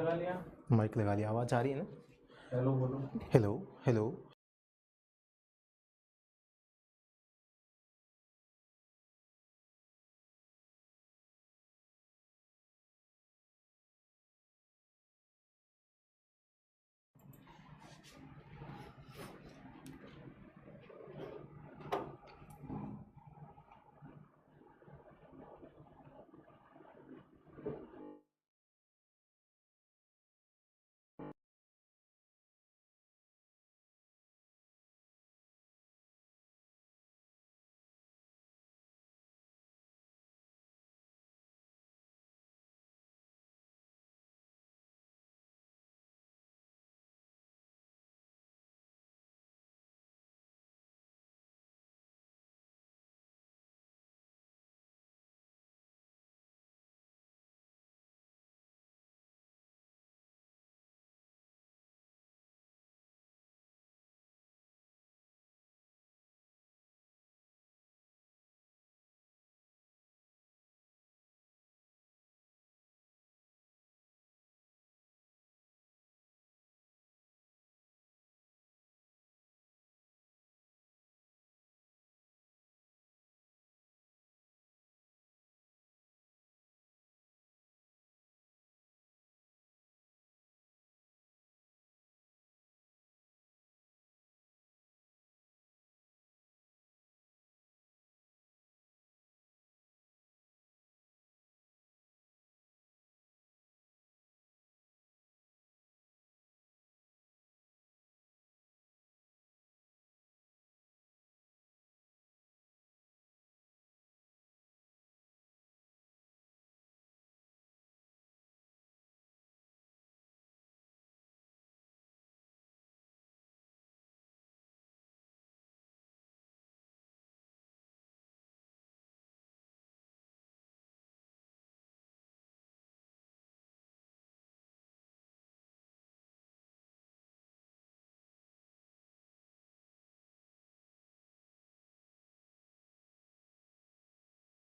लगा लिया। माइक लगा लिया, आवाज आ रही है ना? हेलो बोलो। Hello hello.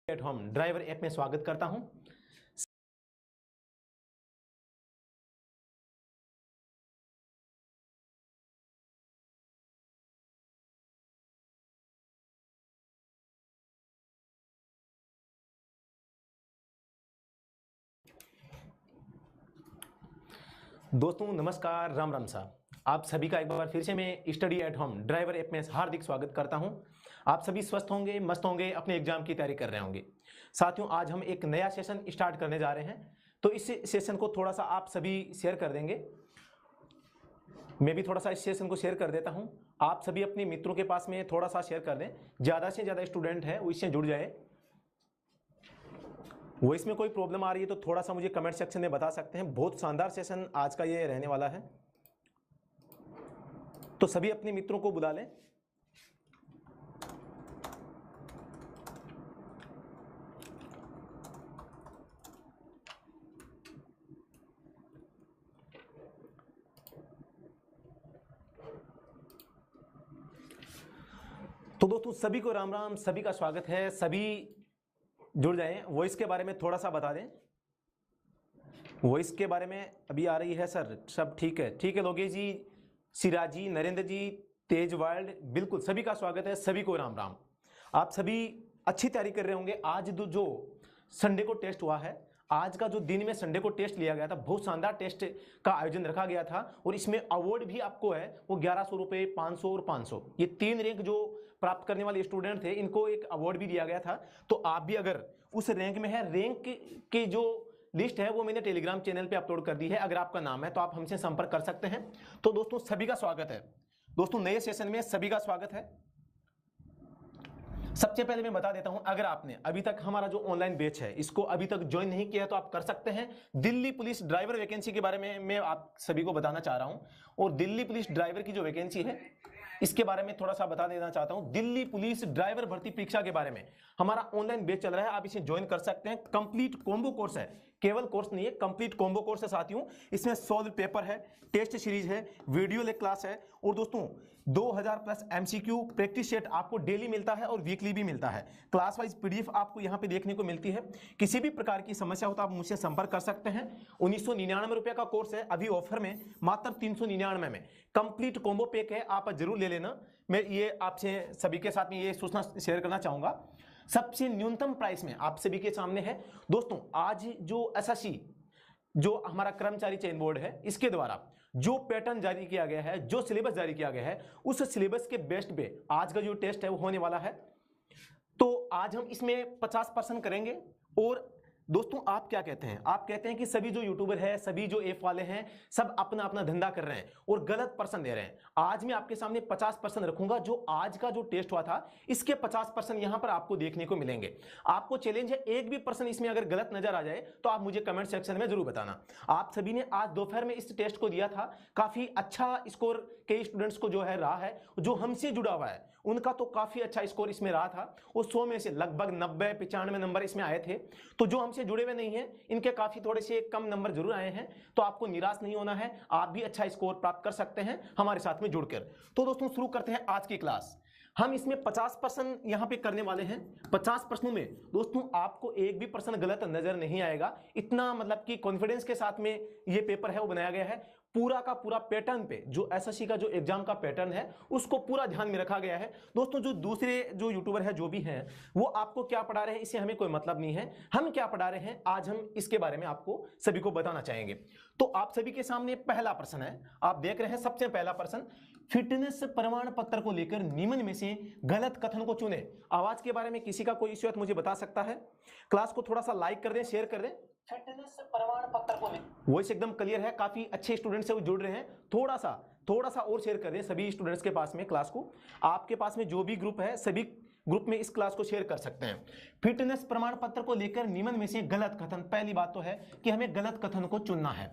At home driver app में स्वागत करता हूं। दोस्तों नमस्कार, राम राम सा। आप सभी का एक बार फिर से मैं study at home driver app में हार्दिक स्वागत करता हूं। आप सभी स्वस्थ होंगे, मस्त होंगे, अपने एग्जाम की तैयारी कर रहे होंगे। साथियों, आज हम एक नया सेशन स्टार्ट करने जा रहे हैं, तो इस सेशन को थोड़ा सा आप सभी शेयर कर देंगे। मैं भी थोड़ा सा इस सेशन को शेयर कर देता हूं। आप सभी अपने मित्रों के पास में थोड़ा सा शेयर कर दें, ज़्यादा से ज़्यादा स्टूडेंट है वो इससे जुड़ जाए। वो इसमें कोई प्रॉब्लम आ रही है तो थोड़ा सा मुझे कमेंट सेक्शन में बता सकते हैं। बहुत शानदार सेशन आज का ये रहने वाला है, तो सभी अपने मित्रों को बुला लें। तो दोस्तों सभी को राम राम, सभी का स्वागत है। सभी जुड़ जाएं। वॉइस के बारे में थोड़ा सा बता दें। वॉइस के बारे में अभी आ रही है सर, सब ठीक है? ठीक है लोकेश जी, सिराज जी, नरेंद्र जी, तेज वर्ल्ड, बिल्कुल सभी का स्वागत है, सभी को राम राम। आप सभी अच्छी तैयारी कर रहे होंगे। आज जो संडे को टेस्ट हुआ है, आज का जो दिन में संडे को टेस्ट लिया गया था, बहुत शानदार टेस्ट का आयोजन रखा गया था और इसमें अवार्ड भी आपको है वो 1100 रुपये, 500 और 500, ये 3 रैंक जो प्राप्त करने वाले स्टूडेंट थे इनको एक अवार्ड भी दिया गया था। तो आप भी अगर उस रैंक में है, रैंक की जो लिस्ट है वो मैंने टेलीग्राम चैनल पे अपलोड कर दी है। अगर आपका नाम है तो आप हमसे संपर्क कर सकते हैं। तो दोस्तों सभी का स्वागत है। दोस्तों नए सेशन में सभी का स्वागत है। सबसे पहले मैं बता देता हूं, अगर आपने अभी तक हमारा जो ऑनलाइन बैच है इसको अभी तक ज्वाइन नहीं किया है तो आप कर सकते हैं। दिल्ली पुलिस ड्राइवर वैकेंसी के बारे में मैं आप सभी को बताना चाह रहा हूं, और दिल्ली पुलिस ड्राइवर की जो वैकेंसी है इसके बारे में थोड़ा सा बता देना चाहता हूं। दिल्ली पुलिस ड्राइवर भर्ती परीक्षा के बारे में हमारा ऑनलाइन बैच चल रहा है, आप इसे ज्वाइन कर सकते हैं। कंप्लीट कॉम्बो कोर्स है, केवल कोर्स नहीं है, कंप्लीट कॉम्बो कोर्स है साथियों। इसमें सॉल्व पेपर है, टेस्ट सीरीज है, वीडियो ले क्लास है, और दोस्तों 2000 प्लस एमसीक्यू प्रैक्टिस सेट आपको डेली मिलता है और वीकली भी मिलता है। क्लास वाइज पीडीएफ आपको यहाँ पे देखने को मिलती है। किसी भी प्रकार की समस्या हो तो आप मुझसे संपर्क कर सकते हैं। 1999 रुपये का कोर्स है, अभी ऑफर में मात्र 399 में कंप्लीट कॉम्बो पैक है, आप जरूर ले लेना। मैं ये आपसे सभी के साथ में ये सूचना शेयर करना चाहूंगा, सबसे न्यूनतम प्राइस में आप सभी के सामने है। दोस्तों आज जो एसएससी जो हमारा कर्मचारी चयन बोर्ड है, इसके द्वारा जो पैटर्न जारी किया गया है, जो सिलेबस जारी किया गया है, उस सिलेबस के बेस्ट पे आज का जो टेस्ट है वो होने वाला है। तो आज हम इसमें 50% करेंगे। और दोस्तों आप क्या कहते हैं, आप कहते हैं कि सभी जो यूट्यूबर है, सभी जो ऐप वाले हैं, सब अपना अपना धंधा कर रहे हैं और गलत पर्सन दे रहे हैं। आज मैं आपके सामने 50% रखूंगा, जो आज का जो टेस्ट हुआ था इसके 50% यहां पर आपको देखने को मिलेंगे। आपको चैलेंज है, एक भी पर्सन इसमें अगर गलत नजर आ जाए तो आप मुझे कमेंट सेक्शन में जरूर बताना। आप सभी ने आज दोपहर में इस टेस्ट को दिया था, काफी अच्छा स्कोर कई स्टूडेंट्स को जो है रहा है, जो हमसे जुड़ा हुआ है उनका तो काफी अच्छा स्कोर इसमें रहा था। और 100 में से लगभग 90-95 नंबर इसमें आए थे। तो जो हमसे जुड़े हुए नहीं हैं, इनके काफी थोड़े से कम नंबर जरूर आए हैं। तो आपको निराश नहीं होना है, आप भी अच्छा स्कोर प्राप्त कर सकते हैं हमारे साथ में जुड़कर। तो दोस्तों शुरू करते हैं आज की क्लास। हम इसमें 50% यहां पे करने वाले हैं। 50 प्रश्नों में दोस्तों आपको एक भी प्रश्न गलत नजर नहीं आएगा, इतना मतलब कि कॉन्फिडेंस के साथ में ये पेपर है वो बनाया गया है। पूरा का पूरा पैटर्न पे जो एसएससी का जो एग्जाम का पैटर्न है उसको पूरा ध्यान में रखा गया है। दोस्तों जो दूसरे जो यूट्यूबर है जो भी हैं वो आपको क्या पढ़ा रहे हैं इससे हमें कोई मतलब नहीं है, हम क्या पढ़ा रहे हैं आज हम इसके बारे में आपको सभी को बताना चाहेंगे। तो आप सभी के सामने पहला प्रश्न है, आप देख रहे हैं सबसे पहला प्रश्न, फिटनेस प्रमाण पत्र को लेकर निम्न में से गलत कथन को चुने। आवाज के बारे में किसी का कोई इश्यू है तो मुझे बता सकता है। क्लास को थोड़ा सा लाइक कर दें, शेयर कर दें। फिटनेस प्रमाण पत्र को लेकर वॉइस एकदम क्लियर है, काफी अच्छे स्टूडेंट्स है वो जुड़ रहे हैं। थोड़ा सा और शेयर कर दें सभी स्टूडेंट्स के पास में क्लास को। आपके पास में जो भी ग्रुप है सभी ग्रुप में इस क्लास को शेयर कर सकते हैं। फिटनेस प्रमाण पत्र को लेकर निम्न में से गलत कथन, पहली बात तो है कि हमें गलत कथन को चुनना है।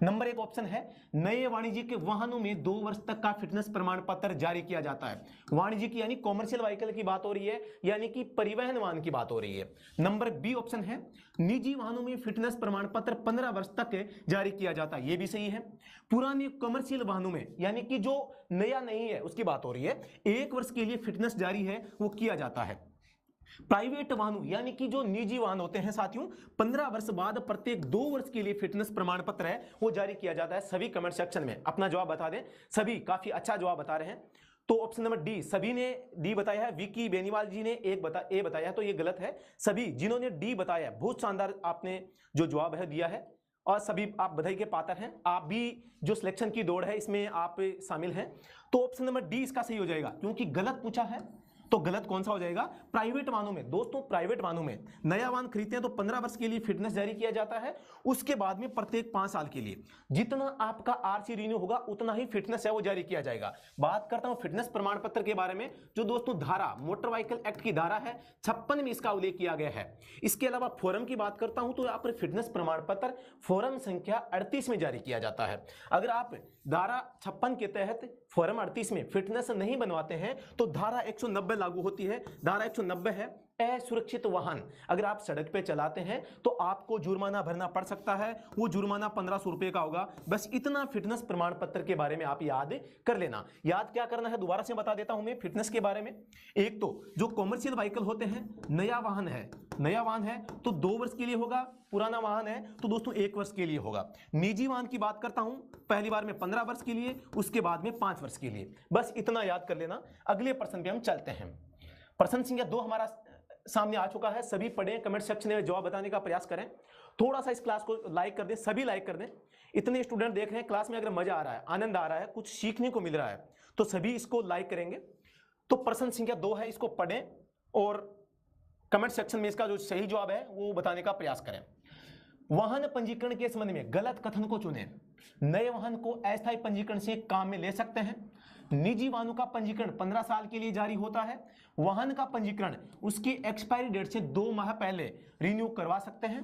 नंबर 1 ऑप्शन है, नए वाणिज्यिक वाहनों में 2 वर्ष तक का फिटनेस प्रमाण पत्र जारी किया जाता है। वाणिज्यिक यानी कॉमर्शियल व्हीकल की बात हो रही है, यानी कि परिवहन वाहन की बात हो रही है। नंबर बी ऑप्शन है, निजी वाहनों में फिटनेस प्रमाण पत्र 15 वर्ष तक जारी किया जाता है, यह भी सही है। पुराने कॉमर्शियल वाहनों में यानी कि जो नया नहीं है उसकी बात हो रही है, 1 वर्ष के लिए फिटनेस जारी है वो किया जाता है। प्राइवेट वाहनों यानी कि जो निजी वाहन होते हैं साथियों, 15 वर्ष बाद प्रत्येक 2 वर्ष के लिए फिटनेस प्रमाण पत्र है वो जारी किया जाता है। सभी कमेंट सेक्शन में अपना जवाब बता दें, सभी काफी अच्छा जवाब बता रहे हैं। तो ऑप्शन नंबर डी, सभी ने डी बताया है। विकी बेनीवाल जी ने ए बताया है, तो ये गलत है। सभी जिन्होंने डी बताया है बहुत शानदार आपने जो जवाब है दिया है और सभी आप बधाई के पात्र हैं। आप भी जो सिलेक्शन की दौड़ है इसमें आप शामिल हैं। तो ऑप्शन नंबर डी इसका सही हो जाएगा, क्योंकि गलत पूछा है तो गलत कौन सा हो जाएगा? प्राइवेट वाहनों में। दोस्तों प्राइवेट वाहनों में नया वाहन खरीदते हैं तो 15 वर्ष के लिए फिटनेस जारी किया जाता है, उसके बाद में प्रत्येक 5 साल के लिए जितना आपका आरसी रिन्यू होगा उतना ही फिटनेस है वो जारी किया जाएगा। बात करता हूं फिटनेस प्रमाण पत्र के बारे में, जो दोस्तों धारा मोटर व्हीकल एक्ट की धारा है 56 में इसका उल्लेख किया गया है। इसके अलावा फॉरम की बात करता हूं तो यहाँ पर फिटनेस प्रमाण पत्र फॉरम संख्या 38 में जारी किया जाता है। अगर आप धारा 56 के तहत फॉरम 38 में फिटनेस नहीं बनवाते हैं तो धारा 190 लागू होती है। धारा 190 है असुरक्षित वाहन, अगर आप सड़क पे चलाते हैं तो आपको जुर्माना भरना पड़ सकता है, वो जुर्माना 1500 रुपए का होगा। बस इतना फिटनेस प्रमाण पत्र के बारे में आप याद कर लेना। याद क्या करना है दोबारा से बता देता हूं मैं फिटनेस के बारे में। एक तो जो कॉमर्शियल व्हीकल होते हैं, नया वाहन है तो 2 वर्ष के लिए होगा, पुराना वाहन है तो दोस्तों 1 वर्ष के लिए होगा। निजी वाहन की बात करता हूं, पहली बार में 15 वर्ष के लिए, उसके बाद में 5 वर्ष के लिए। बस इतना याद कर लेना। अगले प्रश्न पे हम चलते हैं। प्रश्न संख्या 2 हमारा सामने आ चुका है, सभी पढ़ें, कमेंट सेक्शन में जवाब बताने का प्रयास करें। थोड़ा सा इस क्लास को लाइक कर दें, सभी लाइक कर दें। इतने स्टूडेंट देख रहे हैं क्लास में, अगर मजा आ रहा है, आनंद आ रहा है, कुछ सीखने को मिल रहा है तो सभी इसको लाइक करेंगे। तो प्रश्न संख्या 2 है, इसको पढ़ें और कमेंट सेक्शन में इसका जो सही जवाब है वो बताने का प्रयास करें। वाहन पंजीकरण के संबंध में गलत कथन को चुनें। नए वाहन को अस्थायी पंजीकरण से काम में ले सकते हैं। निजी वाहनों का पंजीकरण 15 साल के लिए जारी होता है। वाहन का पंजीकरण उसकी एक्सपायरी डेट से 2 माह पहले रिन्यू करवा सकते हैं।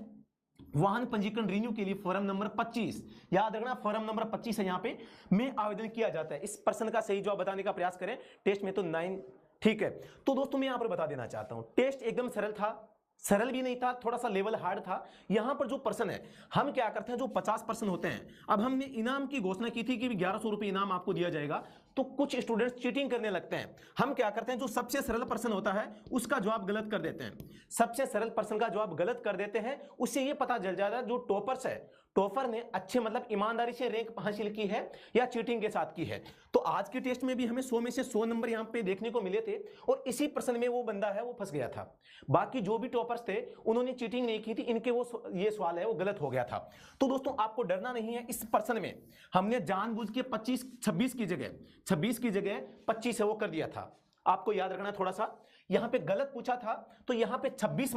वाहन पंजीकरण रिन्यू के लिए फॉर्म नंबर 25, याद रखना फॉर्म नंबर 25 है यहाँ पे, में आवेदन किया जाता है। इस प्रश्न का सही जवाब बताने का प्रयास करें। टेस्ट में तो 9, ठीक है। तो दोस्तों मैं यहाँ पर बता देना चाहता हूं, टेस्ट एकदम सरल था, सरल भी नहीं था, थोड़ा सा लेवल हार्ड था। यहां पर जो पर्सन है, हम क्या करते हैं, जो 50% होते हैं, अब हमने इनाम की घोषणा की थी कि 1100 रुपए इनाम आपको दिया जाएगा, तो कुछ स्टूडेंट्स चीटिंग करने लगते हैं। हम क्या करते हैं, जो सबसे सरल पर्सन होता है उसका जवाब गलत कर देते हैं, सबसे सरल पर्सन का जवाब गलत कर देते हैं। उससे ये पता चल जाता है जो टॉपर्स है, टॉपर ने अच्छे मतलब ईमानदारी से रैंक हासिल की है या चीटिंग के साथ की है। तो आज के टेस्ट में भी हमें 100 में से 100 नंबर यहां पे देखने को मिले थे, और इसी पर्सन में वो बंदा है वो फंस गया था। बाकी जो भी टॉपर्स थे उन्होंने चीटिंग नहीं की थी, इनके वो ये सवाल है वो गलत हो गया था। तो दोस्तों आपको डरना नहीं है। इस पर्सन में हमने जानबूझ के 26 की जगह 25 है वो कर दिया था। आपको याद रखना थोड़ा सा, यहां पे गलत पूछा था तो यहां पे 26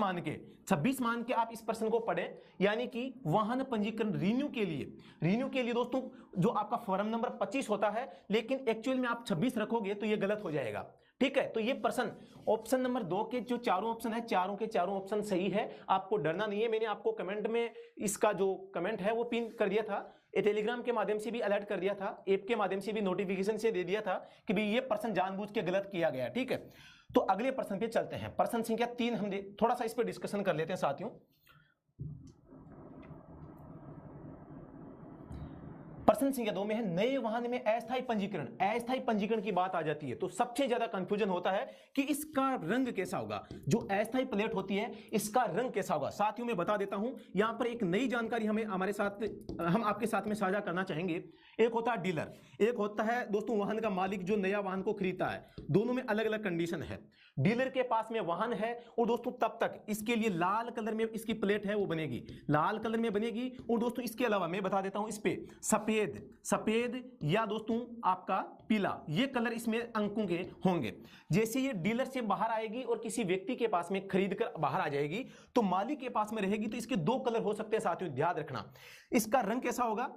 मान के आप इस पर्सन को पढ़ें, यानी कि वाहन पंजीकरण रीन्यू के लिए दोस्तों जो आपका फॉर्म नंबर 25 होता है, लेकिन एक्चुअल में आप 26 रखोगे तो ये गलत हो जाएगा। ठीक है, तो ये पर्सन ऑप्शन नंबर 2 के जो चारों ऑप्शन है, चारों के चारों ऑप्शन सही है, आपको डरना नहीं है। मैंने आपको कमेंट में इसका जो कमेंट है वो पिन कर दिया था, टेलीग्राम के माध्यम से भी अलर्ट कर दिया था, ऐप के माध्यम से भी नोटिफिकेशन से दे दिया था कि भाई ये पर्सन जानबूझ के गलत किया गया। ठीक है, तो अगले पर्सन पे चलते हैं। पर्सन संख्या 3 हम थोड़ा सा इस पे डिस्कशन कर लेते हैं साथियों। पर्सन संख्या 2 में है नए वाहन में अस्थायी पंजीकरण। अस्थायी पंजीकरण की बात आ जाती है तो सबसे ज्यादा कंफ्यूजन होता है कि इसका रंग कैसा होगा, जो अस्थायी प्लेट होती है इसका रंग कैसा होगा। साथियों मैं बता देता हूं, यहां पर एक नई जानकारी हम आपके साथ में साझा करना चाहेंगे। एक होता है डीलर, एक होता है दोस्तों वाहन का मालिक जो नया वाहन को खरीदता है। दोनों में अलग अलग कंडीशन है। डीलर के पास में वाहन है और दोस्तों तब तक इसके लिए लाल कलर में इसकी प्लेट है वो बनेगी, लाल कलर में बनेगी। और दोस्तों इसके अलावा मैं बता देता हूं, इस पे सफेद या दोस्तों आपका पीला, ये कलर इसमें अंकों के होंगे। जैसे ये डीलर से बाहर आएगी और किसी व्यक्ति के पास में खरीद कर बाहर आ जाएगी तो मालिक के पास में रहेगी, तो इसके 2 कलर हो सकते हैं साथियों, ध्यान रखना। इसका रंग कैसा होगा,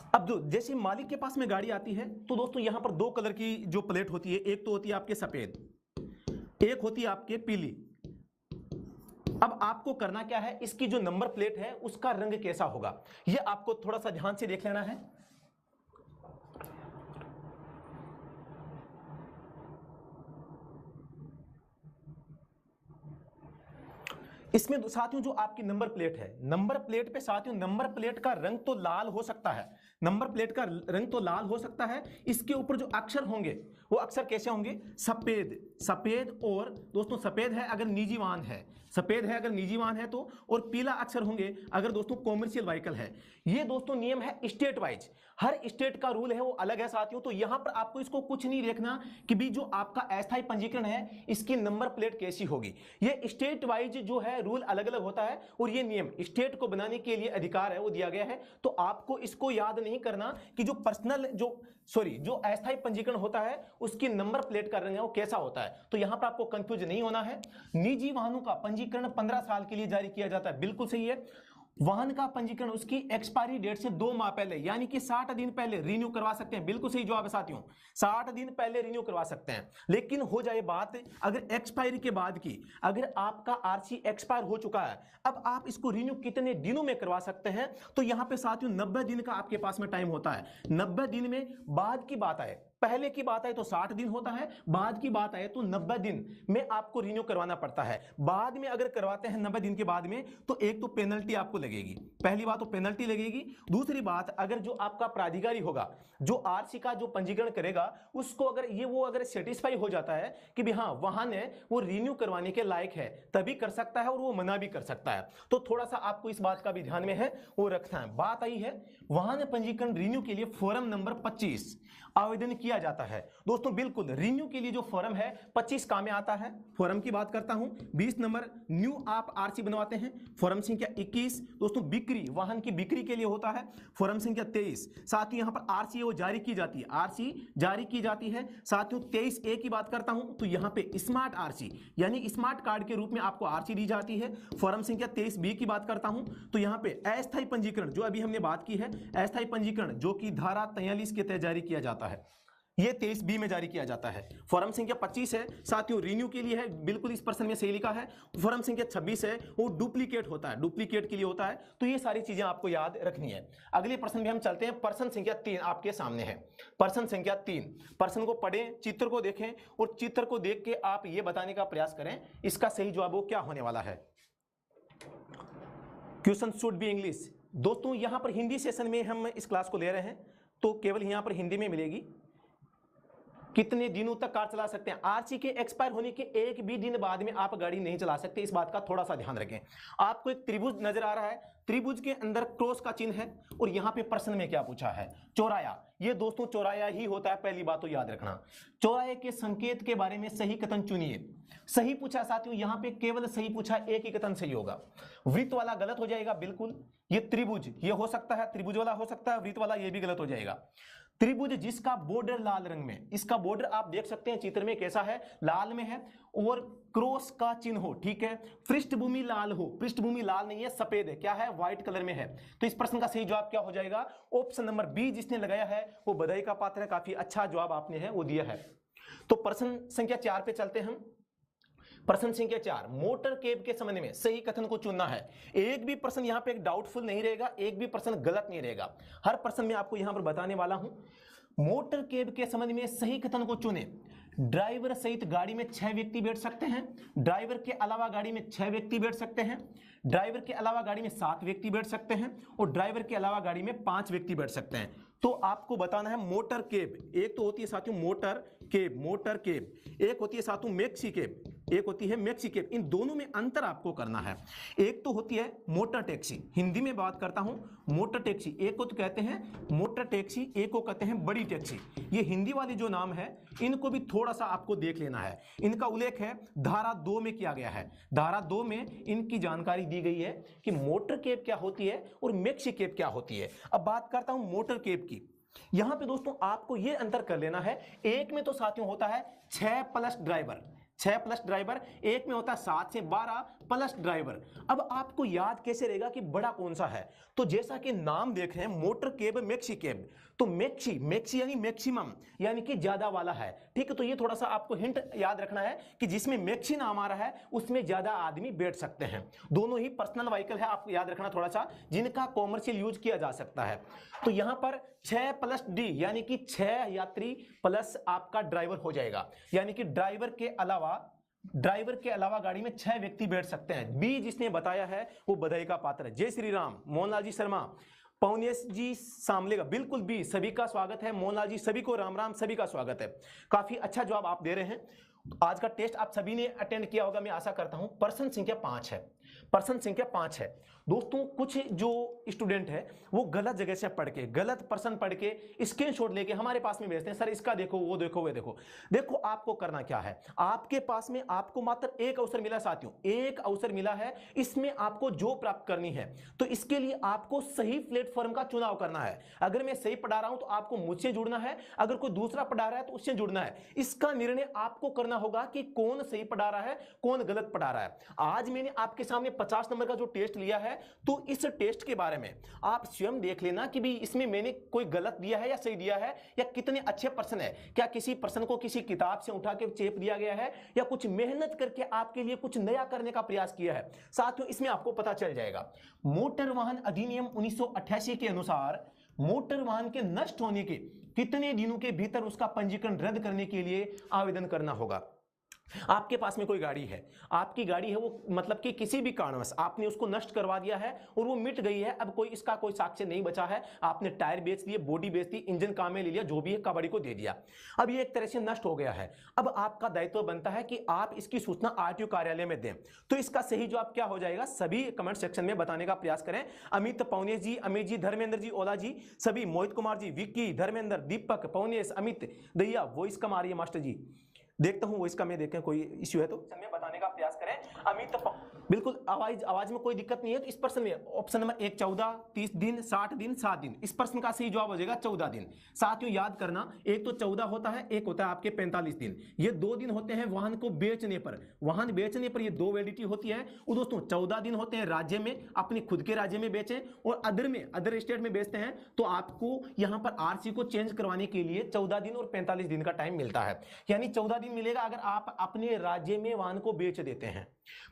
अब जो जैसे मालिक के पास में गाड़ी आती है तो दोस्तों यहां पर 2 कलर की जो प्लेट होती है, एक तो होती है आपके सफेद, एक होती है आपके पीली। अब आपको करना क्या है, इसकी जो नंबर प्लेट है उसका रंग कैसा होगा, यह आपको थोड़ा सा ध्यान से देख लेना है। इसमें साथियों जो आपकी नंबर प्लेट है, नंबर प्लेट पे साथियों नंबर प्लेट का रंग तो लाल हो सकता है, नंबर प्लेट का रंग तो लाल हो सकता है। इसके ऊपर जो अक्षर होंगे वो अक्षर कैसे होंगे, सफेद और दोस्तों सफेद है अगर निजी वाहन है, सफेद है अगर निजी वाहन है तो, और पीला अक्षर होंगे अगर दोस्तों कॉमर्शियल व्हीकल है। ये दोस्तों नियम है स्टेट वाइज, हर स्टेट का रूल है वो अलग है साथियों। तो यहां पर आपको इसको कुछ नहीं देखना कि भी जो आपका अस्थायी पंजीकरण है इसकी नंबर प्लेट कैसी होगी। ये स्टेट वाइज जो है रूल अलग अलग होता है, और ये नियम स्टेट को बनाने के लिए अधिकार है वो दिया गया है। तो आपको इसको याद नहीं करना कि जो जो अस्थायी पंजीकरण होता है उसकी नंबर प्लेट का रंग है वो कैसा होता है। तो यहां पर आपको कंफ्यूज नहीं होना है। निजी वाहनों का पंजीकरण 15 साल के लिए जारी किया जाता है, बिल्कुल सही है। वाहन का पंजीकरण उसकी एक्सपायरी डेट से 2 माह पहले यानी कि 60 दिन पहले रिन्यू करवा सकते हैं, बिल्कुल सही जवाब है साथियों, 60 दिन पहले रिन्यू करवा सकते हैं। लेकिन हो जाए बात अगर एक्सपायरी के बाद की, अगर आपका आरसी एक्सपायर हो चुका है, अब आप इसको रिन्यू कितने दिनों में करवा सकते हैं, तो यहां पे साथियों 90 दिन का आपके पास में टाइम होता है। 90 दिन में बाद की बात आए, पहले की बात आए तो 60 दिन होता है, बाद की बात आए तो 90 दिन में आपको रिन्यू करवाना पड़ता है। बाद में अगर करवाते हैं 90 दिन के बाद में तो एक तो पेनल्टी आपको लगेगी, पहली बात तो पेनल्टी लगेगी। दूसरी बात, अगर जो आपका प्राधिकारी होगा जो आरसी का जो पंजीकरण करेगा उसको अगर सेटिस्फाई हो जाता है कि भी हाँ वाहन है वो रिन्यू करवाने के लायक है, तभी कर सकता है और वो मना भी कर सकता है। तो थोड़ा सा आपको इस बात का भी ध्यान में है वो रखना है। बात आई है वाहन पंजीकरण रिन्यू के लिए फॉर्म नंबर 25 आवेदन किया जाता है। दोस्तों बिल्कुल रिन्यू के लिए जो फॉर्म है 25 काम में आता है। फॉर्म की बात करता हूं, 20 नंबर न्यू आप आरसी बनवाते हैं। फॉर्म संख्या 21 दोस्तों बिक्री, वाहन की बिक्री के लिए होता है। फॉर्म संख्या 23 साथ ही यहां पर आरसी वो जारी की जाती है, आरसी जारी की जाती है। साथियों 23A की बात करता हूं तो यहां पे स्मार्ट आरसी यानी स्मार्ट कार्ड के रूप में आपको आरसी दी जाती है। फॉर्म संख्या 23B की बात करता हूं तो यहां पे अस्थायी पंजीकरण जो अभी हमने बात की है, अस्थायी पंजीकरण जो कि धारा 43 के तहत जारी किया जाता है। ये 23B में जारी किया जाता है। फॉर्म संख्या 25 है साथियों, रिन्यू के लिए है, बिल्कुल इस प्रश्न में सही लिखा है। फॉर्म संख्या 26 है, वो डुप्लीकेट होता है, डुप्लीकेट के लिए होता है। तो ये सारी चीजें आपको याद रखनी है। अगले प्रश्न में हम चलते हैं। प्रश्न संख्या 3 आपके सामने है। प्रश्न संख्या 3, प्रश्न को पढ़ें, चित्र को देखें और चित्र को देख के आप ये बताने का प्रयास करें इसका सही जवाब वो क्या होने वाला है। Question should be English. दोस्तों यहां पर हिंदी सेशन में हम इस क्लास को ले रहे हैं, तो केवल यहां पर हिंदी में मिलेगी। कितने दिनों तक कार चला सकते हैं? आरसी के एक्सपायर होने के एक भी दिन बाद में आप गाड़ी नहीं चला सकते, इस बात का थोड़ा सा ध्यान रखें। आपको एक त्रिभुज नजर आ रहा है, त्रिभुज के अंदर क्रॉस का चिन्ह है और यहां पे प्रश्न में क्या पूछा है? चौराया। ये दोस्तों चौराया ही होता है, पहली बात तो याद रखना। चौराहे के संकेत के बारे में सही कथन चुनिए। सही पूछा साथियों, यहां पे केवल सही पूछा, एक ही कथन सही होगा। वृत्त वाला गलत हो जाएगा बिल्कुल। ये त्रिभुज ये हो सकता है, त्रिभुज वाला हो सकता है, वृत्त वाला ये भी गलत हो जाएगा। त्रिभुज जिसका बॉर्डर लाल रंग में, इसका बॉर्डर आप देख सकते हैं चित्र में कैसा है, लाल में है और क्रॉस का चिन्ह हो, ठीक है। पृष्ठभूमि लाल हो, पृष्ठभूमि लाल नहीं है, सफेद है, क्या है? व्हाइट कलर में है। तो इस प्रश्न का सही जवाब क्या हो जाएगा? ऑप्शन नंबर बी जिसने लगाया है वो बधाई का पात्र है, काफी अच्छा जवाब आपने है वो दिया है। तो प्रश्न संख्या 4 पे चलते हैं हम। प्रश्न संख्या 4, मोटर कैब के संबंध में सही कथन को चुनना है। एक भी प्रश्न यहां पे एक डाउटफुल नहीं रहेगा, एक भी प्रश्न गलत नहीं रहेगा, हर प्रश्न में आपको यहां पर बताने वाला हूं। मोटर कैब के संबंध में सही कथन को चुने। ड्राइवर सहित गाड़ी में 6 व्यक्ति बैठ सकते हैं, ड्राइवर के अलावा गाड़ी में 6 व्यक्ति बैठ सकते हैं, ड्राइवर के अलावा गाड़ी में 7 व्यक्ति बैठ सकते हैं और ड्राइवर के अलावा गाड़ी में 5 व्यक्ति बैठ सकते हैं। तो आपको बताना है मोटर कैब, एक तो होती है साथियों मोटर कैब, मोटर कैब, एक होती है साथियों मैक्सी कैब, एक होती है मैक्सी कैब। इन दोनों में अंतर आपको करना है। एक तो होती है मोटर टैक्सी, हिंदी में बात करता हूं, मोटर टैक्सी, एक को तो कहते हैं मोटर टैक्सी, एक को कहते हैं बड़ी टैक्सी। ये हिंदी वाले जो नाम है इनको भी थोड़ा सा आपको देख लेना है। इनका उल्लेख है धारा 2 में किया गया है। धारा 2 में इनकी जानकारी दी गई है कि मोटर कैब क्या होती है और मैक्सी कैब क्या होती है। अब बात करता हूं मोटर कैब की। यहां पे दोस्तों आपको यह अंतर कर लेना है, एक में तो साथियों होता है 6 प्लस ड्राइवर, 6 प्लस ड्राइवर, एक में होता है 7 से 12 प्लस ड्राइवर। अब आपको याद कैसे रहेगा कि बड़ा कौन सा है? तो जैसा कि नाम देख रहे हैं मोटर कैब मैक्सी कैब, तो मैक्सी, मैक्सी यानी मैक्सिमम यानी कि ज्यादा वाला है, ठीक है। तो ये थोड़ा सा आपको हिंट याद रखना है कि जिसमें मैक्सी नाम आ रहा है उसमें ज्यादा आदमी बैठ सकते हैं। दोनों ही पर्सनल व्हीकल है, आपको याद रखना थोड़ा सा, जिनका कॉमर्शियल यूज किया जा सकता है। तो यहां पर 6 प्लस डी यानी कि 6 यात्री प्लस आपका ड्राइवर हो जाएगा, यानी कि ड्राइवर के अलावा गाड़ी में 6 व्यक्ति बैठ सकते हैं। बी जिसने बताया है वो बधाई का पात्र है। जय श्री राम, मोहनलाल जी शर्मा, पवनेश जी सामलेगा, बिल्कुल बी, सभी का स्वागत है। मोहनलाल जी सभी को राम राम, सभी का स्वागत है। काफी अच्छा जवाब आप दे रहे हैं। आज का टेस्ट आप सभी ने अटेंड किया होगा, मैं आशा करता हूं। प्रश्न संख्या 5 है, प्रश्न संख्या 5 है दोस्तों। कुछ जो स्टूडेंट है वो गलत जगह से पढ़ के, गलत प्रश्न पढ़ के स्क्रीनशॉट लेके हमारे पास में भेजते हैं, सर इसका देखो, वो देखो, वो देखो। देखो आपको करना क्या है, आपके पास में आपको मात्र एक अवसर मिला साथियों, एक अवसर मिला है, इसमें आपको जो प्राप्त करनी है। तो इसके लिए आपको सही प्लेटफॉर्म का चुनाव करना है। अगर मैं सही पढ़ा रहा हूं तो आपको मुझसे जुड़ना है, अगर कोई दूसरा पढ़ा रहा है तो उससे जुड़ना है। इसका निर्णय आपको करना होगा कि कौन सही पढ़ा रहा है, कौन गलत पढ़ा रहा है। आज मैंने आपके सामने 50 नंबर का जो टेस्ट लिया है, तो इस टेस्ट के बारे में आप स्वयं देख लेना कि भी इसमें मैंने कोई गलत दिया है या सही दिया है, या कितने अच्छे प्रश्न है, क्या किसी प्रश्न को किसी किताब से उठा के चेप दिया गया है, या कुछ मेहनत करके आपके लिए कुछ नया करने का प्रयास किया है। साथियों इसमें आपको पता चल जाएगा। मोटर वाहन अधिनियम 1988 के अनुसार मोटर वाहन के नष्ट होने के कितने दिनों के भीतर उसका पंजीकरण रद्द करने के लिए आवेदन करना होगा। आपके पास में कोई गाड़ी है, आपकी गाड़ी है वो मतलब कि किसी भी कारणवश आपने उसको नष्ट करवा दिया है और वो मिट गई है, अब कोई इसका कोई साक्ष्य नहीं बचा है, आपने टायर बेच दिए, बॉडी बेच दी, इंजन काम में ले लिया, जो भी है कबाड़ी को दे दिया, अब ये एक तरह से नष्ट हो गया है। अब आपका दायित्व बनता है कि आप इसकी सूचना आरटीओ कार्यालय में दें। तो इसका सही जवाब क्या हो जाएगा, सभी कमेंट सेक्शन में बताने का प्रयास करें। अमित, पवनेश जी, अमित जी, धर्मेंद्र जी, ओला जी, सभी, मोहित कुमार जी, विक्की, धर्मेंद्र, दीपक, पवनेश, अमित, दैया, वॉइस कम आ रही है मास्टर जी, देखता हूं वॉइस का, मैं देखें कोई इश्यू है तो समय बताने का प्रयास करें। अमित बिल्कुल आवाज में कोई दिक्कत नहीं है। तो इस प्रश्न में ऑप्शन नंबर 1 14, 30 दिन, 60 दिन, 7 दिन, इस प्रश्न का सही जवाब हो जाएगा 14 दिन। साथियों याद करना, एक तो 14 होता है, एक होता है आपके 45 दिन। ये 2 दिन होते हैं वाहन को बेचने पर, वाहन बेचने पर ये 2 वैलिडिटी होती है। वो दोस्तों 14 दिन होते हैं राज्य में, अपने खुद के राज्य में बेचें, और अदर स्टेट में बेचते हैं तो आपको यहां पर आरसी को चेंज करवाने के लिए 14 दिन और 45 दिन का टाइम मिलता है। यानी 14 दिन मिलेगा अगर आप अपने राज्य में वाहन को बेच देते हैं,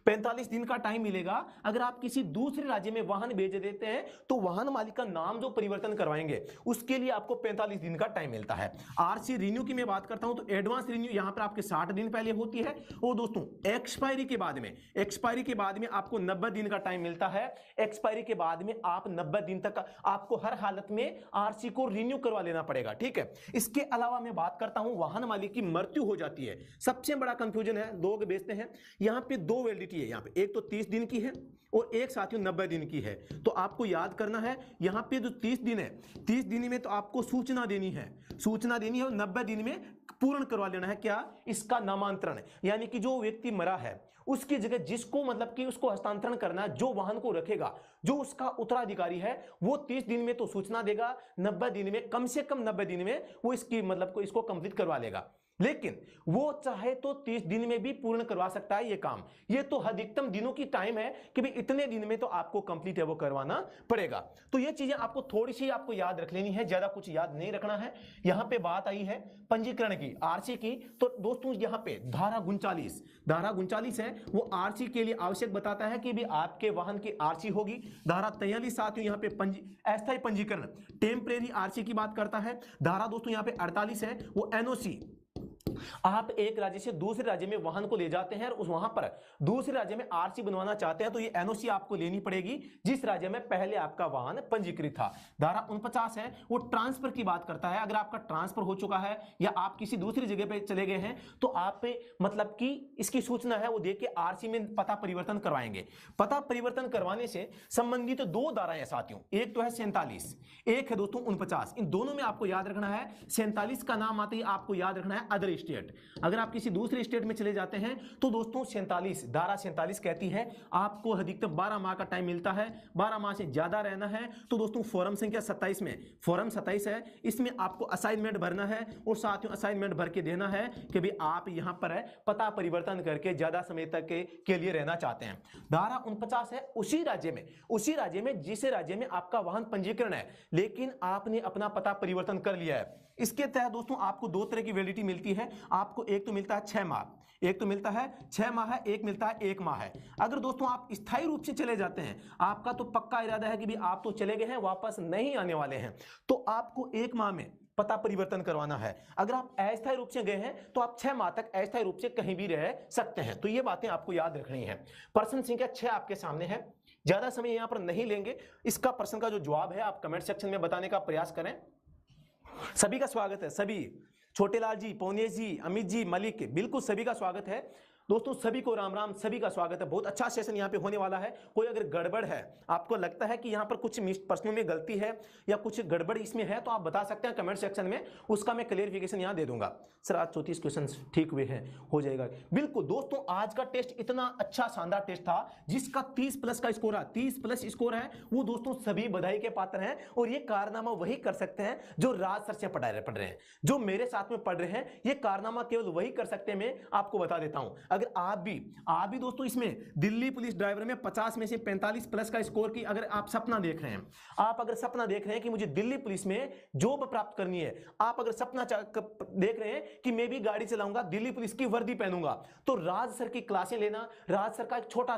45 दिन का टाइम मिलेगा अगर आप किसी दूसरे राज्य में वाहन बेच देते हैं, तो वाहन मालिक का नाम जो परिवर्तन करवाएंगे उसके लिए आपको 45 दिन का टाइम मिलता है। आरसी रिन्यू की मैं बात करता हूं तो एडवांस रिन्यू यहां पर आपके 60 दिन पहले होती है, और दोस्तों एक्सपायरी के बाद में आपको 90 दिन का टाइम मिलता है। एक्सपायरी के बाद में आप 90 दिन तक आपको हर हालत में आरसी को रिन्यू करवा लेना पड़ेगा, ठीक है। इसके अलावा मैं बात करता हूं वाहन मालिक की मृत्यु हो जाती है, सबसे बड़ा कंफ्यूजन है, लोग बेचते हैं यहां पे 2 वैलिडिटी है, यहां पे एक तो 30 दिन की है और एक साथियों 90 दिन की है। तो आपको याद करना है यहां पे जो 30 दिन है, 30 दिन में तो आपको सूचना देनी है और 90 दिन में पूर्ण करवा लेना है क्या, इसका नामांतरण। यानी कि जो व्यक्ति मरा है उसकी जगह जिसको मतलब कि उसको हस्तांतरण करना है, जो वाहन को रखेगा, जो उसका उत्तराधिकारी है, वो 30 दिन में तो सूचना देगा, 90 दिन में, कम से कम 90 दिन में वो इसकी मतलब को इसको कंप्लीट करवा लेगा। लेकिन वो चाहे तो 30 दिन में भी पूर्ण करवा सकता है ये काम। ये तो अधिकतम दिनों की टाइम है कि भाई इतने दिन में तो आपको कंप्लीट है वो करवाना पड़ेगा। तो ये चीजें आपको थोड़ी सी आपको याद रख लेनी है, ज्यादा कुछ याद नहीं रखना है। यहां पे बात आई है पंजीकरण की, आरसी की, तो दोस्तों यहां पे धारा 39 है, वो आरसी के लिए आवश्यक बताता है कि भी आपके वाहन की आरसी होगी। धारा 43 साथियों यहां पे अस्थायी पंजीकरण, टेम्परेरी आरसी की बात करता है। धारा दोस्तों यहां पे 48 है, वो एनओसी, आप एक राज्य से दूसरे राज्य में वाहन को ले जाते हैं और उस वहां पर दूसरे राज्य में आरसी बनवाना चाहते हैं, तो ये एनओसी आपको लेनी पड़ेगी जिस राज्य में पहले आपका वाहन पंजीकृत था। धारा 49 है, वो ट्रांसफर की बात करता है। अगर आपका ट्रांसफर हो चुका है या आप किसी दूसरी जगह पे चले गए हैं तो आप मतलब कि इसकी सूचना है वो देके आरसी में पता परिवर्तन करवाएंगे। पता परिवर्तन करवाने से संबंधित 2 धाराएं साथियों, एक तो है 47, एक है दोस्तों 49। इन दोनों में आपको याद रखना है, 47 का नाम आते ही आपको याद रखना है अदर स्टेट। अगर आप किसी दूसरे स्टेट में चले जाते हैं तो दोस्तों 47, धारा 47 कहती है आपको अधिकतम 12 माह का टाइम मिलता है। 12 माह से ज्यादा रहना है तो दोस्तों फॉर्म संख्या 27 में, फॉर्म 27 है, इसमें आपको असाइनमेंट भरना है और साथियों असाइनमेंट भर के देना है कि भाई आप यहां पर है पता परिवर्तन करके ज्यादा समय तक के लिए रहना चाहते हैं। धारा 49 है, उसी राज्य में जिस राज्य में आपका वाहन पंजीकरण है लेकिन आपने अपना पता परिवर्तन कर लिया है। इसके तहत दोस्तों आपको 2 तरह की वैलिडिटी मिलती है। आपको एक तो मिलता है 6 माह, एक मिलता है 1 मिलता है 1 माह है। अगर दोस्तों आप स्थायी रूप से चले जाते हैं, आपका तो पक्का इरादा है कि भी आप तो चले गए हैं, वापस नहीं आने वाले हैं, तो आपको 1 माह में पता परिवर्तन करवाना है। अगर आप अस्थायी रूप से गए हैं तो आप 6 माह तक अस्थायी रूप से कहीं भी रह सकते हैं। तो ये बातें आपको याद रखनी है। प्रश्न संख्या 6 आपके सामने है, ज्यादा समय यहां पर नहीं लेंगे। इसका प्रश्न का जो जवाब है आप कमेंट सेक्शन में बताने का प्रयास करें। सभी का स्वागत है, सभी, छोटेलाल जी, पौनेश जी, अमित जी, मलिक, बिल्कुल सभी का स्वागत है। दोस्तों सभी को राम राम, सभी का स्वागत है। बहुत अच्छा सेशन यहाँ पे होने वाला है। कोई अगर गड़बड़ है, आपको लगता है कि यहाँ पर कुछ प्रश्नों में गलती है या कुछ गड़बड़ इसमें है, तो आप बता सकते हैं कमेंट सेक्शन में, उसका मैं क्लियरिफिकेशन यहाँ दे दूंगा। सर आज 34 क्वेश्चन ठीक हुए हैं, हो जाएगा। बिल्कुल दोस्तों, आज का टेस्ट इतना अच्छा शानदार टेस्ट था जिसका 30+ का स्कोर है, 30+ स्कोर है, वो दोस्तों सभी बधाई के पात्र हैं। और ये कारनामा वही कर सकते हैं जो राज सर से पढ़ रहे हैं, जो मेरे साथ में पढ़ रहे हैं, ये कारनामा केवल वही कर सकते हैं। मैं आपको बता देता हूं, अगर आप भी दोस्तों इसमें दिल्ली पुलिस ड्राइवर में 50 में से 45+ का स्कोर की अगर आप सपना देख रहे हैं, आप अगर सपना देख रहे हैं कि मुझे दिल्ली पुलिस में जॉब प्राप्त करनी है, आप अगर सपना देख रहे हैं कि मैं भी गाड़ी चलाऊंगा, दिल्ली पुलिस की वर्दी पहनूंगा, तो राज सर की क्लासें लेना। राज सर का एक छोटा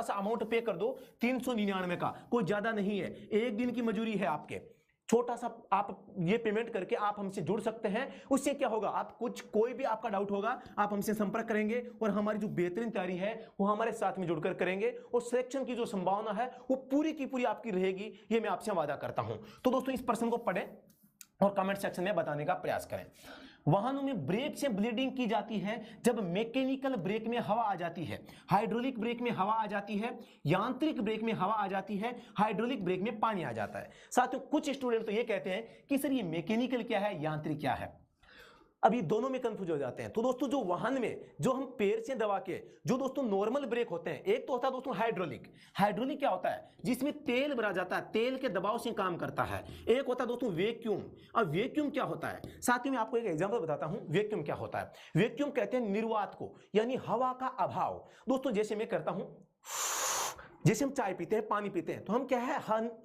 सा अमाउंट पे कर दो, 399 का, कोई ज्यादा नहीं है, 1 दिन की मजूरी है आपके, छोटा सा आप ये पेमेंट करके आप हमसे जुड़ सकते हैं। उससे क्या होगा, आप कोई भी आपका डाउट होगा आप हमसे संपर्क करेंगे और हमारी जो बेहतरीन तैयारी है वो हमारे साथ में जुड़कर करेंगे, और सिलेक्शन की जो संभावना है वो पूरी की पूरी आपकी रहेगी, ये मैं आपसे वादा करता हूं। तो दोस्तों इस प्रश्न को पढ़ें और कमेंट सेक्शन में बताने का प्रयास करें। वाहनों में ब्रेक से ब्लीडिंग की जाती है जब मैकेनिकल ब्रेक में हवा आ जाती है, हाइड्रोलिक ब्रेक में हवा आ जाती है, यांत्रिक ब्रेक में हवा आ जाती है, हाइड्रोलिक ब्रेक में पानी आ जाता है। साथियों कुछ स्टूडेंट तो ये कहते हैं कि सर ये मैकेनिकल क्या है, यांत्रिक क्या है। अब ये दोनों में कंफ्यूज हो जाते हैं। तो दोस्तों जो वाहन में जो हम पैर से दबा के जो दोस्तों नॉर्मल ब्रेक होते हैं, एक तो होता है दोस्तों हाइड्रोलिक। हाइड्रोलिक क्या होता है? जिसमें तेल भरा जाता है, तेल के दबाव से काम करता है। एक होता है दोस्तों वैक्यूम। अब वैक्यूम क्या होता है? साथ ही में आपको एक एग्जांपल बताता हूं, वैक्यूम क्या होता है। वैक्यूम कहते हैं निर्वात को, यानी हवा का अभाव। दोस्तों जैसे मैं करता हूं, जैसे हम चाय पीते हैं, पानी पीते हैं, तो हम क्या है,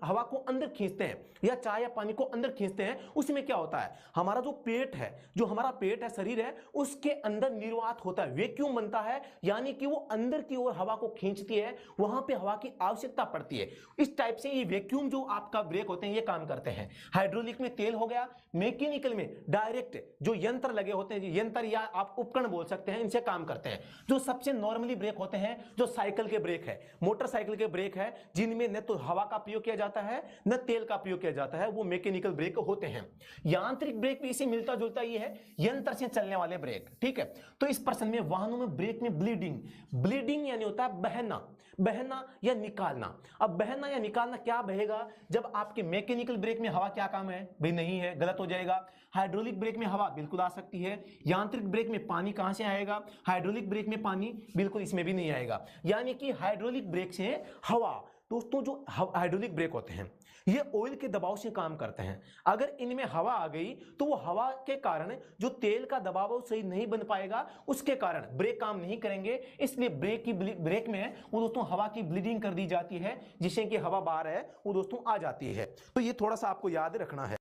हवा को अंदर खींचते हैं या चाय या पानी को अंदर खींचते हैं। उसमें क्या होता है, हमारा जो पेट है, जो हमारा पेट है, शरीर है, उसके अंदर निर्वात होता है, वैक्यूम बनता है, यानी कि वो अंदर की ओर हवा को खींचती है, वहां पे हवा की आवश्यकता पड़ती है। इस टाइप से ये वैक्यूम जो आपका ब्रेक होते हैं ये काम करते हैं। हाइड्रोलिक में तेल हो गया, मैकेनिकल में डायरेक्ट जो यंत्र लगे होते हैं, यंत्र या आप उपकरण बोल सकते हैं, इनसे काम करते हैं। जो सबसे नॉर्मली ब्रेक होते हैं, जो साइकिल के ब्रेक है, मोटरसाइकिल के ब्रेक है, जिनमें न तो हवा का प्रयोग किया जाता है न तेल का प्रयोग किया जाता है, वो मैकेनिकल ब्रेक होते हैं। यांत्रिक ब्रेक भी इसे मिलता जुलता ही है, यंत्र से चलने वाले ब्रेक। ठीक है, तो इस प्रश्न में वाहनों में ब्रेक में ब्लीडिंग, ब्लीडिंग यानी होता है बहना, बहना या निकालना। अब बहना या निकालना क्या बहेगा? जब आपके मैकेनिकल ब्रेक में हवा क्या काम है भाई? नहीं है, गलत हो जाएगा। हाइड्रोलिक ब्रेक में हवा बिल्कुल आ सकती है। यांत्रिक ब्रेक में पानी कहां से आएगा? हाइड्रोलिक ब्रेक में पानी बिल्कुल इसमें भी नहीं आएगा। यानी कि हाइड्रोलिक ब्रेक से हवा, दोस्तों जो हाइड्रोलिक ब्रेक होते हैं ये ऑयल के दबाव से काम करते हैं। अगर इनमें हवा आ गई तो वो हवा के कारण जो तेल का दबाव सही नहीं बन पाएगा, उसके कारण ब्रेक काम नहीं करेंगे। इसलिए ब्रेक में वो दोस्तों हवा की ब्लीडिंग कर दी जाती है, जिससे कि हवा बाहर है वो दोस्तों आ जाती है। तो ये थोड़ा सा आपको याद रखना है।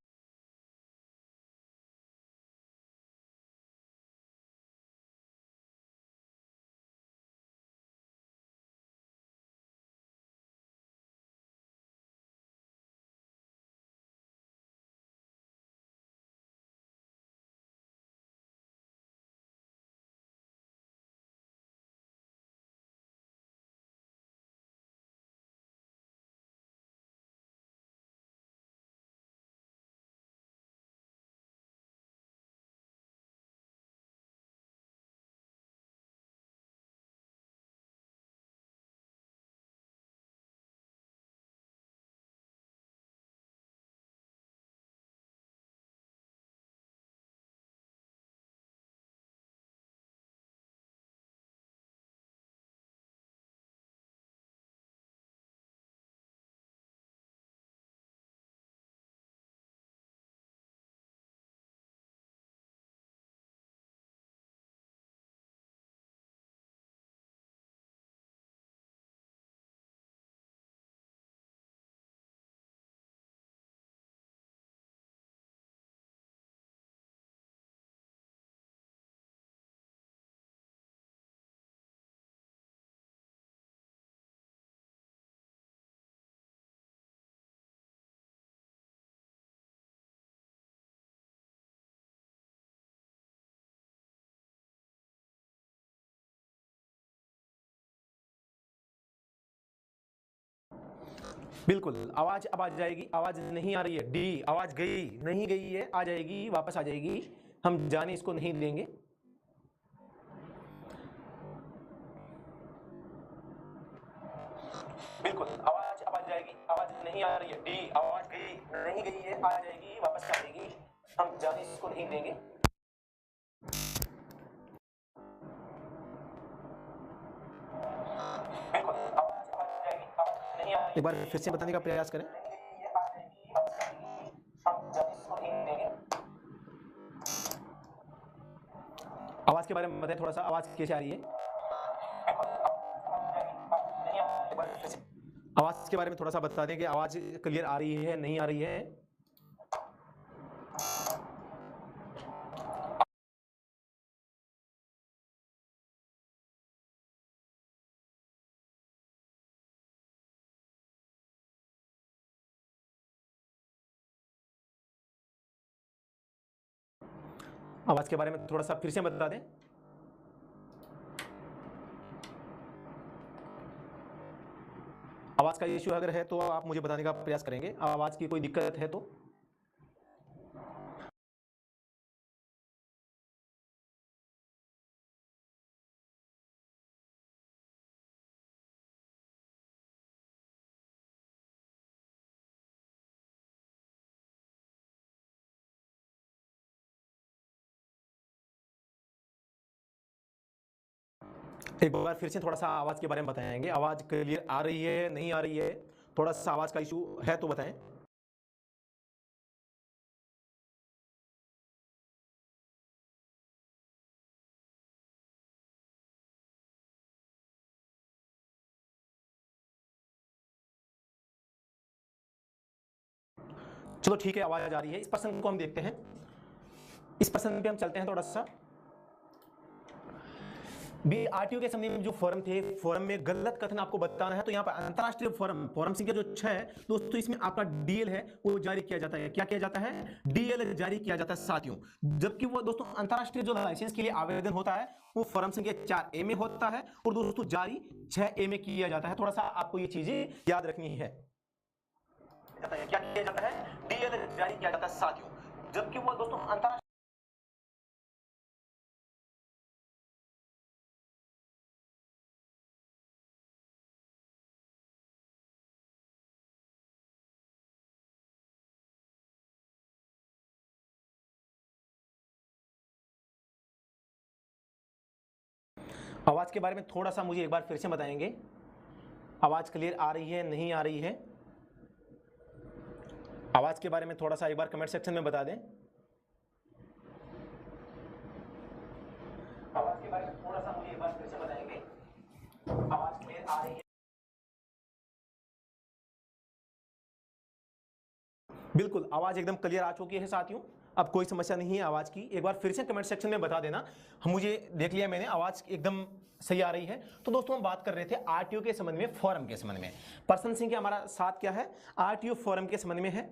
बिल्कुल, आवाज अब आ जाएगी। आवाज नहीं आ रही है, डी आवाज गई नहीं, गई है, आ जाएगी, वापस आ जाएगी, हम जाने इसको नहीं देंगे। बिल्कुल, आवाज अब आ जाएगी। आवाज नहीं आ रही है, डी आवाज गई नहीं, गई है, आ जाएगी, वापस आ जाएगी, हम जाने इसको नहीं देंगे। बिल्कुल, आवाज अब आ जाएगी। आवाज नहीं आ रही है, एक बार फिर से बताने का प्रयास करें। हम जाने इसको नहीं देंगे। आवाज के बारे में बताएं थोड़ा सा, आवाज कैसे आ रही है? आवाज के बारे में थोड़ा सा बता दें कि आवाज क्लियर आ रही है नहीं आ रही है। आवाज के बारे में थोड़ा सा फिर से बता दें। आवाज का इश्यू अगर है तो आप मुझे बताने का प्रयास करेंगे, आवाज की कोई दिक्कत है तो। एक बार फिर से थोड़ा सा आवाज के बारे में बताएंगे, आवाज क्लियर आ रही है नहीं आ रही है, थोड़ा सा आवाज का इशू है तो बताएं। चलो ठीक है, आवाज आ रही है। इस प्रश्न को हम देखते हैं, इस प्रश्न पे हम चलते हैं थोड़ा सा। भी आरटीओ के संबंध में जो फोरम थे, फोरम में गलत कथन आपको बताना है, तो यहाँ पर अंतरराष्ट्रीय फोरम, फोरम संख्या जो 6 है दोस्तों, इसमें आपका डीएल है वो जारी किया जाता है। क्या किया जाता है? डीएल जारी किया जाता है साथियों। जबकि वो दोस्तों अंतरराष्ट्रीय जो लाइसेंस के लिए आवेदन होता है वो फोरम संख्या 4A में होता है और दोस्तों जारी 6A में किया जाता है। थोड़ा सा आपको ये चीजें याद रखनी है। क्या किया जाता है? डीएल जारी किया जाता है साथियों, जबकि वो दोस्तों अंतरराष्ट्रीय। आवाज के बारे में थोड़ा सा मुझे एक बार फिर से बताएंगे, आवाज क्लियर आ रही है नहीं आ रही है? आवाज के बारे में थोड़ा सा एक बार कमेंट सेक्शन में बता दें। आवाज के बारे में थोड़ा सा मुझे एक बार फिर से बताएंगे, आवाज क्लियर आ रही है? बिल्कुल आवाज एकदम क्लियर आ चुकी है साथियों, अब कोई समस्या नहीं है आवाज की। एक बार फिर से कमेंट सेक्शन में बता देना, मुझे देख लिया मैंने, आवाज एकदम सही आ रही है। तो दोस्तों हम बात कर रहे थे आरटीओ के संबंध में, फोरम के संबंध में। पर्सन संख्या हमारा साथ क्या है? आरटीओ फोरम के संबंध में है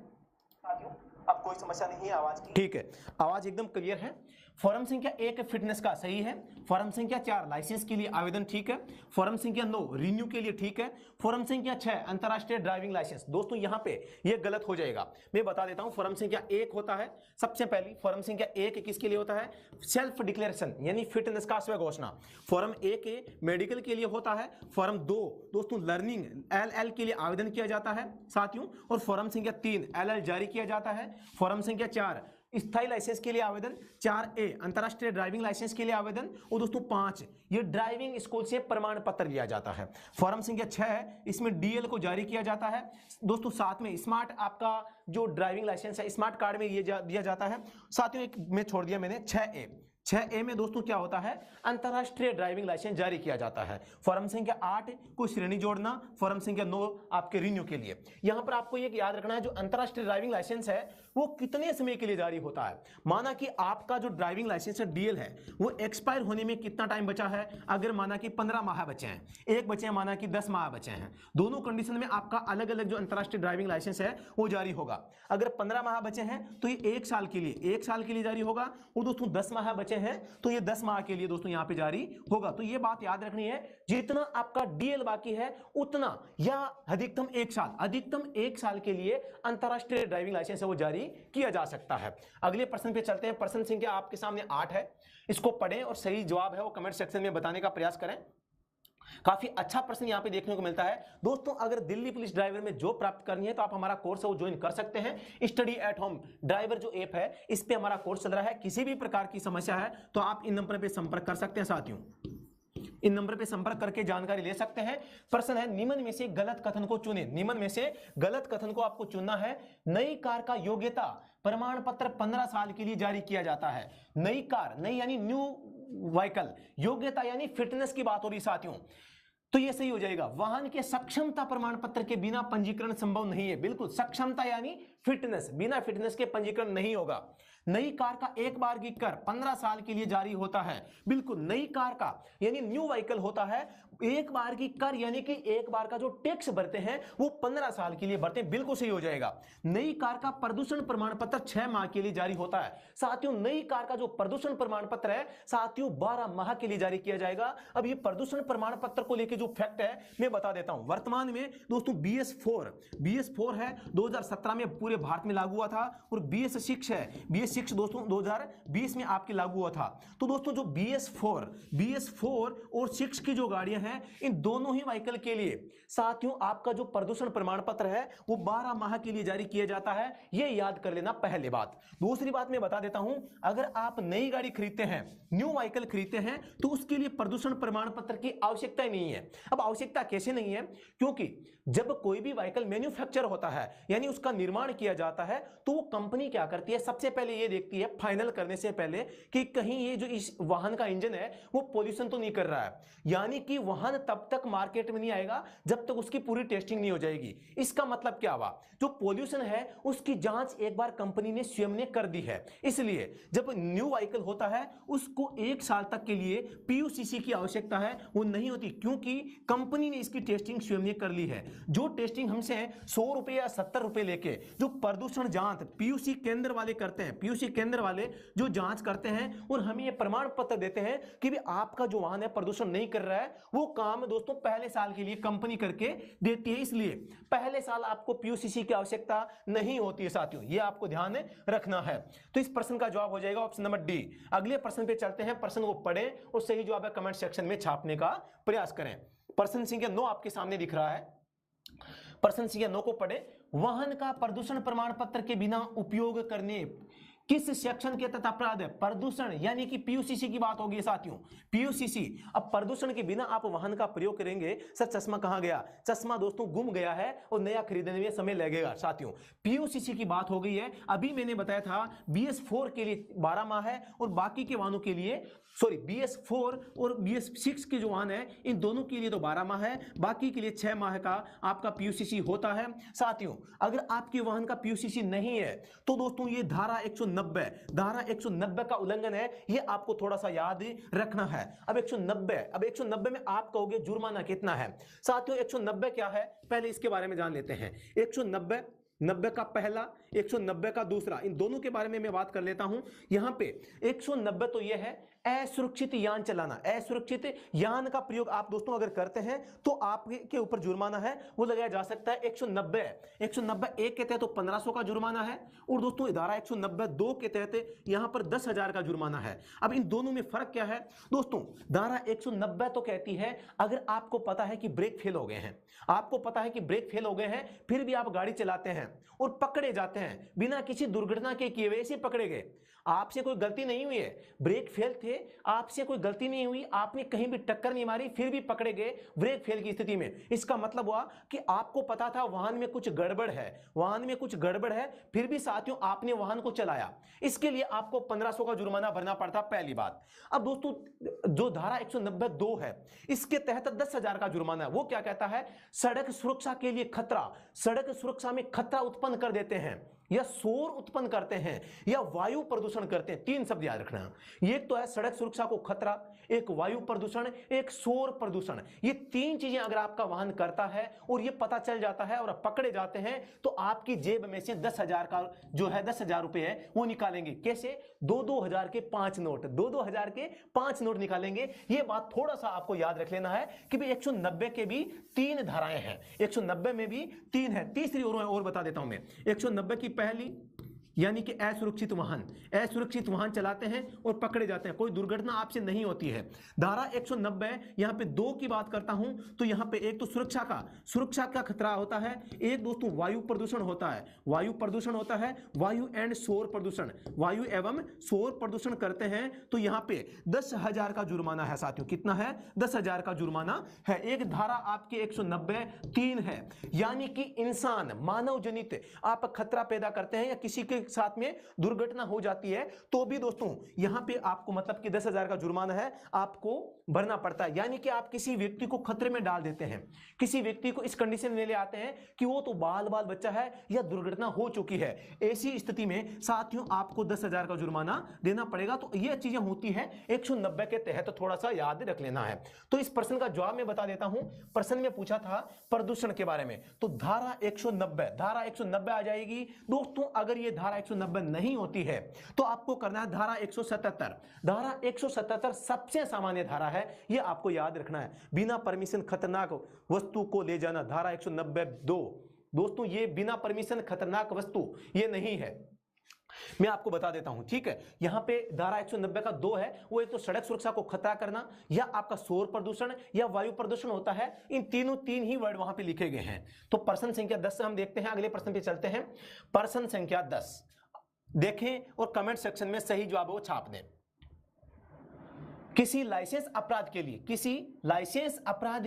साथियों, अब कोई समस्या नहीं है आवाज की, ठीक है, आवाज एकदम क्लियर है। फॉर्म संख्या 1 फिटनेस का सही है, फॉर्म संख्या 4 लाइसेंस के लिए आवेदन ठीक है, फॉर्म संख्या 9 रिन्यू के लिए ठीक है, फॉर्म संख्या 6 अंतरराष्ट्रीय ड्राइविंग लाइसेंस। दोस्तों यहां पे ये गलत हो जाएगा, मैं बता देता हूं। फॉर्म संख्या 1 होता है, सबसे पहली फॉर्म संख्या 1 किसके लिए होता है? सेल्फ डिक्लेरेशन यानी फिटनेस का स्व घोषणा। फॉर्म 1 मेडिकल के लिए होता है, फॉर्म 2 दोस्तों लर्निंग LL के लिए आवेदन किया जाता है साथियों, और फॉर्म संख्या 3 LL जारी किया जाता है। फॉर्म संख्या 4 स्थायी लाइसेंस के लिए आवेदन, 4A अंतरराष्ट्रीय ड्राइविंग लाइसेंस के लिए आवेदन, और दोस्तों 5 ये ड्राइविंग स्कूल से प्रमाण पत्र लिया जाता है। फॉर्म संख्या 6 इसमें DL को जारी किया जाता है दोस्तों। साथ में स्मार्ट आपका जो ड्राइविंग लाइसेंस है स्मार्ट कार्ड में ये दिया जाता है साथियों। एक में छोड़ दिया मैंने 6A में दोस्तों क्या होता है? अंतरराष्ट्रीय ड्राइविंग लाइसेंस जारी किया जाता है। फॉर्म संख्या 8 को श्रेणी जोड़ना, फॉर्म संख्या 9 आपके रिन्यू के लिए। यहां पर आपको ये याद रखना है जो अंतरराष्ट्रीय ड्राइविंग लाइसेंस है वो कितने समय के लिए जारी होता है। माना कि आपका जो ड्राइविंग लाइसेंस है DL है वो एक्सपायर होने में कितना टाइम बचा है? अगर माना कि 15 माह बचे हैं, एक बचे हैं माना कि 10 माह बचे हैं, दोनों कंडीशन में आपका अलग अलग जो अंतरराष्ट्रीय ड्राइविंग लाइसेंस है वो जारी होगा। अगर 15 माह बचे हैं तो ये 1 साल के लिए जारी होगा, और दोस्तों 10 माह बचे हैं तो ये 10 माह के लिए दोस्तों यहां पे जारी होगा। तो ये बात याद रखनी है, जितना आपका DL बाकी है उतना या अधिकतम 1 साल, अधिकतम 1 साल के लिए अंतरराष्ट्रीय ड्राइविंग लाइसेंस है वो जारी किया जा सकता है। अगले प्रश्न पे चलते हैं। प्रश्न संख्या आपके सामने 8 है, इसको पढ़ें और सही जवाब है वो कमेंट सेक्शन में बताने का प्रयास करें। काफी अच्छा प्रश्न यहां पे देखने को मिलता है दोस्तों। अगर दिल्ली पुलिस ड्राइवर में जॉब प्राप्त करनी है तो आप हमारा कोर्स है वो ज्वाइन कर सकते हैं। स्टडी एट होम ड्राइवर जो ऐप है इस पे हमारा कोर्स चल रहा है। किसी भी प्रकार की समस्या है तो आप इन नंबर पे संपर्क कर सकते हैं साथियों, इन नंबर पे संपर्क करके जानकारी ले सकते हैं। प्रश्न है निम्न में से गलत कथन को चुनें। निम्न में से गलत कथन को आपको चुनना है। नई कार का योग्यता प्रमाण पत्र 15 साल के लिए जारी किया जाता है। नई कार, नई यानी न्यू व्हीकल, योग्यता यानी फिटनेस की बात हो रही साथियों, तो ये सही हो जाएगा। वाहन के सक्षमता प्रमाण पत्र के बिना पंजीकरण संभव नहीं है। बिल्कुल, सक्षमता यानी फिटनेस, बिना फिटनेस के पंजीकरण नहीं होगा। नई कार का एक बार की कर 15 साल के लिए जारी होता है। बिल्कुल, नई कार का यानी न्यू व्हीकल होता है, एक बार की कर यानी कि एक बार का जो टैक्स भरते हैं वो 15 साल के लिए भरते हैं। बिल्कुल सही हो जाएगा। नई कार का प्रदूषण प्रमाण पत्र 6 माह के लिए जारी होता है साथियों। नई कार का जो प्रदूषण प्रमाण पत्र है साथियों 12 माह के लिए जारी किया जाएगा। अब ये प्रदूषण प्रमाण पत्र को लेकर जो फैक्ट है मैं बता देता हूं। वर्तमान में दोस्तों BS4 है 2017 में पूरे भारत में लागू हुआ था, और BS6 है, BS6 BS6 दोस्तों 2020 में आपके लागू हुआ था। तो दोस्तों जो BS4 और 6 की जो गाड़ियां हैं, इन दोनों ही व्हीकल के लिए साथियों आपका जो प्रदूषण प्रमाण पत्र है वो 12 माह के लिए जारी किया जाता है, ये याद कर लेना पहली बात। दूसरी बात मैं बता देता हूं, अगर आप नई गाड़ी खरीदते हैं, न्यू व्हीकल खरीदते हैं, तो उसके लिए प्रदूषण प्रमाण पत्र की आवश्यकता ही नहीं है। अब आवश्यकता कैसे नहीं है? क्योंकि जब कोई भी व्हीकल मैन्युफैक्चर होता है यानी उसका निर्माण किया जाता है, तो वो कंपनी क्या करती है, सबसे पहले ये देखती है फाइनल करने से पहले कि कहीं ये जो इस वाहन का इंजन है वो पोल्यूशन तो नहीं कर रहा है। यानी कि वाहन तब तक मार्केट में नहीं आएगा जब तक उसकी पूरी टेस्टिंग नहीं हो जाएगी। इसका मतलब क्या हुआ, जो पोल्यूशन है उसकी जांच एक बार कंपनी ने स्वयं ने कर दी है। इसलिए जब न्यू व्हीकल होता है उसको 1 साल तक के लिए PUCC की आवश्यकता है, वो नहीं होती, क्योंकि कंपनी ने इसकी टेस्टिंग स्वयं ने कर ली है। जो टेस्टिंग हमसे 100 रुपए या 70 रुपए लेके जो प्रदूषण जांच PUC केंद्र वाले करते हैं, PUC केंद्र वाले जो जांच करते हैं और हमें ये प्रमाण पत्र देते हैं कि भी आपका जो वाहन है प्रदूषण नहीं कर रहा है, वो काम दोस्तों पहले साल के लिए कंपनी करके देती है। इसलिए पहले साल आपको PUCC की आवश्यकता नहीं होती है साथियों, ये आपको ध्यान रखना है। तो इस प्रश्न का जवाब हो जाएगा ऑप्शन नंबर डी। अगले प्रश्न पे चलते हैं, प्रश्न को पढ़ें और सही जवाब कमेंट सेक्शन में छापने का प्रयास करें। प्रश्न संख्या 9 आपके सामने दिख रहा है, प्रश्न संख्या 9 को पढ़ें। वाहन का प्रदूषण प्रमाण पत्र के बिना उपयोग करने किस सेक्शन के तहत अपराध है? प्रदूषण यानी कि PUCC की बात होगी साथियों, PUCC। अब प्रदूषण के बिना आप वाहन का प्रयोग करेंगे, सर चश्मा कहां गया? चश्मा दोस्तों गुम गया है और नया खरीदने में समय लगेगा साथियों। PUCC की बात हो गई है। अभी मैंने बताया था BS4 के लिए 12 माह है और बाकी के वाहनों के लिए BS4 और BS6 के जो वाहन है इन दोनों के लिए तो 12 माह है, बाकी के लिए 6 माह का आपका PUCC होता है साथियों। अगर आपके वाहन का PUCC नहीं है तो दोस्तों ये धारा 190 का उल्लंघन है, ये आपको थोड़ा सा याद रखना है। अब 190 में आप कहोगे जुर्माना कितना है साथियों? 190 क्या है पहले इसके बारे में जान लेते हैं। 190 का पहला, 190 का दूसरा, इन दोनों के बारे में मैं बात कर लेता हूं। यहां पे 190 तो यह है असुरक्षित यान चलाना। असुरक्षित यान का प्रयोग आप दोस्तों अगर करते हैं तो आपके ऊपर जुर्माना है वो लगाया जा सकता है। 190 एक के तहत तो 1500 का जुर्माना है और दोस्तों धारा 190 2 के तहत यहां पर 10,000 का जुर्माना है। अब इन दोनों में फर्क क्या है दोस्तों? धारा 190 तो कहती है अगर आपको पता है कि ब्रेक फेल हो गए हैं, आपको पता है कि ब्रेक फेल हो गए हैं, फिर भी आप गाड़ी चलाते हैं और पकड़े जाते हैं बिना किसी दुर्घटना के किए हुए, ऐसे पकड़े गए, आपसे कोई गलती नहीं हुई है, ब्रेक फेल थे, आपसे कोई गलती नहीं हुई, आपने कहीं भी टक्कर नहीं मारी, फिर भी पकड़े गए ब्रेक फेल की स्थिति में। इसका मतलब हुआ कि आपको पता था वाहन में कुछ गड़बड़ है, फिर भी साथियों आपने वाहन को चलाया, इसके लिए आपको 1500 का जुर्माना भरना पड़ता, पहली बात। अब दोस्तों जो धारा 190(2) है इसके तहत 10,000 का जुर्माना है। वो क्या कहता है? सड़क सुरक्षा के लिए खतरा, सड़क सुरक्षा में खतरा उत्पन्न कर देते हैं या शोर उत्पन्न करते हैं या वायु प्रदूषण करते हैं। 3 शब्द याद रखना है, एक तो है सड़क सुरक्षा को खतरा, एक वायु प्रदूषण, एक शोर प्रदूषण। ये 3 चीजें अगर आपका वाहन करता है और ये पता चल जाता है और पकड़े जाते हैं तो आपकी जेब में से 10,000 का जो है 10,000 रुपए है वो निकालेंगे। कैसे? 2-2 के 5 नोट, 2-2 के 5 नोट निकालेंगे। ये बात थोड़ा सा आपको याद रख लेना है कि भाई 190 के भी 3 धाराएं हैं, 190 में भी 3 है। तीसरी और बता देता हूं मैं। 190 की पहली यानी कि असुरक्षित वाहन चलाते हैं और पकड़े जाते हैं, कोई दुर्घटना आपसे नहीं होती है। धारा 190 यहां पे 2 की बात करता हूं तो यहां पे एक तो सुरक्षा का खतरा होता है, एक दोस्तों वायु प्रदूषण होता है, वायु एंड शोर प्रदूषण, वायु एवं शोर प्रदूषण करते हैं तो यहां पे 10,000 का जुर्माना है साथियों। कितना है? 10,000 का जुर्माना है। एक धारा आपके 190 3 है, यानी कि इंसान मानव जनित आप खतरा पैदा करते हैं या किसी के साथ में दुर्घटना हो जाती है तो भी दोस्तों यहां पे आपको मतलब कि 10,000 का जुर्माना है आपको भरना पड़ता है। यानी कि आप किसी व्यक्ति को खतरे में डाल देते हैं, किसी व्यक्ति को इस कंडीशन में ले आते हैं कि वो तो बाल बच्चा है या दुर्घटना हो चुकी है, ऐसी स्थिति में साथियों आपको 10,000 का जुर्माना देना पड़ेगा। तो ये चीजें होती है 190 के तहत, तो थोड़ा सा याद रख लेना है। तो इस प्रश्न का जवाब मैं बता देता हूं। प्रश्न में पूछा था प्रदूषण के बारे में, तो धारा 190 आ जाएगी दोस्तों। अगर ये धारा 190 नहीं होती है तो आपको करना है धारा 177। धारा 177 सबसे सामान्य धारा है, यह आपको याद रखना है। बिना परमिशन खतरनाक वस्तु को ले जाना, धारा 190(2) दोस्तों ये बिना परमिशन खतरनाक वस्तु ये नहीं है। मैं आपको बता देता हूं, ठीक है। यहां पे धारा 190 का 2 है, वो एक तो सड़क सुरक्षा को खतरा करना, या आपका शोर प्रदूषण या वायु प्रदूषण होता है। इन तीन ही वर्ड वहां पे लिखे गए हैं। तो प्रश्न संख्या 10 से हम देखते हैं, अगले प्रश्न पे चलते हैं। प्रश्न संख्या 10 देखें और कमेंट सेक्शन में सही जवाब वो छाप दें। किसी लाइसेंस अपराध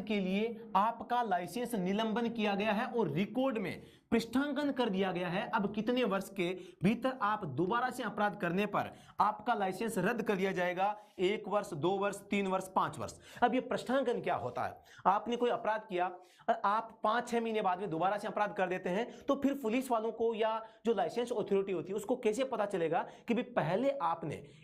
के लिए आपका लाइसेंस निलंबन किया गया है और रिकॉर्ड में पृष्ठांकन कर दिया गया है। अब कितने वर्ष के भीतर आप दोबारा से अपराध करने पर आपका लाइसेंस रद्द कर दिया जाएगा? 1 वर्ष, 2 वर्ष, 3 वर्ष, 5 वर्ष। अब ये पृष्ठांकन क्या होता है? आपने कोई अपराध किया और आप 5-6 महीने बाद में दोबारा से अपराध कर देते हैं, तो फिर पुलिस वालों को या जो लाइसेंस अथॉरिटी होती है उसको कैसे पता चलेगा कि भाई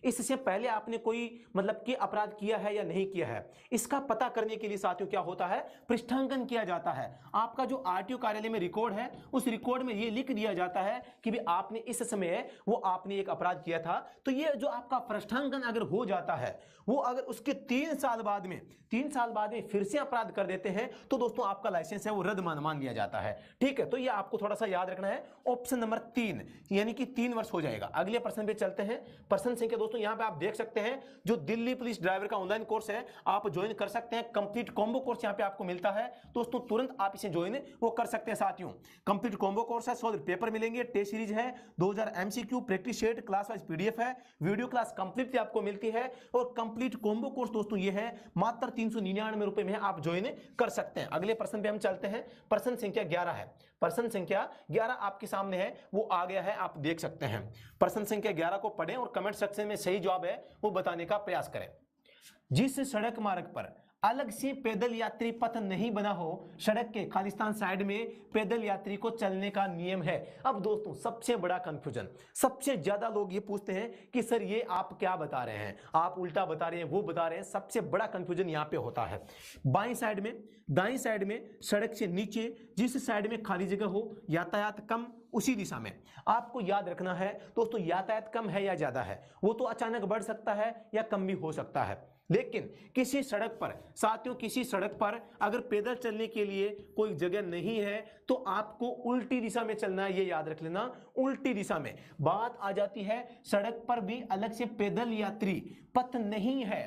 इससे पहले आपने कोई मतलब कि अपराध किया है या नहीं किया है? इसका पता करने के लिए साथियों क्या होता है? पृष्ठांकन किया जाता है। आपका जो आरटीओ कार्यालय में रिकॉर्ड है, उस रिकॉर्ड में ये लिख दिया जाता है कि भी आपने इस समय आपने एक अपराध किया था। तो ये जो आपका पृष्ठांकन अगर हो जाता है, वो अगर उसके 3 साल बाद में फिर से अपराध कर देते हैं, तो दोस्तों आपका लाइसेंस है वो रद्द मान लिया जाता है। ठीक है, तो ये आपको थोड़ा सा याद रखना है। ऑप्शन नंबर 3 यानी कि 3 वर्ष हो जाएगा। अगले प्रश्न पे चलते हैं। प्रश्न संख्या दोस्तों यहां पे आप देख सकते हैं, जो दिल्ली पुलिस ड्राइवर का ऑनलाइन कोर्स है आप ज्वाइन कर सकते हैं। कंप्लीट कॉम्बो कोर्स यहां पे आपको मिलता है दोस्तों, तुरंत आप इसे ज्वाइन वो कर सकते हैं साथियों। कंप्लीट कॉम्बो कोर्स है, 100 पेपर मिलेंगे, टेस्ट सीरीज है, 2000 MCQ, practice set, class wise PDF है, वीडियो क्लास कंप्लीटली आपको मिलती है। और कंप्लीट कॉम्बो कोर्स दोस्तों ये है मात्र 399 रुपए में आप ज्वाइन कर सकते हैं। अगले प्रश्न पे हम चलते हैं। प्रश्न संख्या 11 है। प्रश्न संख्या 11 आपके सामने है, वो आ गया है, आप देख सकते हैं। प्रश्न संख्या 11 को पढ़ें और कमेंट सेक्शन में सही जवाब है वो बताने का प्रयास करें। जिस सड़क मार्ग पर अलग से पैदल यात्री पथ नहीं बना हो, सड़क के खालिस्तान साइड में पैदल यात्री को चलने का नियम है। अब दोस्तों सबसे बड़ा कंफ्यूजन, सबसे ज्यादा लोग ये पूछते हैं कि सर ये आप क्या बता रहे हैं, आप उल्टा बता रहे हैं, वो बता रहे हैं। सबसे बड़ा कंफ्यूजन यहाँ पे होता है। बाईं साइड में, दाईं साइड में, सड़क से नीचे जिस साइड में खाली जगह हो, यातायात कम, उसी दिशा में आपको याद रखना है दोस्तों। यातायात कम है या ज्यादा है, वो तो अचानक बढ़ सकता है या कम भी हो सकता है। लेकिन किसी सड़क पर साथियों, किसी सड़क पर अगर पैदल चलने के लिए कोई जगह नहीं है तो आपको उल्टी दिशा में चलना है, ये याद रख लेना, उल्टी दिशा में। बात आ जाती है सड़क पर भी अलग से पैदल यात्री पथ नहीं है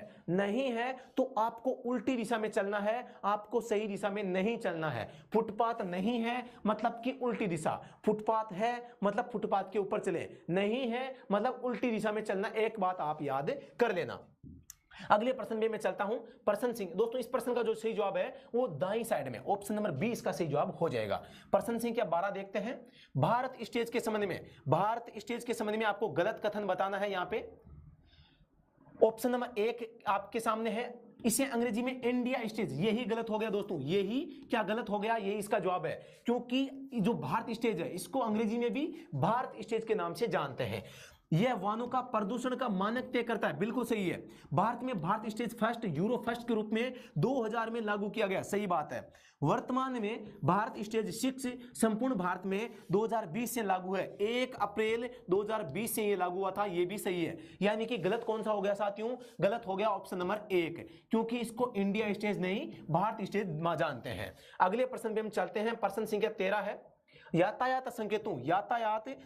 तो आपको उल्टी दिशा में चलना है, आपको सही दिशा में नहीं चलना है। फुटपाथ नहीं है मतलब कि उल्टी दिशा, फुटपाथ है मतलब फुटपाथ के ऊपर चले, नहीं है मतलब उल्टी दिशा में चलना। एक बात आप याद कर लेना। अगले प्रश्न में मैं चलता हूं। प्रश्न सिंह दोस्तों, इस प्रश्न का जो सही जवाब है वो दाईं साइड में, ऑप्शन नंबर 20 का सही जवाब हो जाएगा। प्रश्न संख्या 12 देखते हैं। भारत स्टेज के संबंध में आपको गलत कथन बताना है। यहां पे ऑप्शन नंबर 1 आपके सामने है, इसे अंग्रेजी में इंडिया स्टेज, यही गलत हो गया दोस्तों। यही क्या गलत हो गया, यही इसका जवाब है, क्योंकि जो भारत स्टेज है इसको अंग्रेजी में भी भारत स्टेज के नाम से जानते हैं। यह वाहनों का प्रदूषण का मानक तय करता है, बिल्कुल सही है। भारत में Bharat stage first, euro first के रूप में 2000 में लागू किया गया, सही बात है। वर्तमान में भारत स्टेज 6 संपूर्ण भारत में 2020 से लागू है, 1 अप्रैल 2020 से ये लागू हुआ था, ये भी सही है। यानी कि गलत कौन सा हो गया साथियों, गलत हो गया ऑप्शन नंबर 1, क्योंकि इसको इंडिया स्टेज नहीं भारत स्टेज जानते हैं। अगले प्रश्न पे हम चलते हैं। प्रश्न संख्या 13 है। यातायात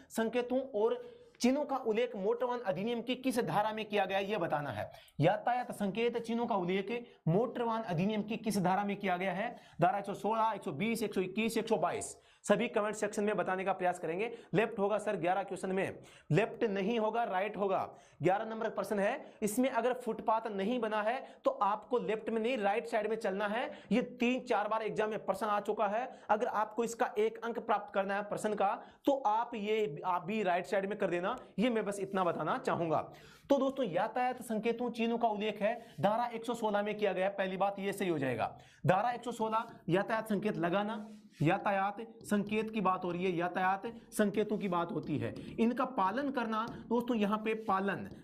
संकेतों और चिन्हों का उल्लेख मोटर वाहन अधिनियम की किस धारा में किया गया, यह बताना है। यातायात संकेत चिन्हों का उल्लेख मोटर वाहन अधिनियम की किस धारा में किया गया है? धारा 116, 120, 121, 122। सभी कमेंट सेक्शन में बताने का प्रयास करेंगे। लेफ्ट होगा सर 11 क्वेश्चन में, लेफ्ट नहीं होगा, राइट होगा। 11 नंबर प्रश्न है, इसमें अगर फुटपाथ नहीं बना है तो आपको लेफ्ट में नहीं राइट साइड में चलना है। ये 3-4 बार एग्जाम में प्रश्न आ चुका है। अगर आपको इसका 1 अंक प्राप्त करना है प्रश्न का, तो आप भी राइट साइड में कर देना। ये मैं बस इतना बताना चाहूंगा। तो दोस्तों यातायात संकेतों चिन्हों का उल्लेख है धारा 116 में किया गया। पहली बात ये सही हो जाएगा। धारा 116 यातायात संकेत लगाना, यातायात संकेत की बात हो रही है, यातायात संकेतों की बात होती है। इनका पालन करना दोस्तों, यहाँ पे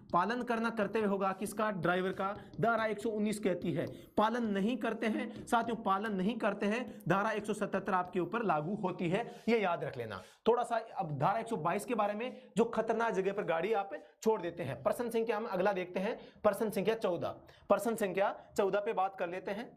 पालन करना करते हुए होगा किसका, ड्राइवर का। धारा 119 कहती है पालन नहीं करते हैं साथियों, पालन नहीं करते हैं, धारा 177 आपके ऊपर लागू होती है, ये याद रख लेना। थोड़ा सा अब धारा 122 के बारे में, जो खतरनाक जगह पर गाड़ी आप छोड़ देते हैं। प्रश्न संख्या हम अगला देखते हैं, प्रश्न संख्या 14। प्रश्न संख्या 14 पे बात कर लेते हैं।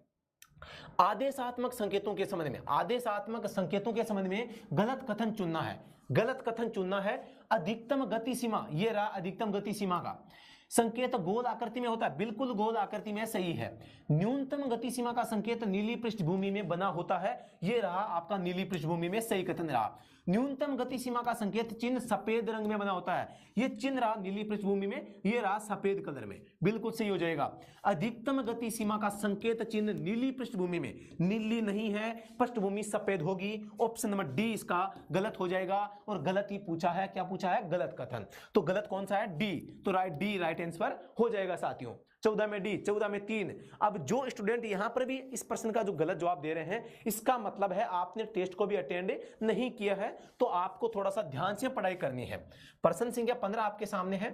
आदेशात्मक संकेतों के संबंध में, आदेशात्मक संकेतों के संबंध में गलत कथन चुनना है, गलत कथन चुनना है। अधिकतम गति सीमा, ये रहा अधिकतम गति सीमा का संकेत गोल आकृति में होता है, बिल्कुल गोल आकृति में, सही है। न्यूनतम गति सीमा का संकेत नीली पृष्ठभूमि में बना होता है, ये रहा आपका नीली पृष्ठभूमि में, सही कथन रहा। न्यूनतम गति सीमा का संकेत चिन्ह सफेद रंग में बना होता है, ये चिन्ह रहा नीली पृष्ठभूमि में, ये रहा सफेद कलर में, बिल्कुल सही हो जाएगा। अधिकतम गति सीमा का संकेत चिन्ह नीली पृष्ठभूमि में, नीली नहीं है, पृष्ठभूमि सफेद होगी। ऑप्शन नंबर डी इसका गलत हो जाएगा, और गलत ही पूछा है, क्या पूछा है, गलत कथन। तो गलत कौन सा है, डी, तो डी राइट आंसर हो जाएगा साथियों। 14 में डी, 14 में 3। अब जो स्टूडेंट यहां पर भी इस प्रश्न का जो गलत जवाब दे रहे हैं, इसका मतलब है आपने टेस्ट को भी अटेंड नहीं किया है, तो आपको थोड़ा सा ध्यान से पढ़ाई करनी है। प्रश्न संख्या 15 आपके सामने है।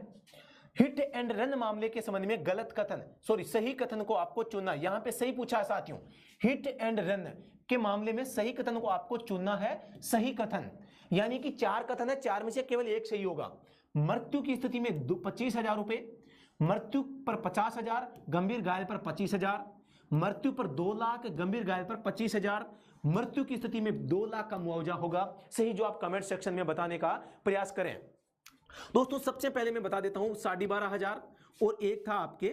हिट एंड रन मामले के संबंध में गलत कथन, सॉरी सही कथन को आपको चुनना, यहां पे सही पूछा है साथियों। हिट एंड रन के मामले में सही कथन को आपको चुनना है, सही कथन, यानी कि 4 कथन है, 4 में से केवल एक सही होगा। मृत्यु की स्थिति में 25,000 रुपए, मृत्यु पर 50,000, गंभीर घायल पर 25,000, मृत्यु पर 2 लाख, गंभीर घायल पर 25,000, मृत्यु की स्थिति में 2 लाख का मुआवजा होगा। सही जो आप कमेंट सेक्शन में बताने का प्रयास करें। दोस्तों सबसे पहले मैं बता देता हूं 12,500 और एक था आपके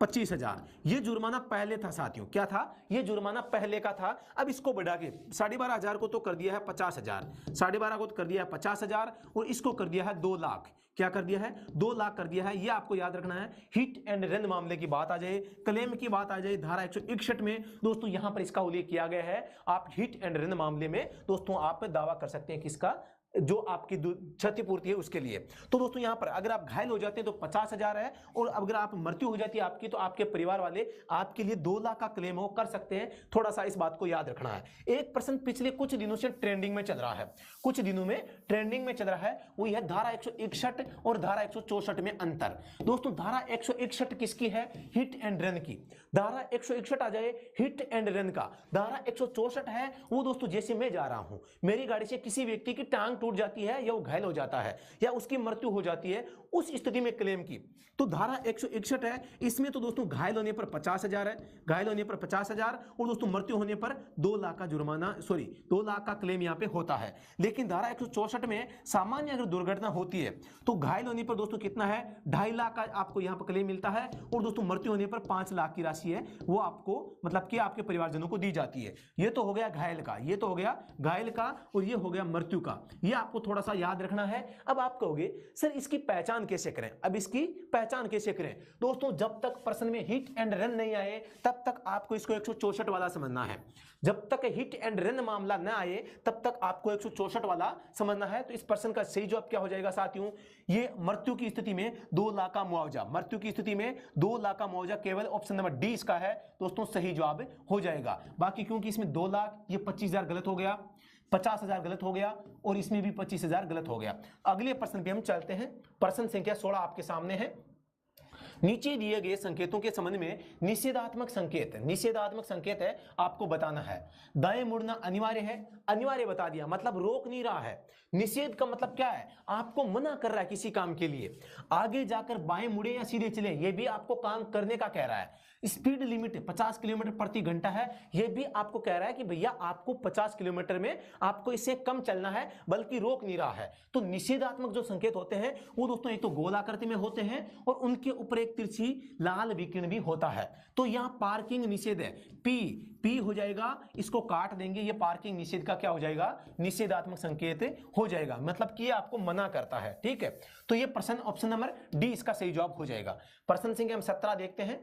25,000, ये जुर्माना पहले था साथियों, क्या था, ये जुर्माना पहले का था। अब इसको बढ़ा के 12,500 को तो कर दिया है 50,000, 12,500 को तो कर दिया है 50,000, और इसको कर दिया है 2 लाख। क्या कर दिया है, 2 लाख कर दिया है। ये आपको याद रखना है। हिट एंड रन मामले की बात आ जाए, क्लेम की बात आ जाए, धारा 161 में दोस्तों यहां पर इसका उल्लेख किया गया है। आप हिट एंड रन मामले में दोस्तों आप दावा कर सकते हैं किसका, जो आपकी क्षतिपूर्ति है उसके लिए। तो दोस्तों यहां पर अगर आप घायल हो जाते हैं तो 50,000 है, और अगर आप मृत्यु हो जाती है आपकी, तो आपके परिवार वाले आपके लिए 2 लाख का क्लेम हो कर सकते हैं। थोड़ा सा इस बात को याद रखना है। एक प्रश्न पिछले कुछ दिनों से ट्रेंडिंग में चल रहा है, कुछ दिनों में ट्रेंडिंग में चल रहा है, वो है धारा 161 और धारा 164 में अंतर। दोस्तों धारा 161 किसकी है, हिट एंड रन की। धारा 161 आ जाए हिट एंड रन का। धारा 164 है वो दोस्तों, जैसे मैं जा रहा हूं, मेरी गाड़ी से किसी व्यक्ति की टांग टूट जाती है, या वो घायल हो जाता है, या उसकी मृत्यु हो जाती है, उस स्थिति में क्लेम की। तो धारा 161 है, इसमें तो दोस्तों घायल होने पर 50,000 है, घायल होने पर 50,000, और दोस्तों मृत्यु होने पर 2 लाख का जुर्माना, सॉरी 2 लाख का क्लेम यहां पे होता है। लेकिन धारा 164 में सामान्य अगर दुर्घटना होती है तो घायल होने पर दोस्तों कितना है, 2.5 लाख का आपको यहां पर क्लेम मिलता है, और दोस्तों मृत्यु होने पर 5 लाख की राशि है वो आपको, मतलब कि आपके परिवारजनों को दी जाती है। ये तो हो गया घायल का, ये तो हो गया घायल का, और ये हो गया मृत्यु का। ये आपको थोड़ा सा याद रखना है। अब आप कहोगे सर इसकी पहचान कैसे करें, अब इसकी पहचान कैसे करें। दोस्तों जब तक प्रश्न में हिट एंड रन नहीं आए तब तक आपको इसको 164 वाला समझना है। जब तक हिट एंड रन मामला न आए तब तक आपको 164 वाला समझना है। तो इस प्रश्न का सही जवाब क्या हो जाएगा साथियों, ये मृत्यु की स्थिति में 2 लाख का मुआवजा, मृत्यु की स्थिति में 2 लाख का मुआवजा, केवल ऑप्शन नंबर डी इसका है दोस्तों सही जवाब हो जाएगा। बाकी क्योंकि इसमें 2 लाख, ये 25,000 गलत हो गया, 50,000 गलत हो गया, और इसमें भी 25,000 गलत हो गया। अगले प्रश्न पे हम चलते हैं। प्रश्न संख्या 16 आपके सामने है। नीचे दिए गए संकेतों के संबंध में निषेधात्मक संकेत, निषेधात्मक संकेत है आपको बताना है। दाएं मुड़ना अनिवार्य है, अनिवार्य बता दिया, मतलब रोक नहीं रहा है। निषेध का मतलब क्या है, आपको मना कर रहा है किसी काम के लिए। आगे जाकर बाएं मुड़े या सीधे चले, ये भी आपको काम करने का कह रहा है। स्पीड लिमिट 50 किलोमीटर प्रति घंटा है, यह भी आपको कह रहा है कि भैया आपको 50 किलोमीटर में आपको इससे कम चलना है, बल्कि रोक नहीं रहा है। तो निषेधात्मक जो संकेत होते हैं वो दोस्तों एक तो गोलाकृति में होते हैं, और उनके ऊपर एक तिरछी लाल विकिरण भी होता है। तो यहां पार्किंग निषेध है, पी हो जाएगा, इसको काट देंगे, ये पार्किंग निषेध का क्या हो जाएगा, निषेधात्मक संकेत हो जाएगा, मतलब कि आपको मना करता है। ठीक है, तो ये प्रश्न ऑप्शन नंबर डी इसका सही जवाब हो जाएगा। प्रश्न संख्या हम 17 देखते हैं।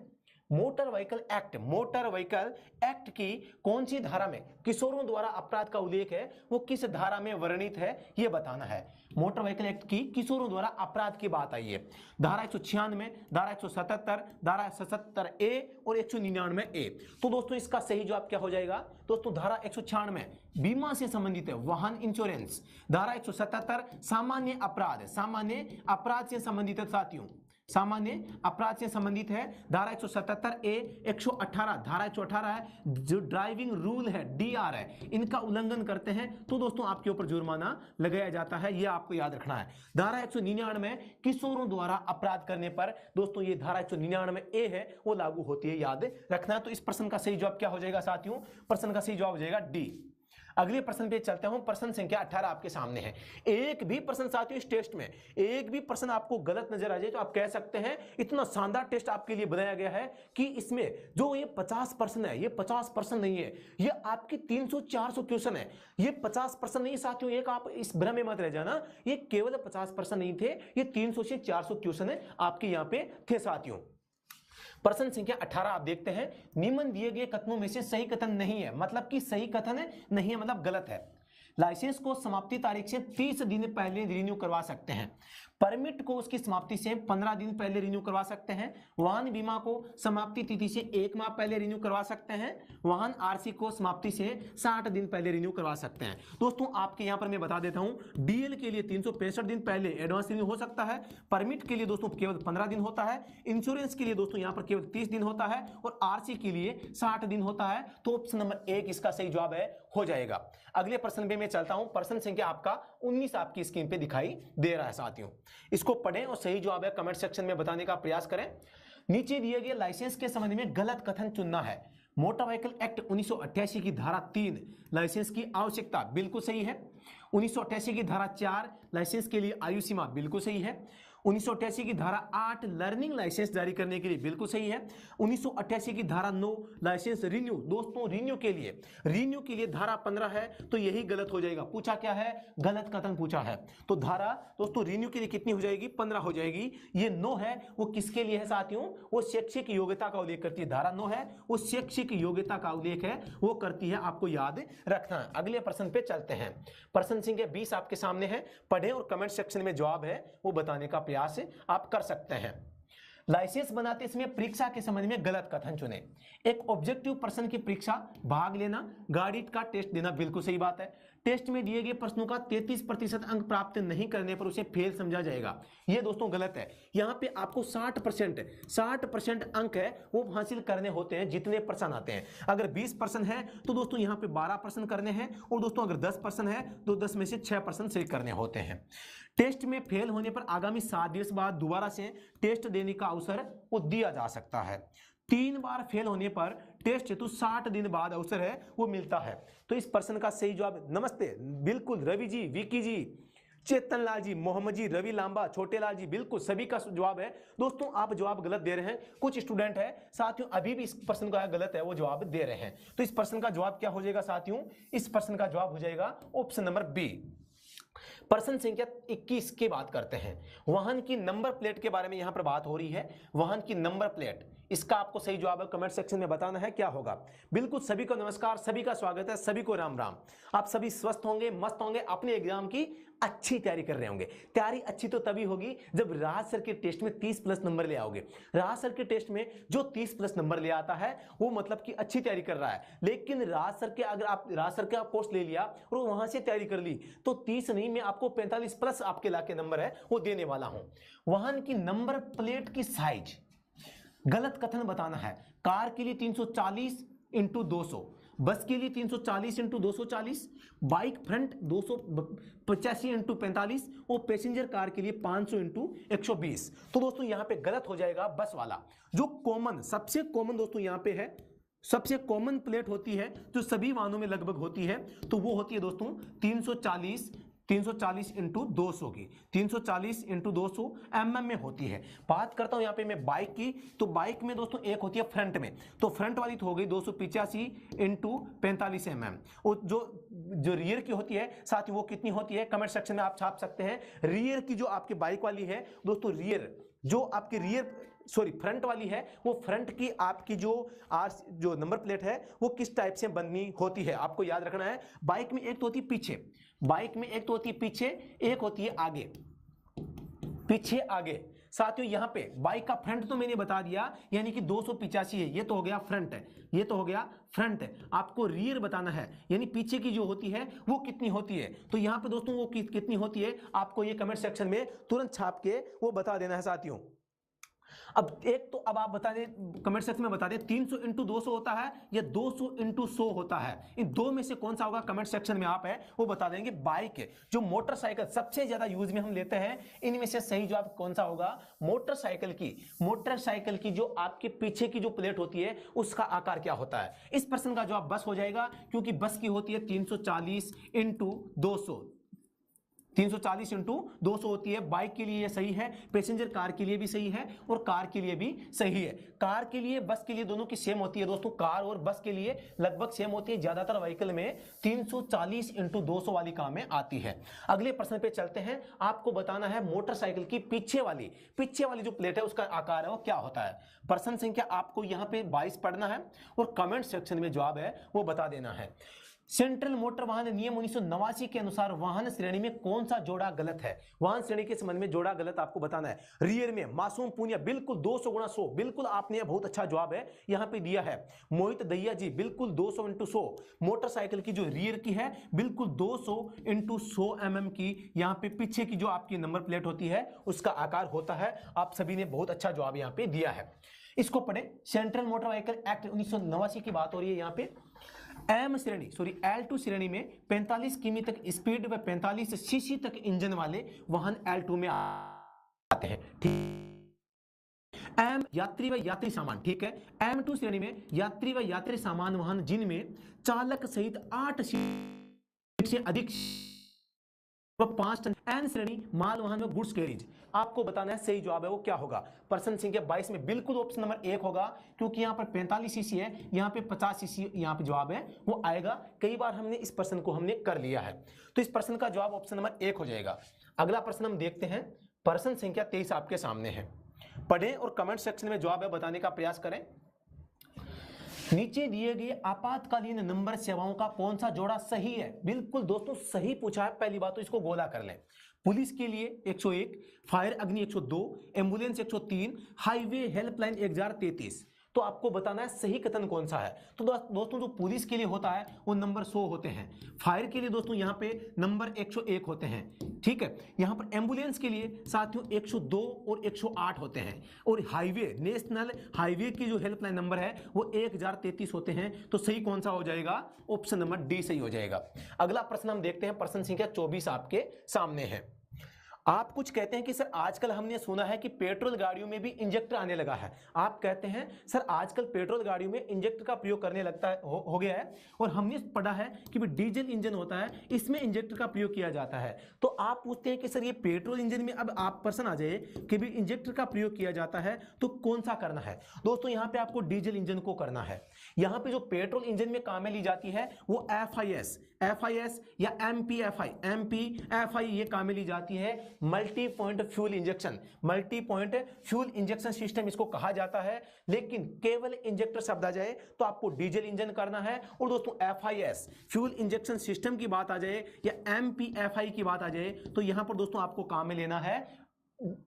Motor vehicle act, motor vehicle act की कौन सी धारा में किशोरों द्वारा अपराध का उल्लेख है, वो किस धारा में वर्णित है, ये बताना है। मोटर व्हीकल एक्ट की किशोरों द्वारा अपराध की बात आई है। धारा 196, धारा 177, धारा 77 ए और 199 ए। तो दोस्तों इसका सही जवाब क्या हो जाएगा दोस्तों, धारा 196 बीमा से संबंधित है, वाहन इंश्योरेंस। धारा 177 सामान्य अपराध, सामान्य अपराध से संबंधित है साथियों, सामान्य अपराध से संबंधित है। धारा 177A 118 धारा 118 है, जो ड्राइविंग रूल है DR है, इनका उल्लंघन करते हैं तो दोस्तों आपके ऊपर जुर्माना लगाया जाता है, यह आपको याद रखना है। धारा 199 किशोरों द्वारा अपराध करने पर दोस्तों ये धारा 199A है वो लागू होती है, याद रखना है। तो इस प्रश्न का सही जवाब क्या हो जाएगा साथियों? प्रश्न का सही जवाब हो जाएगा D। अगले प्रश्न पे चलते हूं। प्रश्न संख्या 18 आपके सामने है। एक भी प्रश्न साथियों इस टेस्ट में एक भी प्रश्न आपको गलत नजर आ जाए तो आप कह सकते हैं इतना शानदार टेस्ट आपके लिए बनाया गया है कि इसमें जो ये 50% है, ये 50% नहीं है, ये आपकी 300-400 क्वेश्चन है। ये 50% नहीं साथियों, एक आप इस भ्रम में मत रह जाना, ये केवल 50% नहीं थे, ये 300 से 400 क्वेश्चन है आपके यहाँ पे थे साथियों। प्रश्न संख्या 18 आप देखते हैं, निम्न दिए गए कथनों में से सही कथन नहीं है, मतलब कि सही कथन नहीं है मतलब गलत है। लाइसेंस को समाप्ति तारीख से 30 दिन पहले रिन्यू करवा सकते हैं। परमिट को उसकी समाप्ति से 15 दिन पहले रिन्यू करवा सकते हैं। वाहन बीमा को समाप्ति तिथि से 1 माह पहले रिन्यू करवा सकते हैं। वाहन आरसी को समाप्ति से 60 दिन पहले रिन्यू करवा सकते हैं। दोस्तों आपके यहां पर मैं बता देता हूं, डीएल के लिए 365 दिन पहले एडवांस रिन्यू हो सकता है। परमिट के लिए दोस्तों केवल 15 दिन होता है। इंश्योरेंस के लिए दोस्तों यहां पर केवल 30 दिन होता है और आरसी के लिए 60 दिन होता है। तो ऑप्शन नंबर 1 इसका सही जवाब है, हो जाएगा। अगले प्रश्न पे मैं चलता हूं। प्रश्न संख्या आपका 19 आपकी स्क्रीन पे दिखाई दे रहा है साथियों, इसको पढ़ें और सही जवाब है कमेंट सेक्शन में बताने का प्रयास करें। नीचे दिए गए लाइसेंस के संबंध में गलत कथन चुनना है। मोटर व्हीकल एक्ट 1988 की धारा 3 लाइसेंस की आवश्यकता बिल्कुल सही है। 1988 की धारा 4 लाइसेंस के लिए आयु सीमा बिल्कुल सही है। 1988 की धारा 8 लर्निंग लाइसेंस जारी करने के लिए बिल्कुल सही है। 1988 की धारा 9 लाइसेंस रिन्यू, दोस्तों रिन्यू के लिए धारा 15 है, तो यही गलत हो जाएगा। पूछा क्या है? गलत कथन पूछा है। तो धारा दोस्तों रिन्यू के लिए कितनी हो जाएगी? 15 हो जाएगी। ये 9 है वो किसके लिए है साथियों? वो शैक्षिक योग्यता का उल्लेख करती है। धारा 9 है वो शैक्षिक योग्यता का उल्लेख है, वो करती है, आपको याद रखना है। अगले प्रश्न पे चलते हैं। प्रश्न संख्या 20 आपके सामने है, पढ़ें और कमेंट सेक्शन में जवाब है वो बताने का प्रयास आप कर सकते हैं। लाइसेंस बनाते समय परीक्षा के संबंध में गलत कथन चुने। एक ऑब्जेक्टिव प्रश्न की परीक्षा भाग लेना, गाड़ी का टेस्ट देना बिल्कुल सही बात है। टेस्ट में दिए गए प्रश्नों का 33% अंक प्राप्त नहीं करने पर उसे फेल समझा जाएगा, यह दोस्तों गलत है। यहां पे आपको 60% अंक है वो हासिल करने होते हैं जितने प्रश्न आते हैं। अगर 20% है तो दोस्तों यहां पे 12 प्रश्न करने हैं, और दोस्तों अगर 10% है तो 10 में से 6% सही करने होते हैं। टेस्ट में फेल होने पर आगामी 7 दिवस बाद दोबारा से टेस्ट देने का अवसर वो दिया जा सकता है। 3 बार फेल होने पर टेस्ट हेतु 60 दिन बाद अवसर है वो मिलता है। तो इस प्रश्न का सही जवाब, नमस्ते, बिल्कुल रवि जी, विकी जी, चेतन लाल जी, मोहम्मद जी, रवि लांबा, छोटे लाल जी, बिल्कुल सभी का जवाब है। दोस्तों आप जवाब गलत दे रहे हैं, कुछ स्टूडेंट है साथियों अभी भी इस प्रश्न का गलत है वो जवाब दे रहे हैं। तो इस प्रश्न का जवाब क्या हो जाएगा साथियों? इस प्रश्न का जवाब हो जाएगा ऑप्शन नंबर बी। प्रश्न संख्या 21 की बात करते हैं। वाहन की नंबर प्लेट के बारे में यहां पर बात हो रही है। वाहन की नंबर प्लेट, इसका आपको सही जवाब कमेंट सेक्शन में बताना है क्या होगा। बिल्कुल सभी को नमस्कार, सभी का स्वागत है, सभी को राम राम। आप सभी स्वस्थ होंगे, मस्त होंगे, अपने एग्जाम की अच्छी तैयारी कर रहे होंगे। तैयारी अच्छी तो तभी होगी जब राज सर के टेस्ट में 30+ नंबर ले आओगे। राज सर के टेस्ट में जो 30+ नंबर ले आता है वो मतलब कि अच्छी तैयारी कर रहा है। लेकिन राज सर के अगर आप राज सर का कोर्स ले लिया और वहां से तैयारी कर ली तो 30 नहीं, मैं आपको 45+ आपके लाके नंबर है वो देने वाला हूं। वाहन की नंबर प्लेट की साइज, गलत कथन बताना है। कार के लिए 340 × 200, बस के लिए 340 × 240, बाइक फ्रंट 285 × 45 और पैसेंजर कार के लिए 500 × 120। तो दोस्तों यहां पे गलत हो जाएगा बस वाला। जो कॉमन, सबसे कॉमन दोस्तों यहां पे है, सबसे कॉमन प्लेट होती है जो सभी वाहनों में लगभग होती है, तो वो होती है दोस्तों 340 × 200 की, 340 × 200 mm में होती है। बात करता हूं यहां पे मैं बाइक की, तो बाइक में दोस्तों एक होती है फ्रंट में, तो फ्रंट वाली तो हो गई 285 × 45 mm। और जो रियर की होती है साथ ही वो कितनी होती है कमेंट सेक्शन में आप छाप सकते हैं। रियर की जो आपकी बाइक वाली है दोस्तों, रियर जो आपकी फ्रंट वाली है वो फ्रंट की आपकी जो नंबर प्लेट है वो किस टाइप से बननी होती है आपको याद रखना है। बाइक में एक तो होती है पीछे, बाइक में एक तो होती है पीछे, एक होती है आगे, पीछे आगे। साथियों यहां पे बाइक का फ्रंट तो मैंने बता दिया, यानी कि 285 है, ये तो हो गया फ्रंट है, ये तो हो गया फ्रंट है। आपको रियर बताना है, यानी पीछे की जो होती है वो कितनी होती है। तो यहां पे दोस्तों वो कितनी होती है आपको ये कमेंट सेक्शन में तुरंत छाप के वो बता देना है साथियों। अब एक तो अब आप बता दें, कमेंट सेक्शन में बता दें 300 इंटू 200 होता है या 200 इंटू 100 होता है, इन दो में से कौन सा होगा, कमेंट सेक्शन में आप है वो बता देंगे। बाइक जो मोटरसाइकिल सबसे ज्यादा यूज में हम लेते हैं, इनमें से सही जवाब कौन सा होगा, मोटरसाइकिल की जो आपके पीछे की जो प्लेट होती है उसका आकार क्या होता है। इस प्रश्न का जवाब बस हो जाएगा, क्योंकि बस की होती है 340 इंटू 200, 340 इंटू 200 होती है। बाइक के लिए ये सही है, पैसेंजर कार के लिए भी सही है और कार के लिए भी सही है। कार के लिए, बस के लिए दोनों की सेम होती है दोस्तों, कार और बस के लिए लगभग सेम होती है। ज्यादातर व्हीकल में 340 इंटू 200 वाली काम में आती है। अगले प्रश्न पे चलते हैं। आपको बताना है मोटरसाइकिल की पीछे वाली जो प्लेट है उसका आकार है वो क्या होता है। प्रश्न संख्या आपको यहाँ पे 22 पढ़ना है और कमेंट सेक्शन में जवाब है वो बता देना है। सेंट्रल मोटर वाहन नियम 1989 के अनुसार वाहन श्रेणी में कौन सा जोड़ा गलत है। वाहन श्रेणी के संबंध में जोड़ा गलत आपको बताना है। रियर में मासूम पूनिया बिल्कुल 200 गुणा 100, बिल्कुल आपने बहुत अच्छा जवाब है यहाँ पे दिया है। मोहित दहिया जी बिल्कुल 200 इंटू 100। मोटरसाइकिल की जो रियर की है बिल्कुल 200 इंटू 100 mm की यहाँ पे पीछे की जो आपकी नंबर प्लेट होती है उसका आकार होता है। आप सभी ने बहुत अच्छा जवाब यहाँ पे दिया है। इसको पढ़े, सेंट्रल मोटर व्हीकल एक्ट 1989 की बात हो रही है। यहाँ पे L2 श्रेणी में 45 किमी तक स्पीड व 45 सीसी तक इंजन वाले वाहन L2 में आते हैं। ठीक, एम यात्री व यात्री सामान, ठीक है। M2 श्रेणी में यात्री व यात्री सामान वाहन जिनमें चालक सहित 8 सीट से अधिक 5 टन। एन श्रेणी माल वाहन में गुड्स कैरिज। आपको बताना है सही जवाब है वो क्या होगा। प्रश्न संख्या 22 में बिल्कुल ऑप्शन नंबर 1 होगा, क्योंकि यहाँ पर 45 सीसी है, यहाँ पे 50 सीसी यहाँ पे जवाब है वो आएगा। कई बार हमने इस प्रश्न को हमने कर लिया है, तो इस प्रश्न का जवाब ऑप्शन नंबर 1 हो जाएगा। अगला प्रश्न हम देखते हैं। प्रश्न संख्या 23 आपके सामने है, पढ़ें और कमेंट सेक्शन में जवाब है बताने का प्रयास करें। नीचे दिए गए आपातकालीन नंबर सेवाओं का कौन सा जोड़ा सही है। बिल्कुल दोस्तों सही पूछा है। पहली बात तो इसको गोला कर लें। पुलिस के लिए 101, फायर अग्नि 102, एम्बुलेंस 103, हाईवे हेल्पलाइन 1033। तो आपको बताना है सही कथन कौन सा है। तो दोस्तों जो पुलिस के लिए होता है वो नंबर 100 होते हैं। फायर के लिए दोस्तों यहाँ पे नंबर 101 होते हैं, ठीक है। यहाँ पर एम्बुलेंस के लिए साथियों 102 और 108 होते हैं। और हाईवे, नेशनल हाईवे की जो हेल्पलाइन नंबर है वो 1033 होते हैं। तो सही कौन सा हो जाएगा, ऑप्शन नंबर डी सही हो जाएगा। अगला प्रश्न हम देखते हैं। प्रश्न संख्या 24 आपके सामने है। आप कुछ कहते हैं कि सर आजकल हमने सुना है कि पेट्रोल गाड़ियों में भी इंजेक्टर आने लगा है। आप कहते हैं सर आजकल पेट्रोल गाड़ियों में इंजेक्टर का प्रयोग करने लगता है हो गया है, और हमने पढ़ा है कि डीजल इंजन होता है इसमें इंजेक्टर का प्रयोग किया जाता है। तो आप पूछते हैं कि सर ये पेट्रोल इंजन में, अब आप प्रश्न आ जाए कि भी इंजेक्टर का प्रयोग किया जाता है तो कौन सा करना है। दोस्तों यहाँ पे आपको डीजल इंजन को करना है। यहाँ पे जो पेट्रोल इंजन में काम में ली जाती है वो FIS या MPFI ये काम में ली जाती है। Multi point fuel injection, multi point fuel injection system इसको कहा जाता है। लेकिन केवल इंजेक्टर शब्द आ जाए तो आपको डीजल इंजन करना है। और दोस्तों FIS फ्यूल इंजेक्शन सिस्टम की बात आ जाए या MPFI की बात आ जाए तो यहां पर दोस्तों आपको काम में लेना है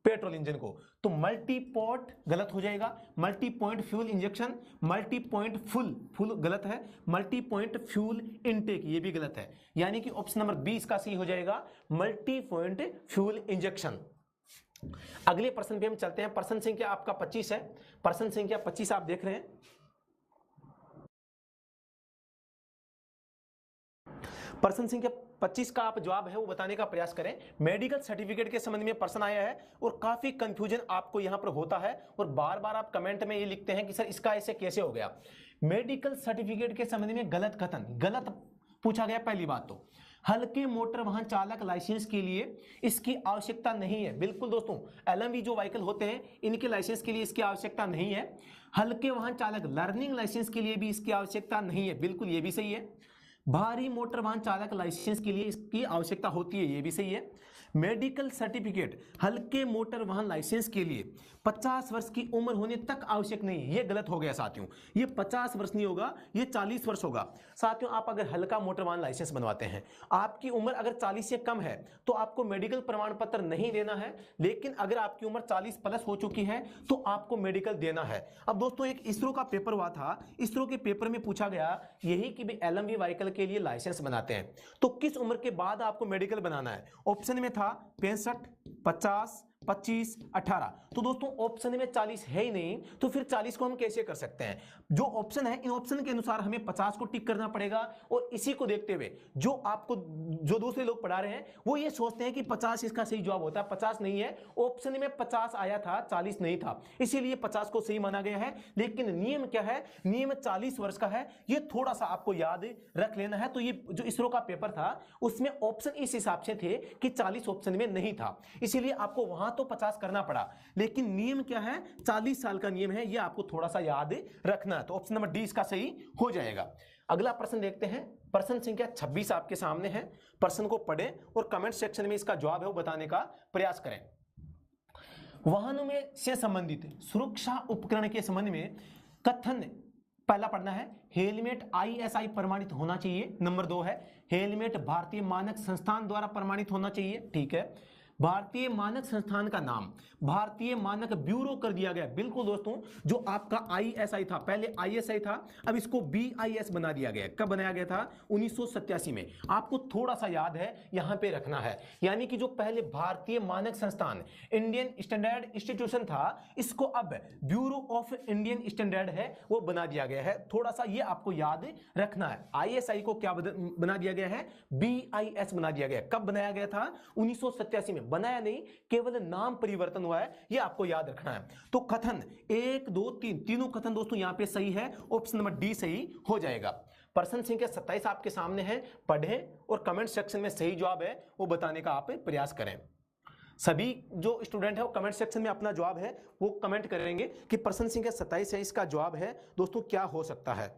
पेट्रोल इंजन को। तो मल्टी पॉइंट गलत हो जाएगा, multi point fuel injection, multi point full गलत है, मल्टी पॉइंट फ्यूल इनटेक ये भी गलत है। यानी कि ऑप्शन नंबर 20 का सही हो जाएगा मल्टी पॉइंट फ्यूल इंजेक्शन। अगले प्रश्न पे हम चलते हैं। प्रश्न संख्या आपका 25 है। प्रश्न संख्या 25 आप देख रहे हैं। प्रश्न संख्या 25 का आप जवाब है वो बताने का प्रयास करें। मेडिकल सर्टिफिकेट के संबंध में प्रश्न आया है और काफी कंफ्यूजन आपको यहां पर होता है और बार बार आप कमेंट में ये लिखते हैं कि सर इसका ऐसे कैसे हो गया। मेडिकल सर्टिफिकेट के संबंध में गलत कथन, गलत पूछा गया। पहली बात तो हल्के मोटर वाहन चालक लाइसेंस के लिए इसकी आवश्यकता नहीं है। बिल्कुल दोस्तों LMV जो व्हीकल होते हैं इनके लाइसेंस के लिए इसकी आवश्यकता नहीं है। हल्के वाहन चालक लर्निंग लाइसेंस के लिए भी इसकी आवश्यकता नहीं है, बिल्कुल ये भी सही है। भारी मोटर वाहन चालक लाइसेंस के लिए इसकी आवश्यकता होती है, ये भी सही है। मेडिकल सर्टिफिकेट हल्के मोटर वाहन लाइसेंस के लिए 50 वर्ष की उम्र होने तक आवश्यक नहीं है, ये गलत हो गया साथियों। ये 50 वर्ष नहीं होगा, ये 40 वर्ष होगा। साथियों आप अगर हल्का मोटर वाहन लाइसेंस बनवाते हैं, आपकी उम्र अगर 40 से कम है तो आपको मेडिकल प्रमाण पत्र नहीं देना है। लेकिन अगर आपकी उम्र 40 प्लस हो चुकी है तो आपको मेडिकल देना है। अब दोस्तों एक इसरो का पेपर हुआ था, इसरो के पेपर में पूछा गया यही कि भी LMV व्हीकल के लिए लाइसेंस बनाते हैं तो किस उम्र के बाद आपको मेडिकल बनाना है। ऑप्शन में था 65, 50, 25, 18। तो दोस्तों ऑप्शन में 40 है ही नहीं, तो फिर 40 को हम कैसे कर सकते हैं? जो ऑप्शन है इन ऑप्शन के अनुसार हमें 50 को टिक करना पड़ेगा, और इसी को देखते हुए जो दूसरे लोग पढ़ा रहे हैं वो ये सोचते हैं कि 50 इसका सही जवाब होता है। 50 नहीं है, ऑप्शन में 50 आया था, 40 नहीं था, इसीलिए 50 को सही माना गया है। लेकिन नियम क्या है? नियम 40 वर्ष का है, ये थोड़ा सा आपको याद रख लेना है। तो ये जो इसरो का पेपर था उसमें ऑप्शन इस हिसाब से थे कि 40 ऑप्शन में नहीं था, इसीलिए आपको वहां तो 50 करना पड़ा, लेकिन नियम क्या है? 40 साल का नियम है, ये आपको थोड़ा सा याद रखना है। तो ऑप्शन नंबर डी इसका सही हो जाएगा। अगला प्रश्न देखते हैं, प्रश्न संख्या 26 आपके सामने है। प्रश्न को पढ़ें और कमेंट सेक्शन में इसका जवाब है वो बताने का प्रयास करें। वाहनों में से संबंधित सुरक्षा उपकरण के संबंध में कथन पहला पढ़ना है, हेलमेट ISI प्रमाणित होना चाहिए। नंबर 2 है, हेलमेट भारतीय मानक संस्थान द्वारा प्रमाणित होना चाहिए। ठीक है, भारतीय मानक संस्थान का नाम भारतीय मानक ब्यूरो कर दिया गया। बिल्कुल दोस्तों, जो आपका ISI था, पहले ISI था, अब इसको BIS बना दिया गया। कब बनाया गया था? 1987 में। आपको थोड़ा सा याद है, यहां पे रखना है, यानी कि जो पहले भारतीय मानक संस्थान इंडियन स्टैंडर्ड इंस्टीट्यूशन था, इसको अब ब्यूरो ऑफ इंडियन स्टैंडर्ड है वो बना दिया गया है। थोड़ा सा ये आपको याद रखना है। ISI को क्या बना दिया गया है? BIS बना दिया गया। कब बनाया गया था? 1987 में। बनाया नहीं, केवल नाम परिवर्तन हुआ है, यह आपको याद रखना है। तो कथन 1, 2, 3 तीनों कथन दोस्तों यहां पे सही है, ऑप्शन नंबर डी सही हो जाएगा। प्रश्न संख्या 27 आपके सामने है, पढ़ें और कमेंट सेक्शन में सही जवाब है वो बताने का आप प्रयास करें। सभी जो स्टूडेंट है वो कमेंट सेक्शन में अपना जवाब है वो कमेंट करेंगे कि प्रश्न संख्या 27 है, इसका जवाब है दोस्तों क्या हो सकता है।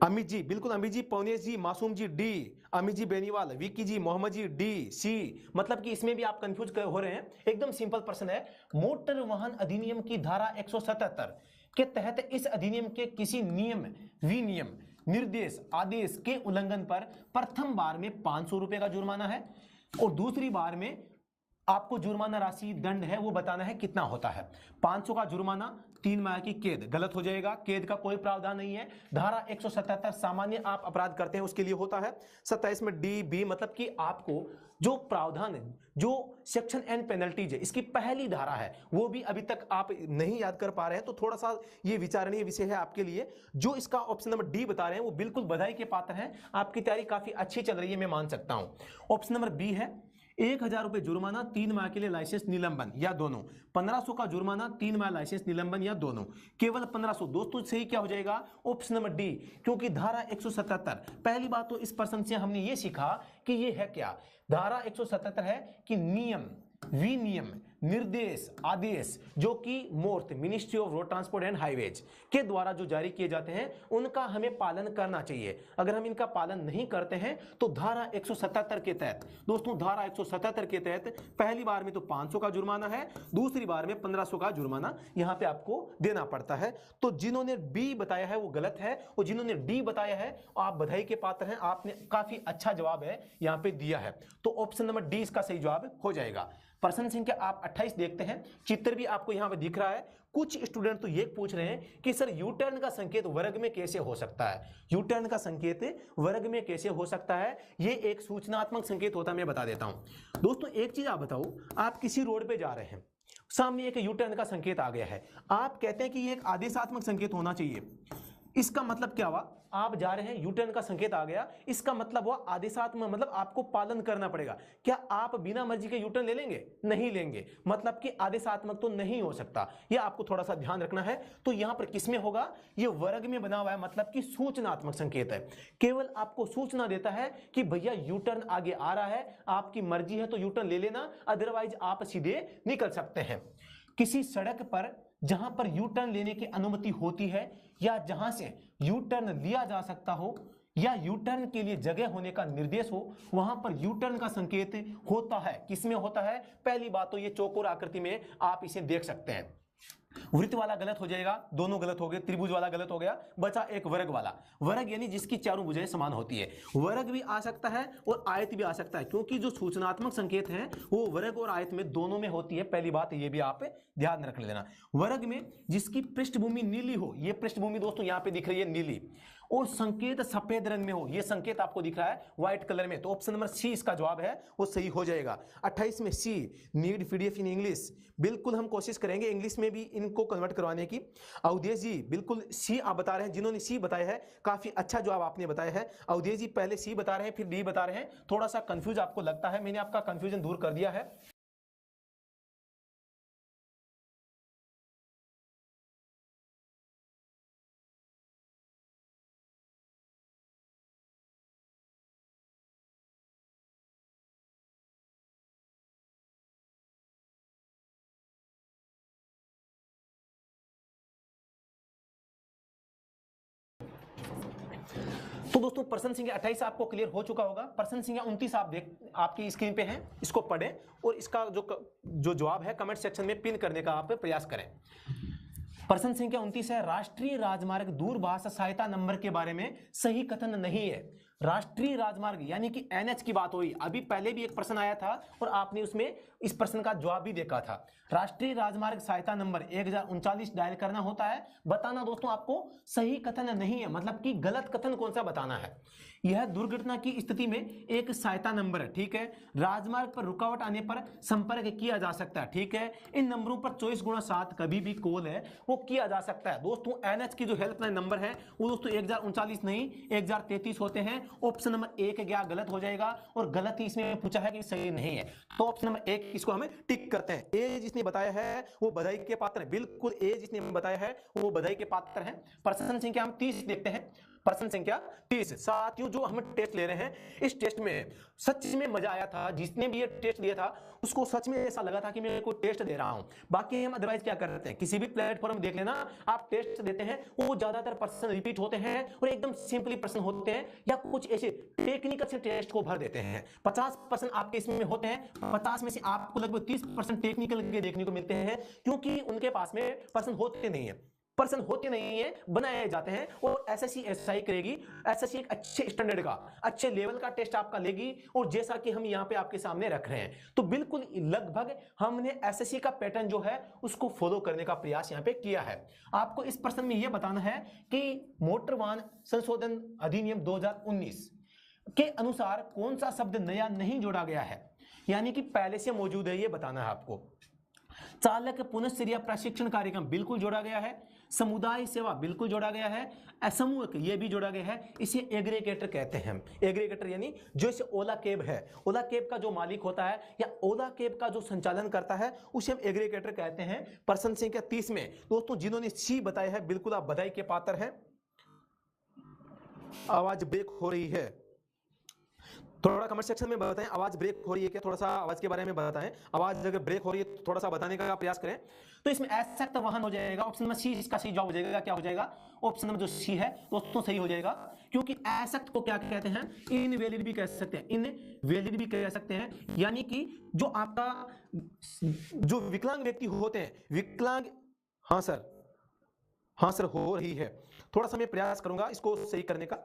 अमित जी, बिल्कुल अमित जी, पवनेश जी, मासूम जी डी, अमित जी बेनीवाल, विकी जी, मोहम्मद जी डी, सी। मतलब कि इसमें भी आप कंफ्यूज हो रहे हैं। एकदम सिंपल प्रश्न है। मोटर वाहन अधिनियम की धारा 177 के तहत इस अधिनियम के किसी नियम, विनियम, निर्देश, आदेश के उल्लंघन पर प्रथम बार में 500 रुपए का जुर्माना है, और दूसरी बार में आपको जुर्माना राशि दंड है वो बताना है कितना होता है। 500 का जुर्माना, 3 माह की कैद। गलत हो जाएगा, कैद का कोई प्रावधान नहीं है। धारा 177 सामान्य आप अपराध करते हैं उसके लिए होता है। 27 में डी, बी, मतलब कि आपको जो प्रावधान है, जो सेक्शन एंड पेनल्टीज है, इसकी पहली धारा है वो भी अभी तक आप नहीं याद कर पा रहे हैं, तो थोड़ा सा ये विचारणीय विषय है आपके लिए। जो इसका ऑप्शन नंबर डी बता रहे हैं वो बिल्कुल बधाई के पात्र है। आपकी तैयारी काफी अच्छी चल रही है, मैं मान सकता हूं। ऑप्शन नंबर बी है, 1000 रुपए जुर्माना, 3 माह के लिए लाइसेंस निलंबन, या दोनों। 1500 का जुर्माना, 3 माह लाइसेंस निलंबन, या दोनों। केवल 1500। दोस्तों सही क्या हो जाएगा? ऑप्शन नंबर डी, क्योंकि धारा 177, पहली बात तो इस प्रश्न से हमने ये सीखा कि ये है क्या। धारा 177 है कि नियम, विनियम, निर्देश, आदेश जो कि मोर्थ, ministry of road transport and highways के द्वारा जो जारी किए जाते हैं उनका हमें पालन करना चाहिए। अगर हम इनका पालन नहीं करते हैं तो धारा 177 के तहत, दोस्तों धारा 177 के तहत पहली बार में तो 500 का जुर्माना है, दूसरी बार में 1500 का जुर्माना यहां पे आपको देना पड़ता है। तो जिन्होंने बी बताया है वो गलत है, और जिन्होंने डी बताया है आप बधाई के पात्र हैं, आपने काफी अच्छा जवाब है यहां पे दिया है। तो ऑप्शन नंबर डी इसका सही जवाब हो जाएगा। प्रश्न संख्या आप 28 देखते हैं, चित्र भी आपको यहां पे दिख रहा है। कुछ स्टूडेंट तो ये पूछ रहे हैं कि सर यू टर्न का संकेत वर्ग में कैसे हो सकता है? यू टर्न का संकेत वर्ग में कैसे हो सकता है? ये एक सूचनात्मक संकेत होता है, मैं बता देता हूं। दोस्तों एक चीज आप बताओ, आप किसी रोड पे जा रहे हैं, सामने एक यू टर्न का संकेत आ गया है, आप कहते हैं कि ये एक आदेशात्मक संकेत होना चाहिए। इसका मतलब क्या हुआ? आप जा रहे हैं, यू टर्न का संकेत आ गया, इसका मतलब हुआ आदेशात्मक, मतलब आपको पालन करना पड़ेगा। क्या आप बिना मर्जी के यू टर्न ले लेंगे? नहीं लेंगे, मतलब कि आदेशात्मक तो नहीं हो सकता। यह आपको थोड़ा सा ध्यान रखना है। तो यहां पर किसमें होगा? ये वर्ग में बना हुआ है, मतलब कि सूचनात्मक संकेत है। केवल आपको सूचना देता है कि भैया यू टर्न आगे आ रहा है, आपकी मर्जी है तो यू टर्न ले लेना, अदरवाइज आप सीधे निकल सकते हैं। किसी सड़क पर जहां पर यू टर्न लेने की अनुमति होती है, या जहां से यू टर्न लिया जा सकता हो, या यू टर्न के लिए जगह होने का निर्देश हो, वहां पर यू टर्न का संकेत होता है। किसमें होता है? पहली बात तो ये चौकोर आकृति में आप इसे देख सकते हैं। वृत्त वाला गलत हो जाएगा, दोनों गलत हो गए। त्रिभुज वाला गलत हो गया, बचा एक वर्ग वाला। वर्ग यानी जिसकी चारों भुजाएं समान होती है। वर्ग भी आ सकता है और आयत भी आ सकता है, क्योंकि जो सूचनात्मक संकेत है वो वर्ग और आयत में दोनों में होती है। पहली बात ये भी आप ध्यान रख लेना। वर्ग में जिसकी पृष्ठभूमि नीली हो, ये पृष्ठभूमि दोस्तों यहां पे दिख रही है नीली, और संकेत सफेद रंग में हो, ये संकेत आपको दिख रहा है व्हाइट कलर में, तो ऑप्शन नंबर सी इसका जवाब है, वो सही हो जाएगा। 28 में सी, नीड पीडीएफ इन इंग्लिश, बिल्कुल हम कोशिश करेंगे इंग्लिश में भी इनको कन्वर्ट करवाने की। अवधेश जी बिल्कुल सी आप बता रहे हैं, जिन्होंने सी बताया है काफी अच्छा जवाब आपने बताया है। अवधेश जी पहले सी बता रहे हैं फिर डी बता रहे हैं, थोड़ा सा कंफ्यूज आपको लगता है, मैंने आपका कंफ्यूजन दूर कर दिया है। तो दोस्तों प्रश्न संख्या 28 आपको क्लियर हो चुका होगा। प्रश्न संख्या 29 आप देख, आपकी स्क्रीन पे है, इसको पढ़ें और इसका जो जवाब है कमेंट सेक्शन में पिन करने का आप प्रयास करें। प्रश्न संख्या 29 है, राष्ट्रीय राजमार्ग दूरभाष सहायता नंबर के बारे में सही कथन नहीं है। राष्ट्रीय राजमार्ग यानी कि एनएच की बात हुई, अभी पहले भी एक प्रश्न आया था और आपने उसमें इस प्रश्न का जवाब भी देखा था। राष्ट्रीय राजमार्ग सहायता नंबर 1039 डायल करना होता है, बताना दोस्तों आपको सही कथन नहीं है, मतलब कि गलत कथन कौन सा बताना है। यह दुर्घटना की स्थिति में एक सहायता नंबर है, ठीक है। राजमार्ग पर रुकावट आने पर संपर्क किया जा सकता है, ठीक है। इन नंबरों पर 24x7 कभी भी कॉल है वो किया जा सकता है। दोस्तों एनएच की जो हेल्पलाइन नंबर है वो दोस्तों 1039 नहीं 1033 होते हैं। ऑप्शन नंबर एक गया गलत हो जाएगा, और गलत ही इसमें पूछा है कि सही नहीं है, तो ऑप्शन नंबर एक इसको हमें टिक करते हैं। ए जिसने बताया है वो बधाई के पात्र है, बिल्कुल ए जिसने बताया है वो बधाई के पात्र है। प्रश्न संख्या हम 30 देखते हैं। प्रश्न संख्या 30, साथियों जो हम टेस्ट ले रहे हैं इस टेस्ट में सच में मजा आया था, जिसने भी ये टेस्ट लिया था उसको सच में ऐसा लगा था कि मैं कोई टेस्ट दे रहा हूं। बाकी हम अदरवाइज क्या करते हैं, किसी भी प्लेटफॉर्म देख लेना, आप टेस्ट देते हैं वो ज्यादातर प्रश्न रिपीट होते हैं और एकदम सिंपली प्रश्न होते हैं, या कुछ ऐसे टेक्निकल से टेस्ट को भर देते हैं। 50% आपके इसमें होते हैं, 50 में से आपको लगभग 30% टेक्निकल के देखने को मिलते हैं, क्योंकि उनके पास में प्रश्न होते नहीं है, पर्सन होते नहीं है, बनाए जाते हैं। और एसएससी ऐसा ही करेगी, एसएससी एक अच्छे स्टैंडर्ड का अच्छे लेवल का टेस्ट आपका लेगी, और जैसा कि हम यहाँ पे आपके सामने रख रहे हैं, तो बिल्कुल लगभग हमने एसएससी का पैटर्न जो है उसको फॉलो करने का प्रयास यहाँ पे किया है। आपको इस प्रश्न में यह बताना है कि मोटर वाहन संशोधन अधिनियम 2019 के अनुसार कौन सा शब्द नया नहीं जोड़ा गया है, यानी कि पहले से मौजूद है, ये बताना है आपको। चालक पुनश्चर्या प्रशिक्षण कार्यक्रम बिल्कुल जोड़ा गया है, समुदाय सेवा बिल्कुल जोड़ा गया है, समूह ये भी जोड़ा गया है। इसे एग्रीगेटर कहते हैं। एग्रीगेटर यानी जो इसे ओला कैब है, ओला कैब का जो मालिक होता है या ओला कैब का जो संचालन करता है उसे हम एग्रीगेटर कहते हैं। प्रश्न संख्या 30 में दोस्तों जिन्होंने सी बताया है बिल्कुल आप बधाई के पात्र हैं। आवाज ब्रेक हो रही है, थोड़ा कमेंट सेक्शन में बताएं आवाज ब्रेक हो रही है क्या, थोड़ा सा आवाज के बारे में बताएं। आवाज अगर ब्रेक हो रही है तो थोड़ा सा बताने का प्रयास करें। तो इसमें असक्त वाहन हो जाएगा, ऑप्शन नंबर सी इसका सही जवाब हो जाएगा। क्या हो जाएगा, ऑप्शन नंबर जो सी है दोस्तों सही हो जाएगा, क्योंकि असक्त को क्या कहते हैं, इनवैलिड भी कह सकते हैं, इनवैलिड भी कह सकते हैं, यानी कि जो आपका जो विकलांग व्यक्ति होते हैं, विकलांग। हाँ सर, हाँ सर हो रही है, थोड़ा सा मैं प्रयास करूंगा इसको सही करने का।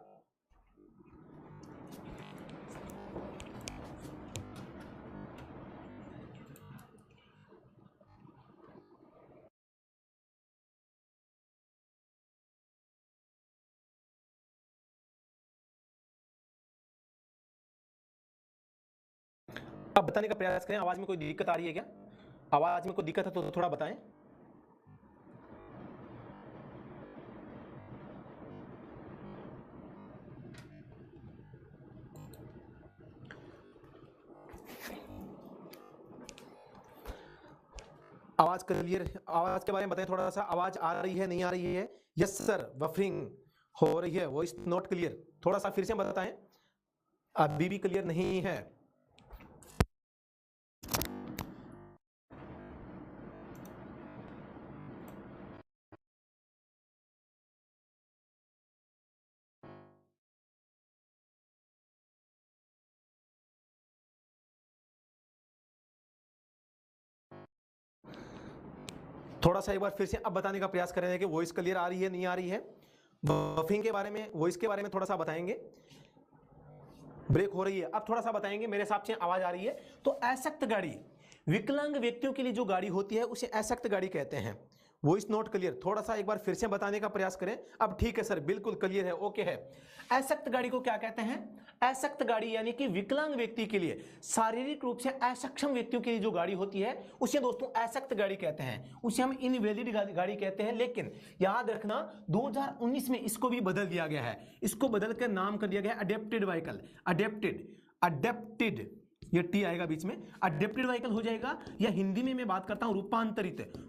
आप बताने का प्रयास करें, आवाज में कोई दिक्कत आ रही है क्या, आवाज में कोई दिक्कत है तो थोड़ा बताएं। आवाज क्लियर, आवाज के बारे में बताएं थोड़ा सा, आवाज आ रही है नहीं आ रही है। यस सर बफरिंग हो रही है, वॉइस नॉट क्लियर, थोड़ा सा फिर से बताएं। अभी भी क्लियर नहीं है। थोड़ा सा एक बार फिर से अब बताने का प्रयास करेंगे कि वॉइस क्लियर आ रही है नहीं आ रही है। बफिंग के बारे में, वॉइस के बारे में थोड़ा सा बताएंगे। ब्रेक हो रही है, अब थोड़ा सा बताएंगे। मेरे हिसाब से आवाज आ रही है। तो अशक्त गाड़ी, विकलांग व्यक्तियों के लिए जो गाड़ी होती है उसे अशक्त गाड़ी कहते हैं। वॉइस नोट क्लियर, थोड़ा सा एक बार फिर से बताने का प्रयास करें। अब ठीक है सर, बिल्कुल क्लियर है, ओके है। अशक्त गाड़ी को क्या कहते हैं? अशक्त गाड़ी यानी कि विकलांग व्यक्ति के लिए, शारीरिक रूप से असक्षम व्यक्तियों के लिए जो गाड़ी होती है उसे दोस्तों अशक्त गाड़ी कहते हैं, उसे हम इनवैलिड गाड़ी कहते हैं। लेकिन याद रखना 2019 में इसको भी बदल दिया गया है, इसको बदल कर नाम कर दिया गया है अडेप्टेड व्हीकल। अडेप्टेड ये टी आएगा बीच में, अडेप्टेड व्हीकल हो जाएगा, या हिंदी में मैं बात करता हूं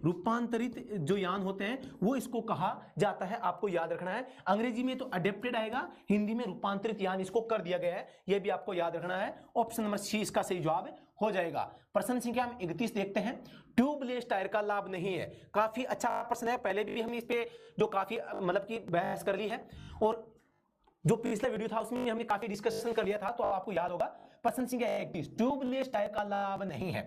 रूपांतरित जो यान होते हैं वो इसको कहा जाता है, आपको याद रखना है। अंग्रेजी में तो अडेप्टेड आएगा, हिंदी में रूपांतरित यान इसको कर दिया गया है, यह भी आपको याद रखना है। ऑप्शन नंबर सी इसका सही जवाब हो जाएगा। प्रश्न संख्या हम 31 देखते हैं। ट्यूबलेस टायर का लाभ नहीं है। काफी अच्छा प्रश्न है, पहले भी हमने इस पे जो काफी मतलब की बहस कर ली है, और जो पिछला वीडियो था उसमें हमने काफी डिस्कशन कर लिया था, तो आपको याद होगा। प्रश्न संख्या 31, ट्यूबलेस टायर का लाभ नहीं है।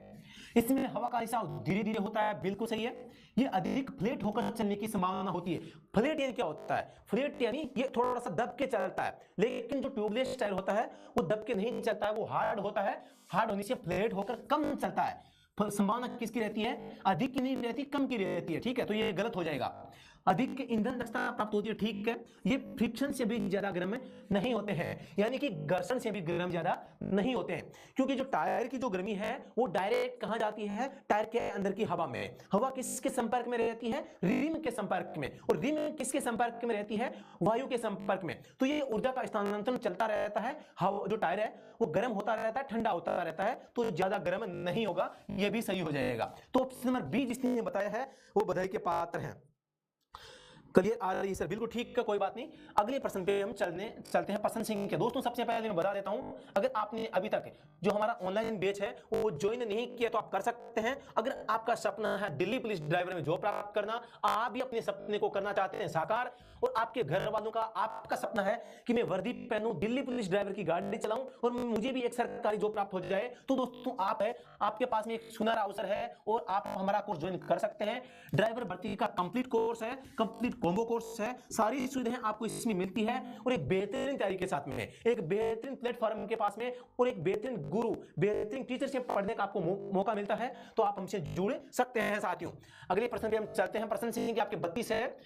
इसमें हवा का रिसाव धीरे धीरे होता है, बिल्कुल सही है। ये अधिक फ्लैट होकर चलने की संभावना होती है। फ्लैट यानी क्या होता है? फ्लैट यानी ये थोड़ा सा दब के चलता है, लेकिन जो ट्यूबलेस टायर होता है वो दब के नहीं चलता है, वो हार्ड होता है। हार्ड होने से फ्लैट होकर कम चलता है। संभावना किसकी रहती है? अधिक की नहीं रहती, कम की रहती है, ठीक है। तो ये गलत हो जाएगा। अधिक ईंधन दक्षता प्राप्त होती है, ठीक है। ये फ्रिक्शन से भी ज्यादा गर्म नहीं होते हैं, यानी कि घर्षण से भी गर्म ज्यादा नहीं होते हैं, क्योंकि जो टायर की जो गर्मी है वो डायरेक्ट कहां जाती है? टायर के अंदर की हवा में। हवा किसके संपर्क में रहती है? रिम के संपर्क में। और रिम किसके संपर्क में रहती है? वायु के संपर्क में। तो ये ऊर्जा का स्थानांतरण चलता रहता है। हवा जो टायर है वो गर्म होता रहता है, ठंडा होता रहता है, तो ज्यादा गर्म नहीं होगा, ये भी सही हो जाएगा। तो ऑप्शन नंबर बी जिसने बताया है वो बधाई के पात्र हैं। क्लियर आ रही है सर? बिल्कुल ठीक है, कोई बात नहीं। अगले प्रश्न पे हम चलते हैं प्रश्न सिंह के। दोस्तों सबसे पहले मैं बता देता हूं, अगर आपने अभी तक जो हमारा ऑनलाइन बैच है वो ज्वाइन नहीं किया तो आप कर सकते हैं। अगर आपका सपना है दिल्ली पुलिस ड्राइवर में जॉब प्राप्त करना, आप भी अपने सपने को करना चाहते हैं साकार, और आपके घर वालों का आपका सपना है कि मैं वर्दी पहनूं, दिल्ली पुलिस ड्राइवर की गाड़ी चलाऊं और मुझे भी एक सरकारी जॉब प्राप्त हो जाए, तो दोस्तों आप है, आपके पास में एक सुनहरा अवसर है और आप हमारा कोर्स ज्वाइन कर सकते हैं। ड्राइवर भर्ती का कंप्लीट कोर्स है, कंप्लीट कॉम्बो कोर्स है, सारी सुविधाएं आपको इसमें मिलती है, और एक बेहतरीन तैयारी के साथ में, एक बेहतरीन प्लेटफॉर्म के पास में, और एक बेहतरीन गुरु, बेहतरीन टीचर से पढ़ने का आपको मौका मिलता है। तो आप हमसे जुड़ सकते हैं साथियों। अगले प्रश्न पे हम चलते हैं। प्रश्न संख्या आपके 32 है।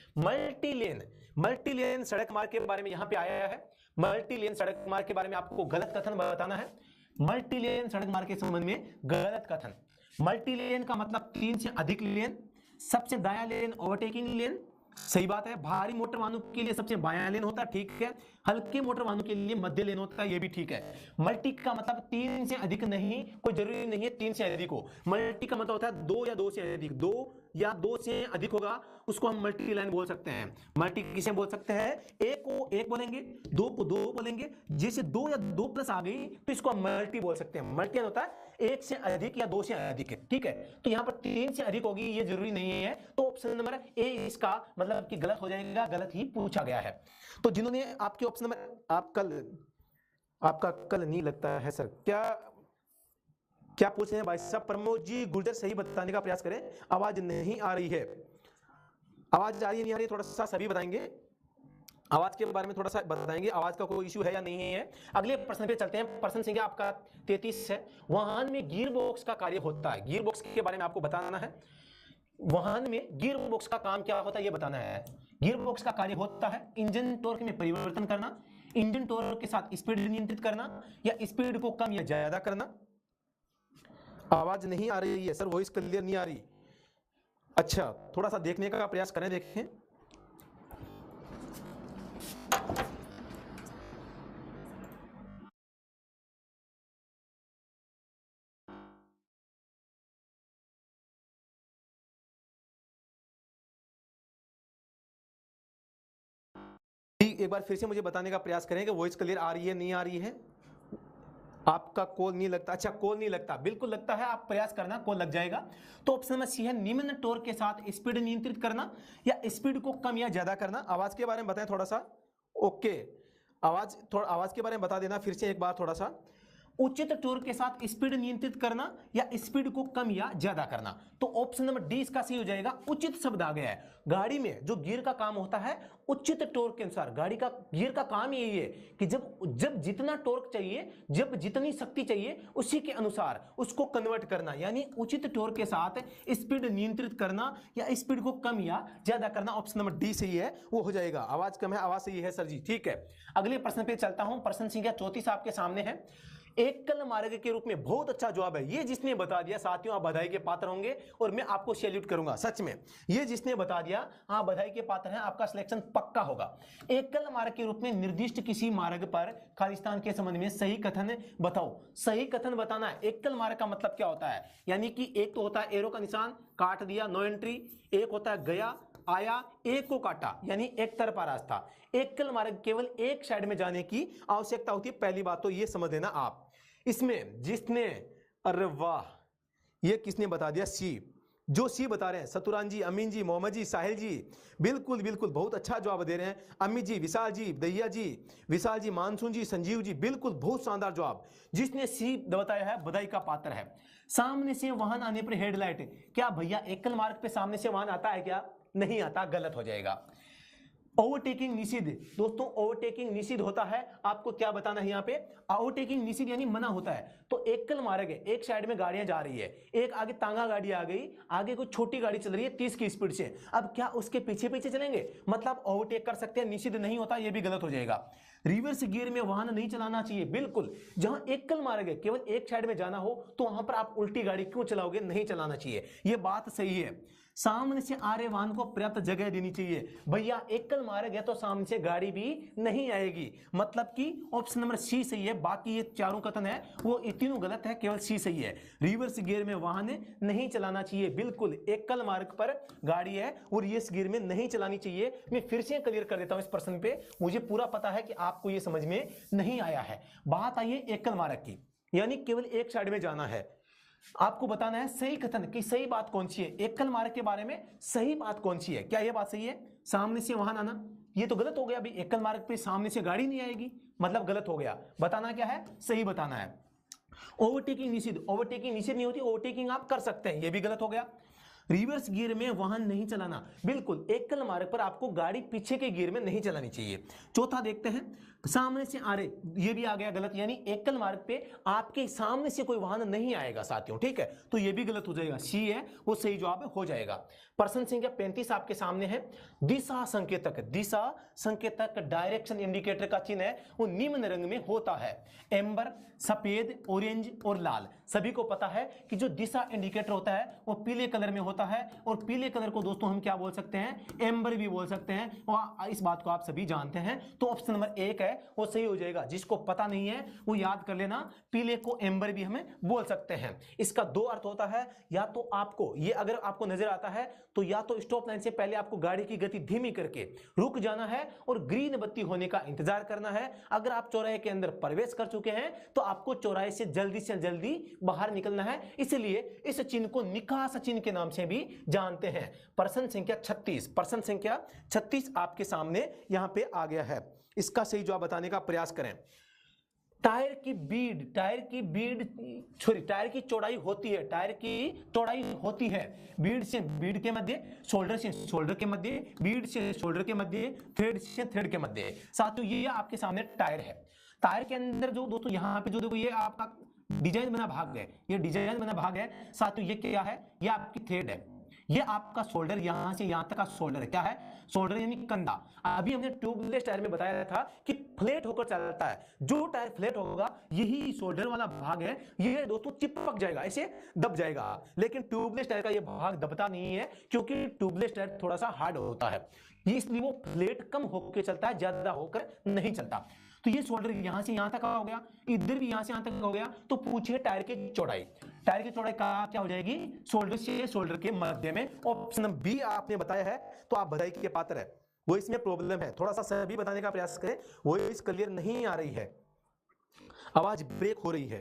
मल्टी लेन सड़क मार्ग के बारे में यहां पे आया है। मल्टी लेन सड़क मार्ग के बारे में आपको गलत कथन बताना है। मल्टी लेन सड़क मार्ग के संबंध में गलत कथन। मल्टी लेन का मतलब 3 से अधिक लेन, सबसे दायां लेन ओवरटेकिंग लेन, सही बात है। भारी मोटर वाहनों के लिए सबसे बायां लेन होता है, ठीक है। हल्के मोटर वाहनों के लिए मध्य लेन होता है, ये भी ठीक है। मल्टी का मतलब 3 से अधिक नहीं, कोई जरूरी नहीं है 3 से अधिक हो। मल्टी का मतलब होता है 2 या 2 से अधिक, 2 या 2 से अधिक होगा उसको हम मल्टी लाइन बोल सकते हैं। मल्टी किसे बोल सकते हैं? एक को एक बोलेंगे, 2 को 2 बोलेंगे, जैसे 2 या 2 प्लस आ गई तो इसको हम मल्टी बोल सकते हैं। मल्टी होता है 1 से अधिक या 2 से अधिक है, ठीक है। तो यहां पर 3 से अधिक होगी, ये जरूरी नहीं है। तो ऑप्शन नंबर ए इसका मतलब कि गलत हो जाएगा, गलत ही पूछा गया है। तो जिन्होंने आपके ऑप्शन नंबर आपका कल नहीं लगता है सर, क्या पूछ रहे हैं भाई साहब? प्रमोद जी गुर्जर सही बताने का प्रयास करें। आवाज नहीं आ रही है, आवाज आ रही है नहीं आ रही है, थोड़ा सा सभी बताएंगे। आवाज के बारे में थोड़ा सा बताएंगे, आवाज का कोई इश्यू है या नहीं है। अगले प्रश्न पे चलते हैं। प्रश्न संख्या आपका 33 है। वाहन में गियर बॉक्स का कार्य होता है, गियर बॉक्स के बारे में आपको बताना है। वाहन में गियर बॉक्स का काम क्या होता है ये बताना है। गियर बॉक्स का कार्य होता है इंजन टॉर्क में परिवर्तन करना, इंजन टॉर्क के साथ स्पीड नियंत्रित करना, या स्पीड को कम या ज्यादा करना। आवाज नहीं आ रही है सर, वॉइस क्लियर नहीं आ रही। अच्छा, थोड़ा सा देखने का प्रयास करें, देखें। एक बार फिर से मुझे बताने का प्रयास करें कि वॉइस क्लियर आ रही है नहीं आ रही है। आपका कॉल नहीं लगता? अच्छा, कॉल नहीं लगता, बिल्कुल लगता है, आप प्रयास करना, कॉल लग जाएगा। तो ऑप्शन नंबर सी है निम्न टॉर्क के साथ स्पीड नियंत्रित करना या स्पीड को कम या ज्यादा करना। आवाज के बारे में बताएं थोड़ा सा। ओके, आवाज के बारे में बता देना फिर से एक बार थोड़ा सा। उचित टॉर्क के साथ स्पीड नियंत्रित करना या स्पीड को कम या ज्यादा करना। तो ऑप्शन नंबर डी इसका सही हो जाएगा। उचित शब्द आ गया है। गाड़ी में जो गियर का काम होता है उचित टॉर्क के अनुसार, गाड़ी का गियर का काम यही है कि जब जितना टॉर्क चाहिए, जब जितनी शक्ति चाहिए, उसी के अनुसार उसको कन्वर्ट करना, यानी उचित टॉर्क के साथ स्पीड नियंत्रित करना या स्पीड को कम या ज्यादा करना। ऑप्शन नंबर डी सही है, वो हो जाएगा। आवाज कम है, आवाज सही है सर जी, ठीक है। अगले प्रश्न पे चलता हूं। प्रश्न संख्या 34 आपके सामने है। एकल मार्ग के रूप में, बहुत अच्छा जवाब है ये जिसने बता दिया साथियों, आप बधाई के पात्र होंगे और मैं आपको सैल्यूट करूंगा सच में। ये जिसने बता दिया, हाँ बधाई के पात्र हैं, आपका सिलेक्शन पक्का होगा। एकल मार्ग के रूप में निर्दिष्ट किसी मार्ग पर खालिस्तान के संबंध में सही कथन बताओ। सही कथन बताना है। एकल मार्ग का मतलब क्या होता है, यानी कि एक तो होता है एरो का निशान, काट दिया, नो एंट्री। एक होता है गया, आया, एक को काटा, यानी एक तरफा रास्ता। एकल मार्ग केवल एक साइड में जाने की आवश्यकता होती है। पहली बात तो ये समझ लेना आप। इसमें जिसने, अरे वाह, ये किसने बता दिया, सी। जो सी बता रहे हैं, सतुरान जी, अमीन जी, मोहम्मद जी, साहिल जी, बिल्कुल बिल्कुल बहुत अच्छा जवाब दे रहे हैं। अमित जी, विशाल जी, दैया जी, विशाल जी, मानसून जी, संजीव जी, बिल्कुल बहुत शानदार जवाब। जिसने सी बताया है बधाई का पात्र है। सामने से वाहन आने पर हेडलाइट, क्या भैया एकल मार्ग पे सामने से वाहन आता है क्या? नहीं आता, गलत हो जाएगा। ओवरटेकिंग निषिद्ध, दोस्तों ओवरटेकिंग निषिद्ध होता है। आपको क्या बताना है यहाँ पे, ओवरटेकिंग निषिद्ध यानी मना होता है। तो एकल मार्ग है, एक साइड में गाड़ियां जा रही है, एक आगे तांगा गाड़ी आ गई, आगे कोई छोटी गाड़ी चल रही है 30 की स्पीड से, अब क्या उसके पीछे पीछे चलेंगे? मतलब ओवरटेक कर सकते हैं, निषिद्ध नहीं होता, ये भी गलत हो जाएगा। रिवर्स गियर में वाहन नहीं चलाना चाहिए, बिल्कुल। जहां एकल मार्ग है, केवल एक साइड में जाना हो, तो वहां पर आप उल्टी गाड़ी क्यों चलाओगे? नहीं चलाना चाहिए, ये बात सही है। सामने से आ रहे वाहन को पर्याप्त जगह देनी चाहिए। भैया एकल मार्ग है तो सामने से गाड़ी भी नहीं आएगी, मतलब कि ऑप्शन नंबर सी सही है। बाकी ये चारों कथन है वो तीनों गलत है, केवल सी सही है। रिवर्स गियर में वाहन नहीं चलाना चाहिए, बिल्कुल। एकल मार्ग पर गाड़ी है और रिवर्स गियर में नहीं चलानी चाहिए। मैं फिर से क्लियर कर देता हूं इस प्रश्न पे, मुझे पूरा पता है कि आपको ये समझ में नहीं आया है। बात आई है एकल मार्ग की, यानी केवल एक साइड में जाना है। आपको बताना है सही कथन की सही बात कौन सी है, एकल मार्ग के बारे में सही बात कौन सी है। क्या यह बात सही है, सामने से वाहन आना? ये तो गलत हो गया, अभी एकल मार्ग पे सामने से गाड़ी नहीं आएगी, मतलब गलत हो गया। बताना क्या है, सही बताना है। ओवरटेकिंग निषिद्ध, ओवरटेकिंग निषिद्ध नहीं होती, ओवरटेकिंग आप कर सकते हैं, ये भी गलत हो गया। रिवर्स गियर में वाहन नहीं चलाना, बिल्कुल। एकल मार्ग पर आपको गाड़ी पीछे के गियर में नहीं चलानी चाहिए। चौथा देखते हैं, सामने से आ रहे, ये भी आ गया गलत, यानी एकल मार्ग पे आपके सामने से कोई वाहन नहीं आएगा साथियों, ठीक है, तो ये भी गलत हो जाएगा। सी है वो सही जवाब हो जाएगा। प्रश्न संख्या 35 आपके सामने है। दिशा संकेतक, दिशा संकेतक डायरेक्शन इंडिकेटर का चिन्ह है वो निम्न रंग में होता है, एम्बर, सफेद, ऑरेंज और लाल। सभी को पता है कि जो दिशा इंडिकेटर होता है वो पीले कलर में होता है, और पीले कलर को दोस्तों हम क्या बोल सकते हैं, एम्बर भी बोल सकते हैं, और इस बात को आप सभी जानते हैं। तो ऑप्शन नंबर 1 है वो सही हो जाएगा। जिसको पता नहीं है वो याद कर लेना, पीले को एम्बर भी हमें बोल सकते हैं। इसका दो अर्थ होता है, या तो आपको ये अगर आपको नजर आता है तो या तो स्टॉप लाइन से पहले आपको गाड़ी की गति धीमी करके रुक जाना है और ग्रीन बत्ती होने का इंतजार करना है। अगर आप चौराहे के अंदर प्रवेश कर चुके हैं तो आपको चौराहे से जल्दी बाहर निकलना है, इसलिए इस चिन्ह को निकास चिन्ह के नाम से भी जानते हैं। प्रश्न संख्या 36, प्रश्न संख्या 36 आपके सामने यहां पे आ गया है। इसका सही जवाब बताने का प्रयास करें। टायर की चौड़ाई होती है, टायर की चौड़ाई होती है बीड से बीड के मध्य, शोल्डर से शोल्डर के मध्य, बीड से शोल्डर के मध्य, थ्रेड से थ्रेड के मध्य। साथियों ये आपके सामने टायर है। टायर के अंदर जो दोस्तों यहाँ पे जो देखो ये आपका डिजाइन बना भाग है, ये डिजाइन बना भाग है साथियों। ये क्या है, ये आपकी थ्रेड है, ये आपका शोल्डर, यहां से यहां तक का शोल्डर है। क्या है, शोल्डर यानी कंधा। अभी हमने ट्यूबलेस टायर में बताया था कि फ्लैट होकर चलता है, जो टायर फ्लैट होगा यही शोल्डर वाला भाग है, ये दोस्तों चिपक जाएगा, ऐसे दब जाएगा। लेकिन ट्यूबलेस टायर का ये भाग दबता नहीं है, क्योंकि ट्यूबलेस टायर थोड़ा सा हार्ड होता है, इसलिए वो फ्लैट कम होकर चलता है, ज्यादा होकर नहीं चलता। तो ये शोल्डर यहां से यहां तक हो गया, इधर भी यहां से यहां तक हो गया। तो पूछिए टायर की चौड़ाई, टायर की चौड़ाई का क्या हो जाएगी, शोल्डर से शोल्डर के मध्य में। ऑप्शन बी आपने बताया है तो आप बधाई के पात्र है। वो इसमें प्रॉब्लम है, थोड़ा सा सही बताने का प्रयास करें, वो इस क्लियर नहीं आ रही है, आवाज ब्रेक हो रही है।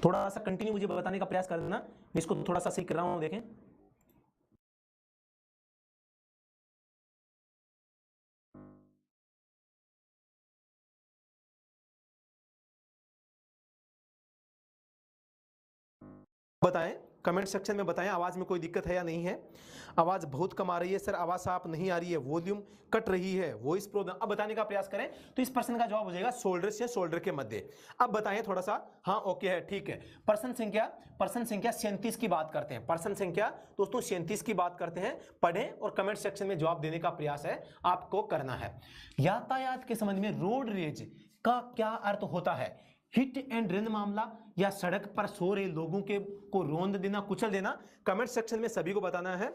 थोड़ा सा कंटिन्यू मुझे बताने का प्रयास करना, इसको थोड़ा सा सही कर रहा हूं, देखें। बताएं, कमेंट सेक्शन में बताएं आवाज में कोई दिक्कत है या नहीं है। आवाज बहुत कम आ रही है सर, आवाज साफ नहीं आ रही है, वॉल्यूम कट रही है, वॉइस प्रॉब्लम। अब बताने का प्रयास करें तो इस प्रश्न का जवाब हो जाएगा शोल्डर से शोल्डर के मध्य। अब बताएं थोड़ा सा, हाँ ओके है, ठीक है। प्रश्न संख्या 37 की बात करते हैं। प्रश्न संख्या दोस्तों 37 की बात करते हैं। पढ़ें और कमेंट सेक्शन में जवाब देने का प्रयास है आपको करना है। यातायात के संबंध में रोड रेज का क्या अर्थ होता है? हिट एंड रन मामला या सड़क पर सो रहे लोगों के को रौंद देना, कुचल देना। कमेंट सेक्शन में सभी को बताना है।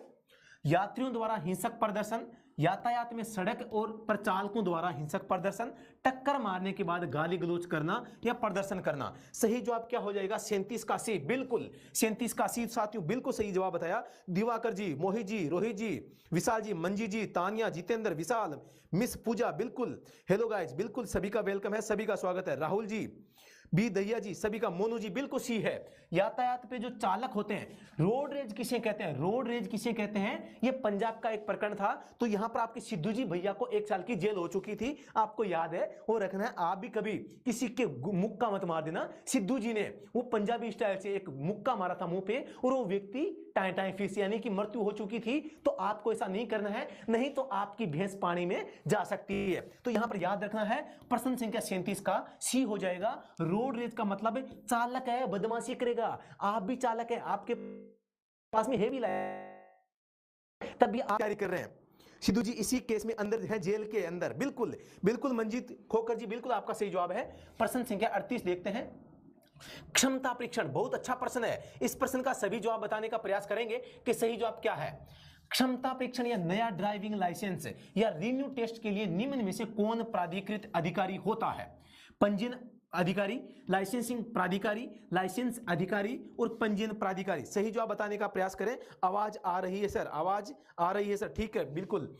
यात्रियों द्वारा हिंसक प्रदर्शन, यातायात में सड़क और पर चालकों द्वारा हिंसक प्रदर्शन, टक्कर मारने के बाद गाली गलौज करना या प्रदर्शन करना। सही जवाब क्या हो जाएगा? 37 का सी, बिल्कुल 37 का सी साथियों, बिल्कुल सही जवाब बताया। दिवाकर जी, मोहित जी, रोहित जी, विशाल जी, मंजी जी, तानिया, जितेंद्र, विशाल, मिस पूजा, बिल्कुल। हेलो गाइज, बिल्कुल सभी का वेलकम है, सभी का स्वागत है। राहुल जी, बी दैया जी, सभी का, मोनू जी, बिल्कुल सी है। यातायात पे जो चालक होते हैं, रोड रेज किसे कहते हैं? रोड रेज किसे कहते हैं? ये पंजाब का एक प्रकरण था। तो यहां पर आपके सिद्धू जी भैया को 1 साल की जेल हो चुकी थी, आपको याद है, वो रखना है। आप भी कभी किसी के मुक्का मत मार देना। सिद्धू जी ने वो पंजाबी स्टाइल से एक मुक्का मारा था मुंह पे और वो व्यक्ति टाइम टाइम फीस यानी कि मृत्यु हो चुकी थी। तो आपको ऐसा नहीं करना है, नहीं तो आपकी भैंस पानी में जा सकती है। तो यहां पर याद रखना है, प्रश्न संख्या 37 का सी हो जाएगा। रोड रेज का मतलब चालक है, बदमाशी करेगा। आप भी चालक है, आपके पास में हेवी लाइट, तब भी आप तैयारी कर रहे हैं। सिद्धू जी इसी केस में अंदर है, जेल के अंदर। बिल्कुल बिल्कुल मंजीत खोकर जी, बिल्कुल आपका सही जवाब है। प्रश्न संख्या 38 देखते हैं। क्षमता परीक्षण, बहुत अच्छा प्रश्न है। इस प्रश्न का सभी जवाब बताने का प्रयास करेंगे कि सही जवाब क्या है। क्षमता परीक्षण या नया ड्राइविंग लाइसेंस या रिन्यू टेस्ट के लिए निम्न में से कौन प्राधिकृत अधिकारी होता है? पंजीयन अधिकारी, लाइसेंसिंग प्राधिकारी, लाइसेंस अधिकारी और पंजीयन प्राधिकारी। सही जवाब बताने का प्रयास करें। आवाज आ रही है सर, आवाज आ रही है सर, ठीक है, बिल्कुल।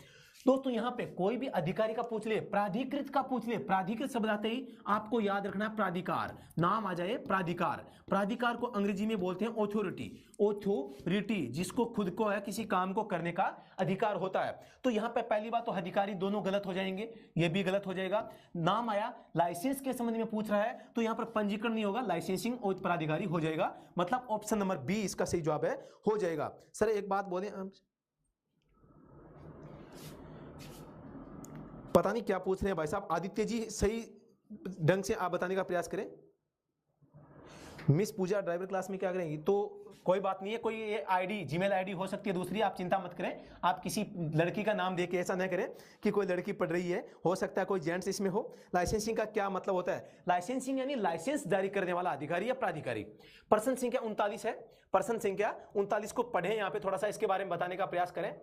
दोस्तों यहां पे कोई भी अधिकारी का पूछ ले, प्राधिकृत का पूछ ले, प्राधिकृत शब्द आते ही आपको याद रखना है प्राधिकार, नाम आ जाए प्राधिकार। प्राधिकार को अंग्रेजी में बोलते हैं ऑथोरिटी। ऑथोरिटी जिसको खुद को है किसी काम को करने का अधिकार होता है। तो यहां पे पहली बात तो अधिकारी दोनों गलत हो जाएंगे, ये भी गलत हो जाएगा। नाम आया, लाइसेंस के संबंध में पूछ रहा है तो यहां पर पंजीकरण नहीं होगा, लाइसेंसिंग और प्राधिकारी हो जाएगा। मतलब ऑप्शन नंबर बी इसका सही जवाब है, हो जाएगा। सर एक बात बोले, पता नहीं क्या पूछ रहे हैं भाई साहब। आदित्य जी सही ढंग से आप बताने का प्रयास करें। मिस पूजा ड्राइवर क्लास में क्या करेंगी? तो कोई बात नहीं है, कोई ये आईडी जीमेल आईडी हो सकती है दूसरी, आप चिंता मत करें। आप किसी लड़की का नाम देके ऐसा न करें कि कोई लड़की पढ़ रही है, हो सकता है कोई जेंट्स इसमें हो। लाइसेंसिंग का क्या मतलब होता है? लाइसेंसिंग यानी लाइसेंस जारी करने वाला अधिकारी या प्राधिकारी। प्रश्न संख्या 39 है। प्रश्न संख्या 39 को पढ़ें, यहाँ पे थोड़ा सा इसके बारे में बताने का प्रयास करें।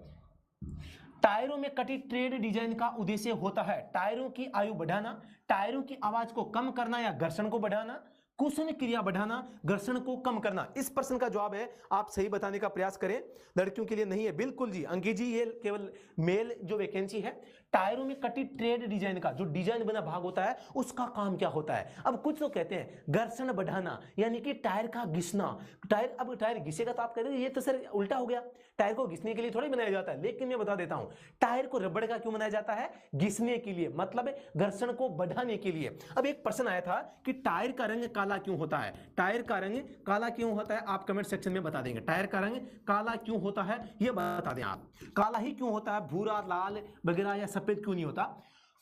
टायरों में कटी ट्रेड डिजाइन का उद्देश्य होता है टायरों की आयु बढ़ाना, टायरों की आवाज को कम करना या घर्षण को बढ़ाना, कुशन क्रिया बढ़ाना, घर्षण को कम करना। इस प्रश्न का जवाब है, आप सही बताने का प्रयास करें। लड़कियों के लिए नहीं है, बिल्कुल जी अंकित जी, ये केवल मेल जो वैकेंसी है। टायरों में कटी ट्रेड डिजाइन का जो डिजाइन बना भाग होता है उसका काम क्या होता है? अब कुछ लोग कहते हैं घर्षण बढ़ाना यानी कि टायर का घिसना। टायर, अब टायर घिसेगा तो आप कहते हैं ये तो सर उल्टा हो गया, टायर को घिसने के लिए थोड़ी बनाया जाता है। लेकिन मैं बता देता हूं, टायर को रबड़ का क्यों बनाया जाता है? घिसने के लिए, मतलब घर्षण को बढ़ाने के लिए। अब एक प्रश्न आया था कि टायर का रंग काला क्यों होता है? टायर का रंग काला क्यों होता है? आप कमेंट सेक्शन में बता देंगे। टायर का रंग काला क्यों होता है ये बता दें आप। काला ही क्यों होता है, भूरा, लाल वगैरह या सफेद क्यों नहीं होता?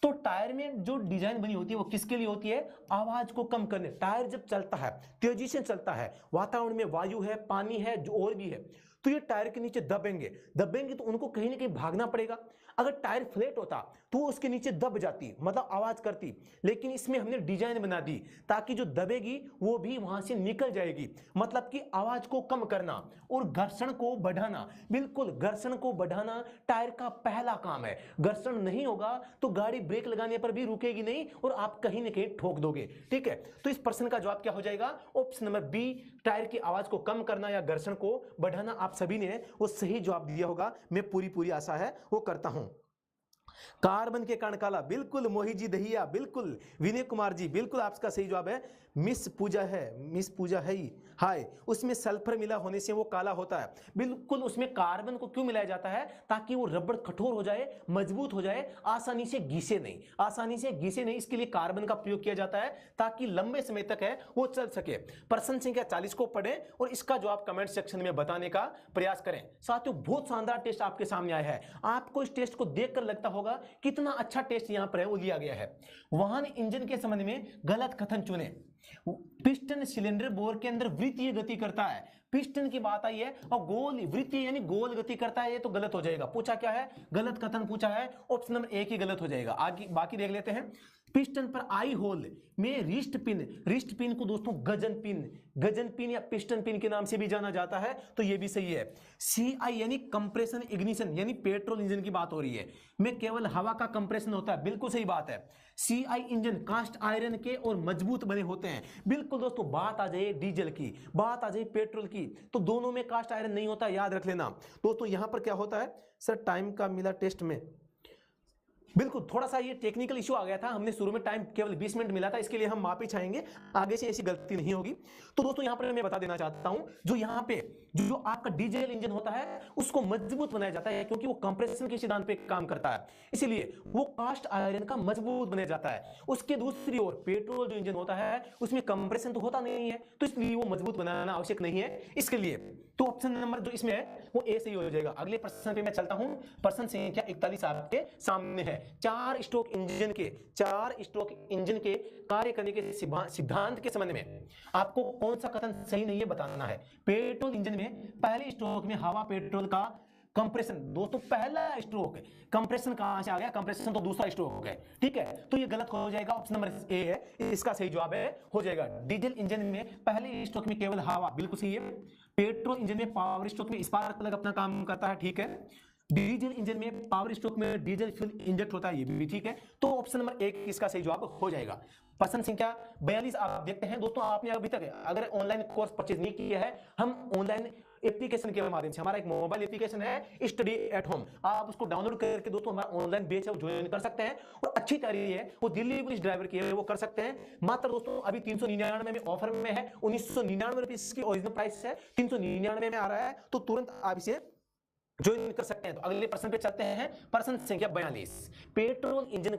तो टायर में जो डिजाइन बनी होती है वो किसके लिए होती है? आवाज को कम करने। टायर जब चलता है, तेजी से चलता है, वातावरण में वायु है, पानी है, जो और भी है, तो ये टायर के नीचे दबेंगे तो उनको कहीं ना कहीं भागना पड़ेगा। अगर टायर फ्लैट होता तो उसके नीचे दब जाती, मतलब आवाज करती। लेकिन इसमें हमने डिजाइन बना दी ताकि जो दबेगी वो भी वहां से निकल जाएगी, मतलब कि आवाज को कम करना और घर्षण को बढ़ाना। बिल्कुल, घर्षण को बढ़ाना टायर का पहला काम है। घर्षण नहीं होगा तो गाड़ी ब्रेक लगाने पर भी रुकेगी नहीं और आप कहीं ना कहीं ठोक दोगे। ठीक है, तो इस प्रश्न का जवाब क्या हो जाएगा? ऑप्शन नंबर बी, टायर की आवाज को कम करना या घर्षण को बढ़ाना। आप सभी ने वो सही जवाब दिया होगा, मैं पूरी आशा है वो करता हूं। कार्बन के कारण काला, बिल्कुल मोहित जी दहिया, बिल्कुल विनय कुमार जी, बिल्कुल आपका सही जवाब है। मिस पूजा है, मिस पूजा है ही, हाय, उसमें सल्फर मिला होने से वो काला होता है। बिल्कुल, उसमें कार्बन को क्यों मिलाया जाता है? ताकि वो रबड़ कठोर हो जाए, मजबूत हो जाए, आसानी से घिसे नहीं, आसानी से घिसे नहीं, इसके लिए कार्बन का प्रयोग किया जाता है ताकि लंबे समय तक है वो चल सके। प्रश्न संख्या 40 को पढ़ें और इसका जवाब कमेंट सेक्शन में बताने का प्रयास करें। साथियों, बहुत शानदार टेस्ट आपके सामने आया है। आपको इस टेस्ट को देखकर लगता होगा कितना अच्छा टेस्ट यहां पर है वो लिया गया है। वाहन इंजन के संबंध में गलत कथन चुने। पिस्टन सिलेंडर बोर के अंदर वृत्तीय गति करता है, पिस्टन की बात आई है, और गोल वृत्तीय यानी गोल गति करता है, ये तो गलत हो जाएगा। पूछा क्या है? गलत कथन पूछा है, ऑप्शन नंबर 1 ही गलत हो जाएगा। आगे बाकी देख लेते हैं। पिस्टन पर आई होल में रिस्ट पिन को दोस्तों गजन पिन या पिस्टन पिन के नाम से भी जाना जाता है, तो ये भी सही है। CI यानी कंप्रेशन इग्निशन यानी पेट्रोल इंजन की बात हो रही है, में केवल हवा का कंप्रेशन होता है, बिल्कुल सही बात है। CI इंजन कास्ट आयरन के और मजबूत बने होते हैं, बिल्कुल दोस्तों। बात आ जाए डीजल की, बात आ जाए पेट्रोल की, तो दोनों में कास्ट आयरन नहीं होता, याद रख लेना दोस्तों। यहां पर क्या होता है सर, टाइम का मिला टेस्ट में, बिल्कुल थोड़ा सा ये टेक्निकल इशू आ गया था, हमने शुरू में टाइम केवल 20 मिनट मिला था, इसके लिए हम माफी चाहेंगे, आगे से ऐसी गलती नहीं होगी। तो दोस्तों यहां पर मैं बता देना चाहता हूं, जो यहां पे जो आपका डीजल इंजन होता है उसको मजबूत बनाया जाता है, क्योंकि वो कंप्रेशन के सिद्धांत पे काम करता है, इसीलिए वो कास्ट आयरन का मजबूत बनाया जाता है। उसके दूसरी ओर पेट्रोल जो इंजन होता है उसमें कंप्रेशन तो होता नहीं है, तो इसलिए वो मजबूत बनाना आवश्यक नहीं है इसके लिए। तो ऑप्शन नंबर जो इसमें है वो ए सही हो जाएगा। अगले प्रश्न पे मैं चलता हूं। प्रश्न संख्या 41 आपके सामने है। चार स्ट्रोक इंजन के कार्य करने के सिद्धांत के संबंध में आपको कौन सा कथन सही नहीं है बताना है। पेट्रोल इंजन में पहले स्ट्रोक में हवा पेट्रोल का कंप्रेशन, दोस्तों पहला स्ट्रोक कंप्रेशन कहां से आ गया? कंप्रेशन तो दूसरा स्ट्रोक है, ठीक है, तो ये गलत हो जाएगा। ऑप्शन नंबर ए है, इसका सही जवाब है हो जाएगा। डीजल इंजन में पहले स्ट्रोक में केवल हवा, बिल्कुल सही है। पेट्रोल इंजन में पावर स्ट्रोक में स्पार्क प्लग अपना काम करता है, ठीक है। डीजल इंजन में पावर स्ट्रोक में डीजल फ्यूल इंजेक्ट होता है, ये भी ठीक है। तो ऑप्शन नंबर 1 इसका सही जवाब हो जाएगा। प्रश्न संख्या 42 आप देखते हैं। दोस्तों आपने अभी तक अगर ऑनलाइन कोर्स परचेज नहीं किया है, हम ऑनलाइन एप्लीकेशन के माध्यम से, हमारा एक मोबाइल एप्लीकेशन है स्टडी एट होम, आप उसको डाउनलोड करके दोस्तों हमारा ऑनलाइन बेच है वो ज्वाइन कर सकते हैं, और अच्छी तैयारी है वो दिल्ली पुलिस ड्राइवर की है वो कर सकते हैं। मात्र दोस्तों अभी 399 में ऑफर में है, 1999 रुपए इसकी ओरिजिनल प्राइस है, 399 में आ रहा है, तो तुरंत आप इसे ज्वाइन कर सकते हैं। तो अगले प्रश्न पे चलते हैं। प्रश्न संख्या 42। पेट्रोल इंजन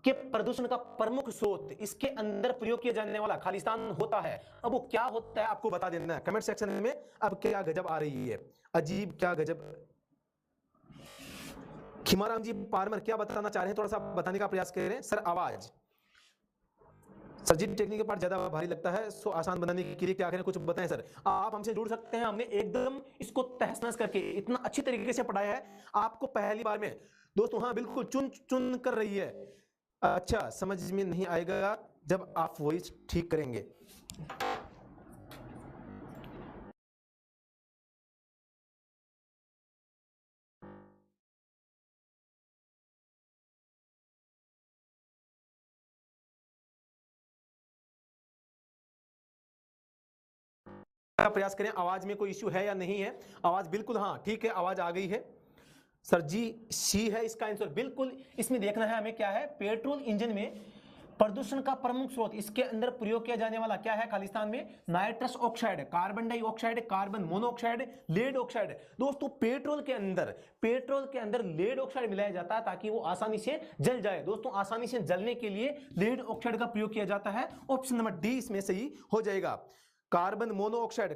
के प्रदूषण का प्रमुख स्रोत, इसके अंदर प्रयोग किया जाने वाला खालिस्तान होता है। अब वो क्या होता है आपको बता देना है कमेंट सेक्शन में। अब क्या गजब आ रही है, अजीब क्या गजब। खिमाराम जी पारमर क्या बताना चाह रहे हैं, थोड़ा सा बताने का प्रयास करें। सर आवाज, सर जी टेक्निक का पार्ट ज्यादा भारी लगता है, सो आसान बनाने के लिए क्या करें, कुछ बताएं सर। आप हमसे जुड़ सकते हैं, हमने एकदम इसको तहस नहस करके इतना अच्छी तरीके से पढ़ाया है आपको पहली बार में दोस्तों। हाँ बिल्कुल चुन चुन कर रही है। अच्छा, समझ में नहीं आएगा जब आप वॉइस ठीक करेंगे। प्रयास करें, आवाज में कोई इश्यू है या नहीं है। आवाज बिल्कुल, हाँ ठीक है, आवाज आ गई है। सर जी सी है इसका आंसर, बिल्कुल। इसमें देखना है हमें क्या है, पेट्रोल इंजन में प्रदूषण का प्रमुख स्रोत, इसके अंदर प्रयोग किया जाने वाला क्या है खालिस्तान में? Nitrous oxide, carbon dioxide, carbon monoxide, lead oxide. दोस्तों पेट्रोल के अंदर लेड ऑक्साइड मिलाया जाता है ताकि वो आसानी से जल जाए। दोस्तों आसानी से जलने के लिए लेड ऑक्साइड का प्रयोग किया जाता है। ऑप्शन नंबर डी इसमें सही हो जाएगा। कार्बन मोनोऑक्साइड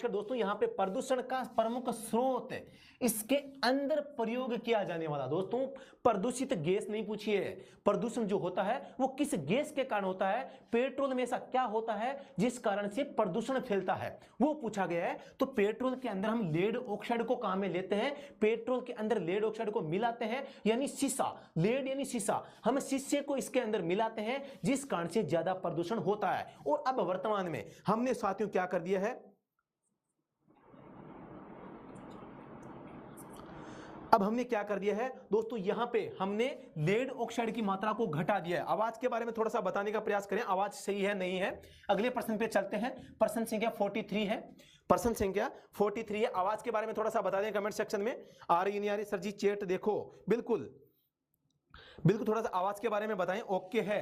दोस्तों यहां पे प्रदूषण का प्रमुख स्रोत है, इसके अंदर प्रयोग किया जाने वाला। दोस्तों प्रदूषित गैस नहीं पूछी है, प्रदूषण जो होता है वो किस गैस के कारण होता है, पेट्रोल में ऐसा क्या होता है जिस कारण से प्रदूषण फैलता है वो पूछा गया है। तो पेट्रोल के अंदर हम लेड ऑक्साइड को काम में लेते हैं, पेट्रोल के अंदर लेड ऑक्साइड को मिलाते हैं, यानी शीशा, लेड यानी शीशा, हम शीशे को इसके अंदर मिलाते हैं जिस कारण से ज्यादा प्रदूषण होता है। और अब वर्तमान में हमने साथियों क्या कर दिया है, अब हमने क्या कर दिया है दोस्तों, यहां पे हमने लेड ऑक्साइड की मात्रा को घटा दिया है। आवाज के बारे में थोड़ा सा बताने का प्रयास करें, आवाज सही है नहीं है। अगले प्रश्न पे चलते हैं। प्रश्न संख्या 43 है, प्रश्न संख्या 43 है। आवाज के बारे में थोड़ा सा बता दें कमेंट सेक्शन में, आ रही नहीं आ रही? सर जी चैट देखो, बिल्कुल बिल्कुल, थोड़ा सा आवाज के बारे में बताएं। ओके है।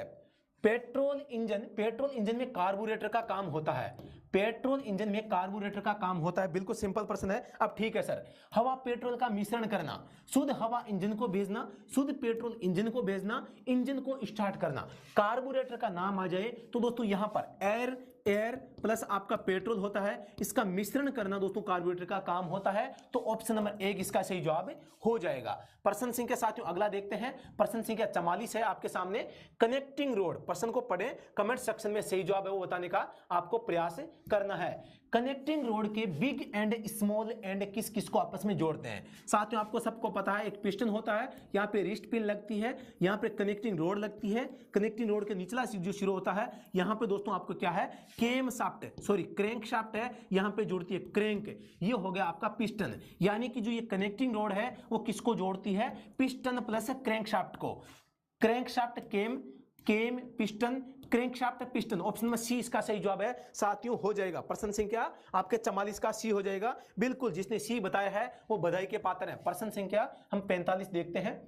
पेट्रोल इंजन में कार्बोरेटर का काम होता है। पेट्रोल इंजन में कार्बोरेटर का काम होता है। बिल्कुल सिंपल प्रश्न है। अब ठीक है सर, हवा पेट्रोल का मिश्रण करना, शुद्ध हवा इंजन को भेजना, शुद्ध पेट्रोल इंजन को भेजना, इंजन को स्टार्ट करना, कार्बोरेटर का नाम आ जाए तो दोस्तों यहां पर एयर प्लस आपका पेट्रोल होता है, इसका मिश्रण करना दोस्तों कार्बोरेटर का काम होता है। तो ऑप्शन नंबर 1 इसका सही जवाब हो जाएगा। प्रश्न संख्या साथियों अगला देखते हैं। प्रश्न संख्या 44 है आपके सामने। कनेक्टिंग रोड, प्रश्न को पढ़ें, कमेंट सेक्शन में सही जवाब है वो बताने का आपको प्रयास करना है। कनेक्टिंग रोड के बिग एंड स्मॉल एंड किस किस को आपस में जोड़ते हैं? साथियों आपको सबको पता है, एक पिस्टन होता है, यहाँ पे रिस्ट पिन लगती है, यहाँ पे कनेक्टिंग रोड लगती है, कनेक्टिंग रोड के निचला जो सिरा होता है यहाँ पे दोस्तों आपको क्या है, केम शाफ्ट, सॉरी क्रैंक शाफ्ट है, यहाँ पे जुड़ती है क्रैंक। ये हो गया आपका पिस्टन, यानी कि जो ये कनेक्टिंग रोड है वो किसको जोड़ती है? पिस्टन प्लस क्रैंक शाफ्ट को। क्रैंक शाफ्ट केम पिस्टन, क्रैंकशाफ्ट पिस्टन, ऑप्शन में सी इसका सही जवाब है साथियों हो जाएगा। प्रश्न संख्या आपके 44 का सी हो जाएगा। बिल्कुल, जिसने सी बताया है वो बधाई के पात्र है। प्रश्न संख्या हम 45 देखते हैं।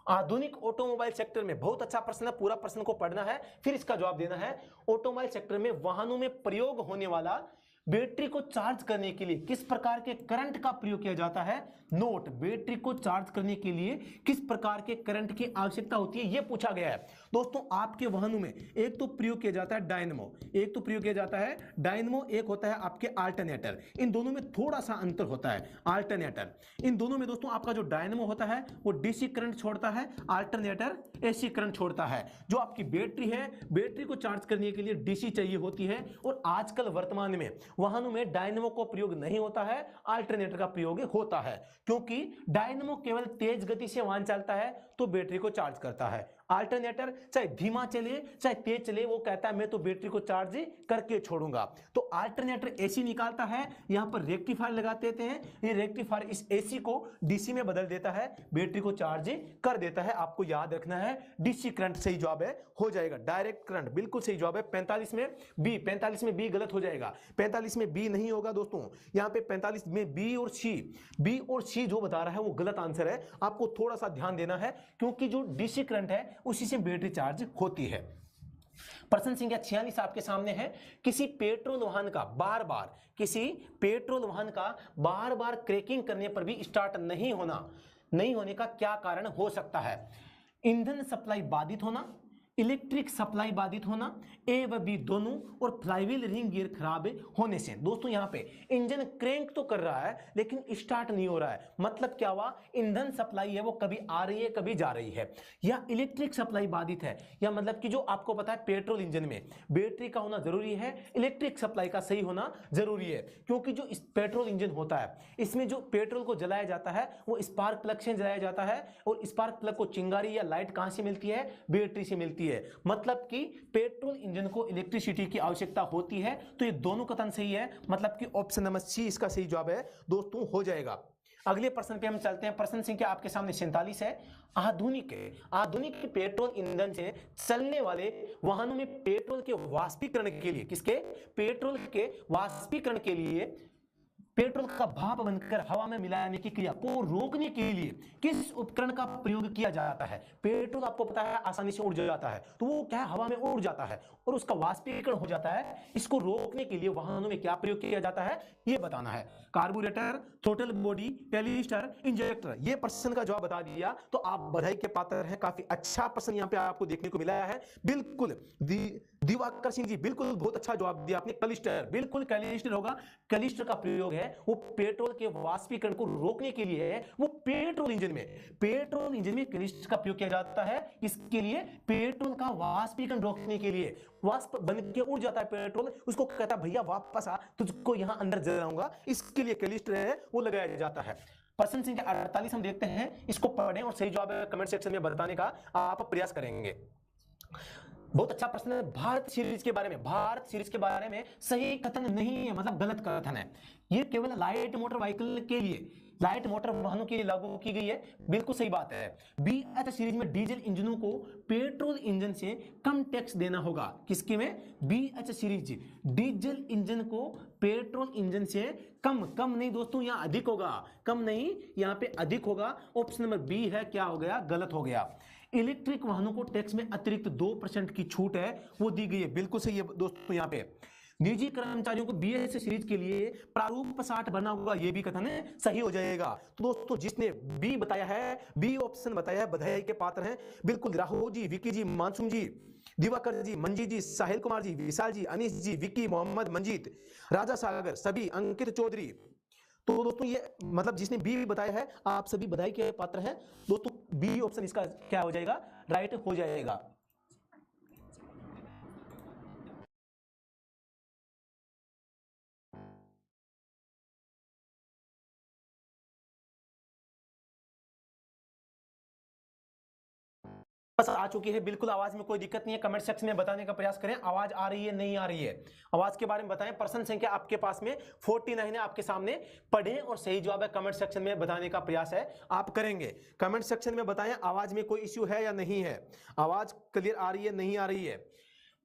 आधुनिक ऑटोमोबाइल सेक्टर में, बहुत अच्छा प्रश्न है, पूरा प्रश्न को पढ़ना है फिर इसका जवाब देना है। ऑटोमोबाइल सेक्टर में वाहनों में प्रयोग होने वाला बैटरी को चार्ज करने के लिए किस प्रकार के करंट का प्रयोग किया जाता है? नोट, बैटरी को चार्ज करने के लिए किस प्रकार के करंट की आवश्यकता होती है, यह पूछा गया है। दोस्तों आपके वाहनों में एक तो प्रयोग किया जाता है डायनमो, एक तो प्रयोग किया जाता है डायनमो, एक होता है आपके अल्टरनेटर। इन दोनों में थोड़ा सा अंतर होता है। अल्टरनेटर, इन दोनों में दोस्तों आपका जो डायनमो होता है वो डीसी करंट छोड़ता है, अल्टरनेटर एसी करंट छोड़ता है। जो आपकी बैटरी है, बैटरी को चार्ज करने के लिए डीसी चाहिए होती है, और आजकल वर्तमान में वाहनों में डायनमो का प्रयोग नहीं होता है, अल्टरनेटर का प्रयोग होता है, क्योंकि डायनमो केवल तेज गति से वाहन चलता है तो बैटरी को चार्ज करता है। अल्टरनेटर चाहे धीमा चले चाहे तेज चले, वो कहता है मैं तो बैटरी को चार्ज करके छोड़ूंगा। तो अल्टरनेटर एसी निकालता है, यहां पर रेक्टिफायर लगा देते हैं, ये रेक्टिफायर इस एसी को डीसी में बदल देता है, बैटरी को चार्ज कर देता है। आपको याद रखना है डीसी करंट सही जवाब है हो जाएगा। डायरेक्ट करंट बिल्कुल सही जवाब है। 45 में बी गलत हो जाएगा, 45 में बी नहीं होगा दोस्तों, यहां पे 45 में बी और सी जो बता रहा है वो गलत आंसर है। आपको थोड़ा सा ध्यान देना है, क्योंकि जो डीसी करंट है उसी से बैटरी चार्ज होती है। प्रश्न संख्या 46 आपके सामने है। किसी पेट्रोल वाहन का बार बार क्रैकिंग करने पर भी स्टार्ट नहीं होने का क्या कारण हो सकता है? ईंधन सप्लाई बाधित होना, इलेक्ट्रिक सप्लाई बाधित होना, ए व बी दोनों, और फ्लाईव्हील रिंग गियर खराब होने से। दोस्तों यहां पे इंजन क्रैंक तो कर रहा है लेकिन स्टार्ट नहीं हो रहा है, मतलब क्या हुआ? ईंधन सप्लाई है वो कभी आ रही है कभी जा रही है, या इलेक्ट्रिक सप्लाई बाधित है, या मतलब कि जो आपको पता है पेट्रोल इंजन में बैटरी का होना जरूरी है, इलेक्ट्रिक सप्लाई का सही होना जरूरी है, क्योंकि जो इस पेट्रोल इंजन होता है इसमें जो पेट्रोल को जलाया जाता है वो स्पार्क प्लग से जलाया जाता है, और स्पार्क प्लग को चिंगारी या लाइट कहां से मिलती है? बैटरी से मिलती है। मतलब कि पेट्रोल इंजन को इलेक्ट्रिसिटी की आवश्यकता होती है। तो ये दोनों कथन सही है, मतलब कि ऑप्शन नंबर सी इसका सही जवाब है दोस्तों हो जाएगा। अगले प्रश्न पे हम चलते हैं। प्रश्न संख्या आपके सामने 47 है। आधुनिक पेट्रोल ईंधन से चलने वाले वाहनों में पेट्रोल के वाष्पीकरण के लिए, पेट्रोल के वाष्पीकरण के लिए पेट्रोल का भाप बनकर हवा में मिलाने की क्रिया को रोकने के लिए किस उपकरण का प्रयोग किया जाता है? पेट्रोल आपको पता है आसानी से उड़ जाता है, तो वो क्या है, हवा में उड़ जाता है और उसका वाष्पीकरण हो जाता है। इसको रोकने के लिए वाहनों में क्या प्रयोग किया जाता है ये बताना है। कार्बोरेटर, थ्रोटल बॉडी, कैलिस्टर, इंजेक्टर। ये प्रश्न का जवाब बता दिया तो आप बधाई के पात्र हैं। काफी अच्छा प्रश्न यहाँ पे आपको देखने को मिला है। बिल्कुल दिवाकर सिंह जी, बिल्कुल बहुत अच्छा जवाब दिया आपने। कैलिस्टर, बिल्कुल कैलिस्टर होगा। कैलिस्टर का प्रयोग है वो पेट्रोल के वाष्पीकरण को रोकने के लिए है। वो पेट्रोल इंजन में कैलिस्टर का प्रयोग किया जाता है। इसके लिए पेट्रोल का वाष्पीकरण रोकने के लिए, वाष्प बन के उड़ जाता है पेट्रोल, उसको कहता है भैया वापस आ, तुझको यहां अंदर जलाऊंगा, इसके लिए कैलिस्टर है वो लगाया जाता है। प्रश्न संख्या 48 हम देखते हैं, इसको पढ़ें और सही जवाब कमेंट सेक्शन में बताने का आप प्रयास करेंगे। बहुत अच्छा प्रश्न है। भारत सीरीज के बारे में सही कथन नहीं है, मतलब गलत कथन है। ये केवल लाइट मोटर व्हीकल के लिए, लाइट मोटर वाहनों के लिए लागू की गई है। बिल्कुल सही बात है। BH सीरीज में डीजल इंजनों को पेट्रोल इंजन से कम टैक्स देना होगा। किसके में? BH सीरीज डीजल इंजन को पेट्रोल इंजन से कम नहीं दोस्तों, यहां अधिक होगा, कम नहीं, यहां पे अधिक होगा। ऑप्शन नंबर बी है क्या हो गया? गलत हो गया। इलेक्ट्रिक वाहनों को टैक्स में अतिरिक्त 2% की छूट है वो दी गई है। बिल्कुल सही है दोस्तों। यहाँ पे निजी कर्मचारियों को बीएस सीरीज के लिए प्रारूप 60 भरना होगा, ये भी कथन सही हो जाएगा। तो दोस्तों जिसने बी बताया है, बी ऑप्शन बताया है, बधाई के पात्र हैं। बिल्कुल राहुल जी, विकी जी, मानसूम जी, दिवाकर जी, मंजीत जी, साहिल कुमार जी, विशाल जी, अनीश जी, विकी, मोहम्मद, मंजीत, राजा सागर, सभी, अंकित चौधरी। तो दोस्तों ये मतलब जिसने बी बताया है आप सभी बधाई के पात्र हैं दोस्तों। बी ऑप्शन इसका क्या हो जाएगा, राइट हो जाएगा। बस आ चुकी है। बिल्कुल आवाज में कोई दिक्कत नहीं है, कमेंट सेक्शन में बताने का प्रयास करें आवाज आ रही है नहीं आ रही है। आवाज के बारे में बताएं। प्रश्न संख्या आपके पास में 49 है, आपके सामने पढ़ें और सही जवाब है कमेंट सेक्शन में बताने का प्रयास है आप करेंगे। कमेंट सेक्शन में बताएं आवाज में कोई इश्यू है या नहीं है, आवाज क्लियर आ रही है नहीं आ रही है।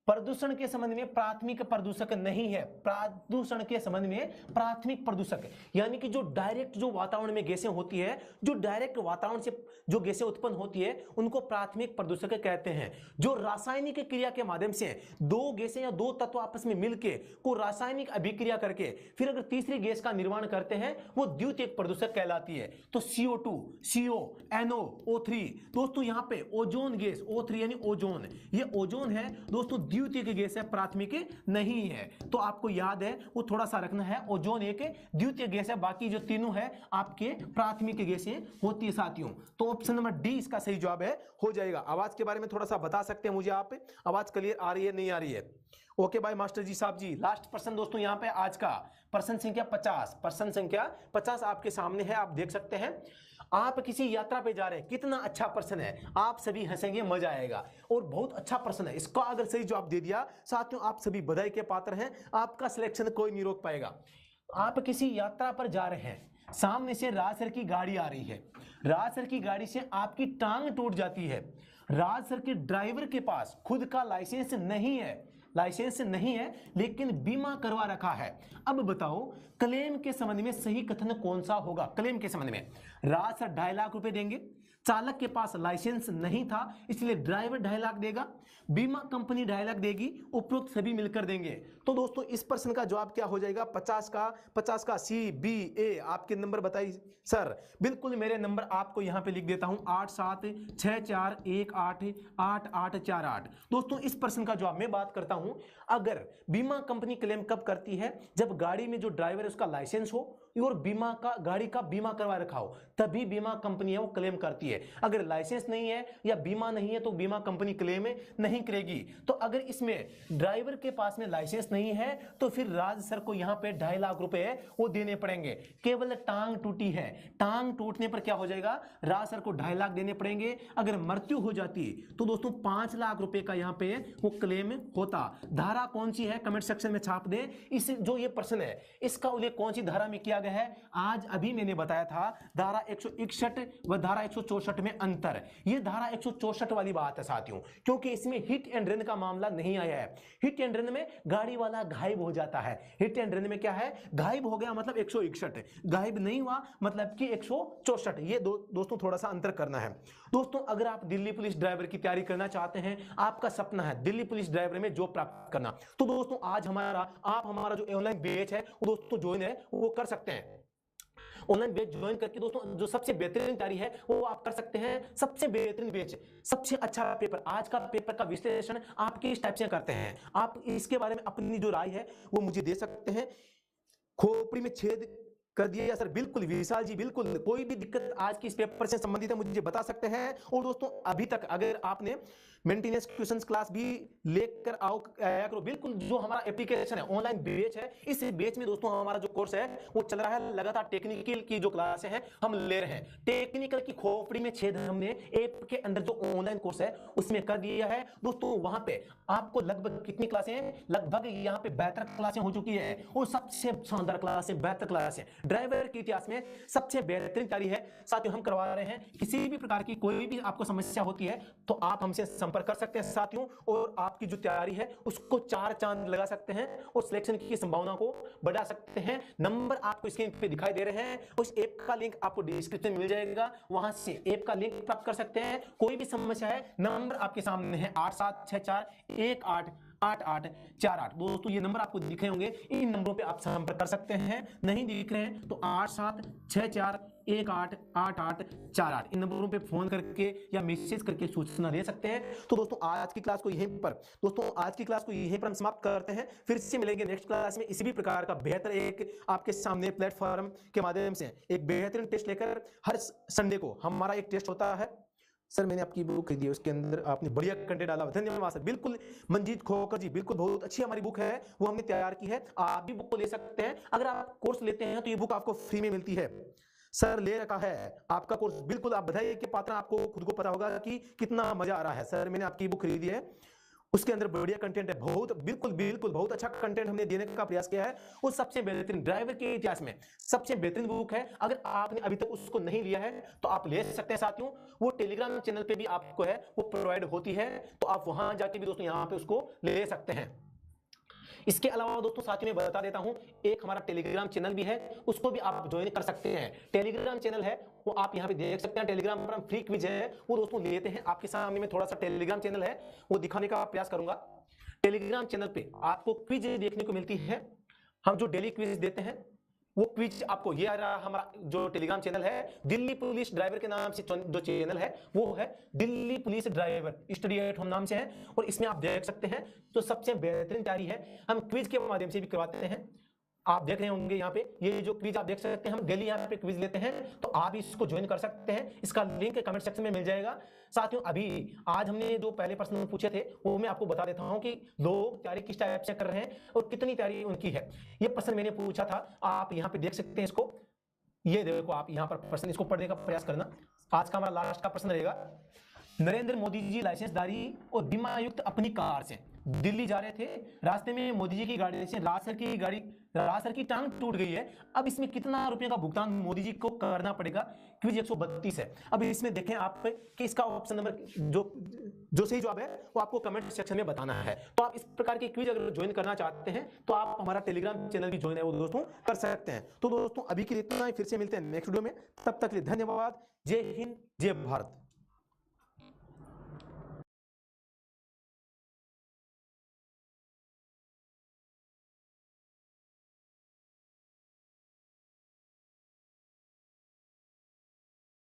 प्रदूषण के संबंध में प्राथमिक प्रदूषक नहीं है। प्रदूषण के संबंध में प्राथमिक प्रदूषक यानी कि जो डायरेक्ट जो वातावरण में गैसें होती है, जो डायरेक्ट वातावरण से जो गैसें उत्पन्न होती है उनको प्राथमिक प्रदूषक कहते हैं। जो रासायनिक क्रिया के माध्यम से दो गैसें या दो तत्व आपस में मिलके को रासायनिक अभिक्रिया करके फिर अगर तीसरी गैस का निर्माण करते हैं वो द्वितीयक प्रदूषक कहलाती है। तो CO2, CO, NO, O3 दोस्तों यहाँ पे ओजोन गैस O3 यानी ओजोन, ये ओजोन है दोस्तों, द्वितीयक गैस है, प्राथमिक नहीं है। तो आपको याद है वो थोड़ा सा रखना है, ओजोन एक द्वितीयक गैस है, बाकी जो तीनों है आपके प्राथमिक गैसें होती है साथियों। तो ऑप्शन नंबर डी इसका सही जवाब है हो जाएगा। आवाज के बारे में थोड़ा सा बता सकते हैं मुझे आप, आवाज क्लियर आ रही है नहीं आ रही है? ओके बाय मास्टर जी साहब जी। लास्ट प्रश्न दोस्तों यहाँ पे आज का प्रश्न संख्या 50, प्रश्न संख्या 50 आपके सामने है, आप देख सकते हैं। आप किसी यात्रा पे जा रहे हैं, कितना अच्छा प्रश्न है, आप सभी हंसेंगे, मजा आएगा और बहुत अच्छा प्रश्न है। इसका अगर सही जवाब दे दिया साथियों आप सभी बधाई के पात्र हैं, आपका सिलेक्शन कोई नहीं रोक पाएगा। आप किसी यात्रा पर जा रहे हैं, सामने से राजसर की गाड़ी आ रही है, राजसर की गाड़ी से आपकी टांग टूट जाती है, राजसर के ड्राइवर के पास खुद का लाइसेंस नहीं है, लाइसेंस नहीं है लेकिन बीमा करवा रखा है। अब बताओ क्लेम के संबंध में सही कथन कौन सा होगा? क्लेम के संबंध में राजसर 2.5 लाख रुपए देंगे, चालक के पास लाइसेंस नहीं था इसलिए ड्राइवर 2.5 लाख देगा, बीमा कंपनी 2.5 लाख देगी, उपरोक्त सभी मिलकर देंगे। तो दोस्तों इस प्रश्न का जवाब क्या हो जाएगा? 50 का CBA। आपके नंबर बताइए सर। बिल्कुल मेरे नंबर आपको यहां पे लिख देता हूं 8764188848। दोस्तों इस प्रश्न का जवाब मैं बात करता हूं, अगर बीमा कंपनी क्लेम कब करती है? जब गाड़ी में जो ड्राइवर है उसका लाइसेंस हो और बीमा का गाड़ी का बीमा करवा रखा हो, तभी बीमा कंपनी है वो क्लेम करती है। अगर लाइसेंस नहीं है या बीमा नहीं है तो बीमा कंपनी क्लेम नहीं करेगी। तो अगर इसमें ड्राइवर के पास में लाइसेंस नहीं है तो फिर राज सर को यहां पे 2.5 लाख रुपए वो देने पड़ेंगे। केवल टांग टूटी है, टांग टूटने पर क्या हो जाएगा? राज सर को 2.5 लाख देने पड़ेंगे। अगर मृत्यु हो जाती तो दोस्तों 5 लाख रुपए का यहां पे वो क्लेम होता। धारा कौन सी है कमेंट सेक्शन में छाप दें। इस जो ये प्रश्न है इसका उल्लेख कौन सी धारा में किया गया है? आज अभी मैंने बताया था धारा 161 व धारा 164 में अंतर। ये धारा 164 वाली बात है साथियों, क्योंकि इसमें हिट एंड रन का मामला नहीं आया है। हिट एंड रन में गाड़ी वाला गायब हो जाता है, हिट एंड रन में क्या है? गायब हो गया मतलब 161, गायब नहीं हुआ मतलब कि 164। ये दोस्तों थोड़ा सा अंतर करना है। दोस्तों अगर आप दिल्ली पुलिस ड्राइवर की तैयारी करना चाहते हैं, आपका सपना है दिल्ली पुलिस ड्राइवर में जॉब प्राप्त करना, तो दोस्तों आज हमारा जो ऑनलाइन बैच है वो दोस्तों ज्वाइन है वो कर सकते हैं। ऑनलाइन बैच ज्वाइन करके दोस्तों जो सबसे बेहतरीन तैयारी है वो आप कर सकते हैं। सबसे बेहतरीन बैच, सबसे अच्छा पेपर, आज का पेपर का विश्लेषण आपके इस टाइप से करते हैं। आप इसके बारे में अपनी जो राय है वो मुझे दे सकते हैं। खोपड़ी में छेद कर दिया या सर? बिल्कुल विशाल जी, बिल्कुल कोई भी दिक्कत आज की इस पेपर से संबंधित है मुझे बता सकते हैं। और दोस्तों अभी तक अगर आपने मेंटेनेंस क्वेश्चंस क्लास भी लेकर आया करो। बिल्कुल जो हमारा एप्लीकेशन है ऑनलाइन बैच है, इस बैच में दोस्तों हमारा जो कोर्स है वो चल रहा है लगातार। टेक्निकल की जो क्लासें हैं हम ले रहे हैं। टेक्निकल की खोपड़ी में छेद हमने ऐप के अंदर जो ऑनलाइन कोर्स है उसमें कर दिया है दोस्तों। वहां पे आपको लगभग कितनी क्लासें हैं? लगभग यहाँ पे 72 क्लासें हो चुकी है और सबसे शानदार क्लासें 72 क्लासें ड्राइवर के इतिहास में सबसे बेहतरीन तैयारी है। साथियों हम करवा रहे हैं, किसी भी प्रकार की कोई भी आपको समस्या होती है तो आप हमसे संपर्क कर सकते हैं साथियों, और आपकी जो तैयारी है उसको 4 चांद लगा सकते हैं और सिलेक्शन की संभावना को बढ़ा सकते हैं। नंबर आपको स्क्रीन पे दिखाई दे रहे हैं, उस ऐप का लिंक आपको डिस्क्रिप्शन में मिल जाएगा, वहां से ऐप का लिंक प्राप्त कर सकते हैं। कोई भी समस्या है, नंबर आपके सामने है 8764188848। दोस्तों ये नंबर आपको दिख रहे होंगे, इन नंबरों पे आप संपर्क कर सकते हैं। नहीं दिख रहे हैं तो 8764188848 इन नंबरों पे फोन करके या मैसेज करके सूचना दे सकते हैं। तो दोस्तों आज की क्लास को यहीं पर हम समाप्त करते हैं। फिर से मिलेंगे नेक्स्ट क्लास में इसी भी प्रकार का बेहतर एक आपके सामने प्लेटफॉर्म के माध्यम से एक बेहतरीन टेस्ट लेकर। हर संडे को हमारा एक टेस्ट होता है। सर मैंने आपकी बुक खरीदी है, उसके अंदर आपने बढ़िया कंटेंट डाला, धन्यवाद सर। बिल्कुल मंजीत खोकर जी, बिल्कुल बहुत अच्छी हमारी बुक है, वो हमने तैयार की है। आप भी बुक को ले सकते हैं। अगर आप कोर्स लेते हैं तो ये बुक आपको फ्री में मिलती है। सर ले रखा है आपका कोर्स, बिल्कुल आप बधाई के पात्र, आपको खुद को पता होगा कि कितना मजा आ रहा है। सर मैंने आपकी बुक खरीदी है, उसके अंदर बढ़िया कंटेंट है, बहुत बिल्कुल बहुत अच्छा कंटेंट हमने देने का प्रयास किया है। वो सबसे बेहतरीन ड्राइवर के इतिहास में सबसे बेहतरीन बुक है। अगर आपने अभी तक उसको नहीं लिया है तो आप ले सकते हैं साथियों। वो टेलीग्राम चैनल पे भी आपको है वो प्रोवाइड होती है, तो आप वहां जाके भी दोस्तों यहाँ पे उसको ले सकते हैं। इसके अलावा दोस्तों साथियों में बता देता हूं, एक हमारा टेलीग्राम चैनल भी है, उसको भी आप ज्वाइन कर सकते हैं। टेलीग्राम चैनल है वो आप यहां पे देख सकते हैं। टेलीग्राम पर हम फ्री क्विज है वो दोस्तों लेते हैं। आपके सामने में थोड़ा सा टेलीग्राम चैनल है वो दिखाने का प्रयास करूंगा। टेलीग्राम चैनल पे आपको क्विज देखने को मिलती है, हम जो डेली क्विज देते हैं वो क्विज आपको, ये रहा हमारा जो टेलीग्राम चैनल है, दिल्ली पुलिस ड्राइवर के नाम से जो चैनल है वो है Delhi police driver study at home नाम से है, और इसमें आप देख सकते हैं तो सबसे बेहतरीन तैयारी है। हम क्विज के माध्यम से भी करवाते हैं। आप देख रहे होंगे यहाँ पे ये जो क्विज आप देख सकते हैं, हम डेली यहाँ पे क्विज लेते हैं, तो आप इसको ज्वाइन कर सकते हैं। इसका लिंक कमेंट सेक्शन में मिल जाएगा। साथियों अभी आज हमने जो पहले प्रश्न पूछे थे वो मैं आपको बता देता हूं कि लोग तैयारी किस टाइप से कर रहे हैं और कितनी तैयारी उनकी है। ये प्रश्न मैंने पूछा था, आप यहाँ पे देख सकते हैं इसको, ये देखो आप यहाँ पर प्रश्न, इसको पढ़ने का प्रयास करना। आज का हमारा लास्ट का प्रश्न रहेगा, नरेंद्र मोदी जी लाइसेंसधारी और बीमा युक्त अपनी कार से दिल्ली जा रहे थे, रास्ते में मोदी जी की गाड़ी से राजसर की टांग टूट गई है। अब इसमें कितना रुपए का भुगतान मोदी जी को करना पड़ेगा? क्विज 132 है। अब इसमें देखें आप कि इसका ऑप्शन नंबर जो सही जवाब है वो आपको कमेंट सेक्शन में बताना है। तो आप इस प्रकार की क्विज अगर ज्वाइन करना चाहते हैं तो आप हमारा टेलीग्राम चैनल भी ज्वाइन है वो दोस्तों कर सकते हैं। तो दोस्तों अभी के लिए इतना ही, फिर से मिलते हैं नेक्स्ट वीडियो में। तब तक के लिए धन्यवाद। जय हिंद, जय भारत।